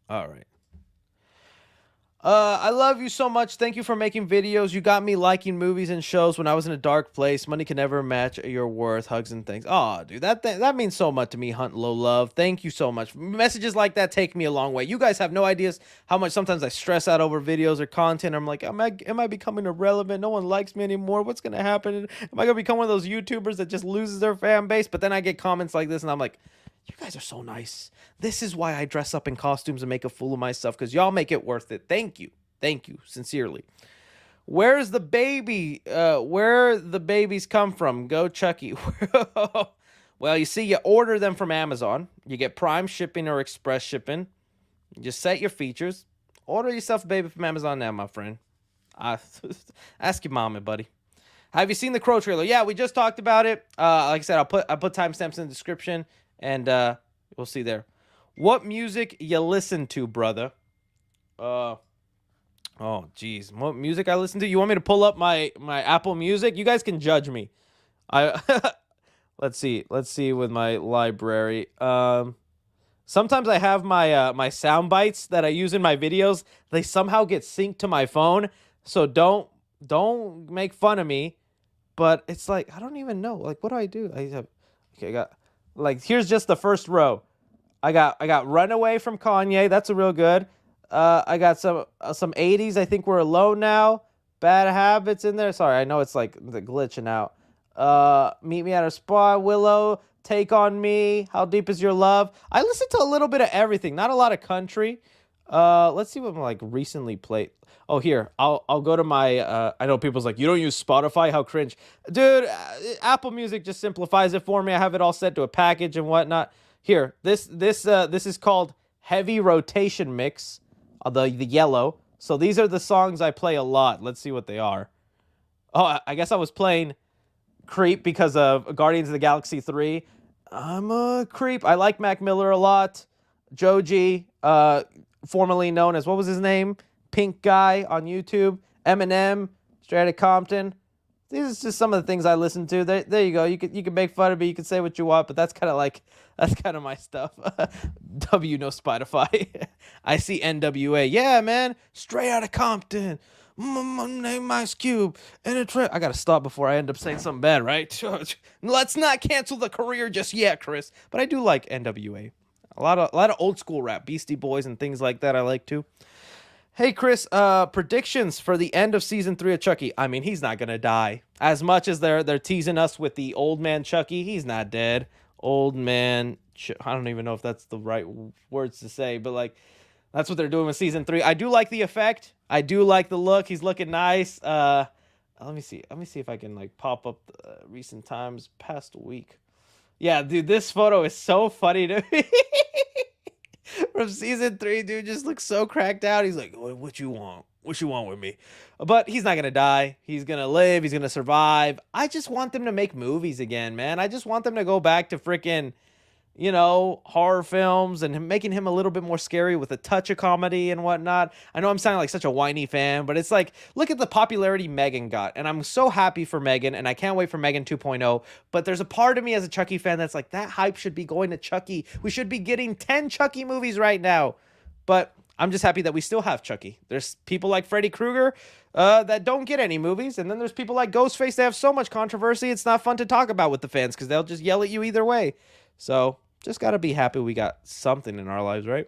All right. I love you so much. Thank you for making videos. You got me liking movies and shows when I was in a dark place. Money can never match your worth. Hugs and things. Oh, dude, that means so much to me, Hunt Low Love. Thank you so much. Messages like that take me a long way. You guys have no ideas how much sometimes I stress out over videos or content. I'm like, am I becoming irrelevant? No one likes me anymore. What's going to happen? Am I going to become one of those YouTubers that just loses their fan base? But then I get comments like this and I'm like, you guys are so nice. This is why I dress up in costumes and make a fool of myself, because y'all make it worth it. Thank you. Thank you. Sincerely. Where's the baby? Where the babies come from? Go Chucky. Well, you see, you order them from Amazon. You get Prime shipping or express shipping. You just set your features. Order yourself a baby from Amazon now, my friend. Ask your mama, buddy. Have you seen the Crow trailer? Yeah, we just talked about it. Like I said, I'll put timestamps in the description. And we'll see there. What music you listen to, brother? Oh, geez. What music I listen to? You want me to pull up my Apple Music? You guys can judge me. Let's see with my library. Sometimes I have my sound bites that I use in my videos. They somehow get synced to my phone. So don't make fun of me. But it's like, I don't even know. Like, what do I do? I got... Like, here's just the first row. I got Runaway from Kanye. That's a real good. I got some 80s. I think we're alone now. Bad Habits in there. Sorry, I know it's like the glitching out. Meet Me at a Spot. Willow. Take on Me. How Deep Is Your Love? I listen to a little bit of everything. Not a lot of country. Let's see what I'm like recently played. Oh, here, I'll go to my, I know people's like, you don't use Spotify? How cringe. Dude, Apple Music just simplifies it for me. I have it all set to a package and whatnot. Here, this is called Heavy Rotation Mix, the yellow. So these are the songs I play a lot. Let's see what they are. Oh, I guess I was playing Creep because of Guardians of the Galaxy 3. I'm a creep. I like Mac Miller a lot. Joji, formerly known as, what was his name? Pink Guy on YouTube. Eminem, Straight Outta Compton. These are just some of the things I listen to. There you go. You can make fun of me. You can say what you want, but that's kind of my stuff. W no Spotify. I see NWA. Yeah, man. Straight Outta Compton. Name Ice Cube. And I gotta stop before I end up saying something bad, right? Let's not cancel the career just yet, Chris. But I do like NWA. A lot of old school rap, Beastie Boys and things like that I like too. Hey, Chris, predictions for the end of season 3 of Chucky. I mean, he's not going to die. As much as they're teasing us with the old man Chucky, he's not dead. Old man, I don't even know if that's the right words to say, but like, that's what they're doing with season 3. I do like the effect. I do like the look. He's looking nice. Let me see if I can like pop up the recent times past week. Yeah, dude, this photo is so funny to me. From season 3, dude just looks so cracked out. He's like, what you want? What you want with me? But he's not going to die. He's going to live. He's going to survive. I just want them to make movies again, man. I just want them to go back to freaking horror films and making him a little bit more scary with a touch of comedy and whatnot. I know I'm sounding like such a whiny fan, but it's like, look at the popularity Megan got. And I'm so happy for Megan, and I can't wait for Megan 2.0. But there's a part of me as a Chucky fan that's like, that hype should be going to Chucky. We should be getting 10 Chucky movies right now. But I'm just happy that we still have Chucky. There's people like Freddy Krueger that don't get any movies. And then there's people like Ghostface that have so much controversy, it's not fun to talk about with the fans because they'll just yell at you either way. So just got to be happy we got something in our lives, right?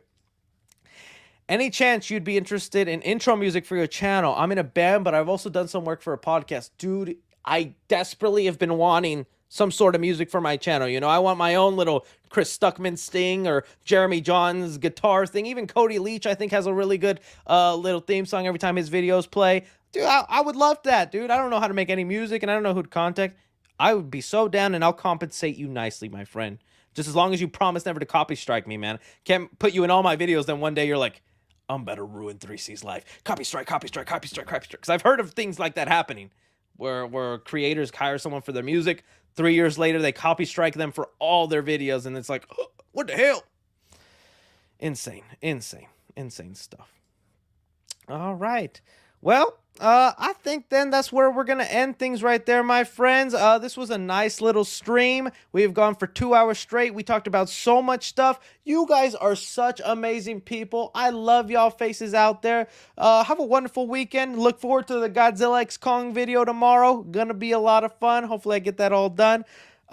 Any chance you'd be interested in intro music for your channel? I'm in a band, but I've also done some work for a podcast. Dude, I desperately have been wanting some sort of music for my channel. I want my own little Chris Stuckman sting or Jeremy John's guitar thing. Even Cody Leach, I think, has a really good little theme song every time his videos play. Dude, I would love that, dude. I don't know how to make any music, and I don't know who to contact. I would be so down, and I'll compensate you nicely, my friend. Just as long as you promise never to copy strike me, man. Can't put you in all my videos, then one day you're like, I'm about to ruin 3C's life. Copy strike, copy strike, copy strike, copy strike. Because I've heard of things like that happening, where creators hire someone for their music. 3 years later, they copy strike them for all their videos, and it's like, oh, what the hell? Insane stuff. All right. Well, I think then that's where we're going to end things right there, my friends. This was a nice little stream. We've gone for 2 hours straight. We talked about so much stuff. You guys are such amazing people. I love y'all faces out there. Have a wonderful weekend. Look forward to the Godzilla X Kong video tomorrow. Gonna be a lot of fun. Hopefully I get that all done.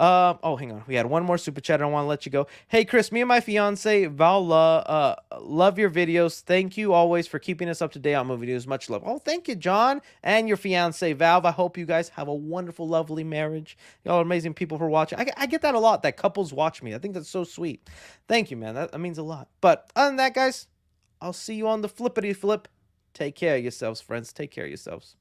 Oh, hang on. We had one more super chat. I don't want to let you go. Hey, Chris, me and my fiance, Val, love your videos. Thank you always for keeping us up to date on movie news. Much love. Oh, thank you, John, and your fiance, Valve. I hope you guys have a wonderful, lovely marriage. Y'all are amazing people for watching. I get that a lot, that couples watch me. I think that's so sweet. Thank you, man. That means a lot. But other than that, guys, I'll see you on the flippity flip. Take care of yourselves, friends. Take care of yourselves.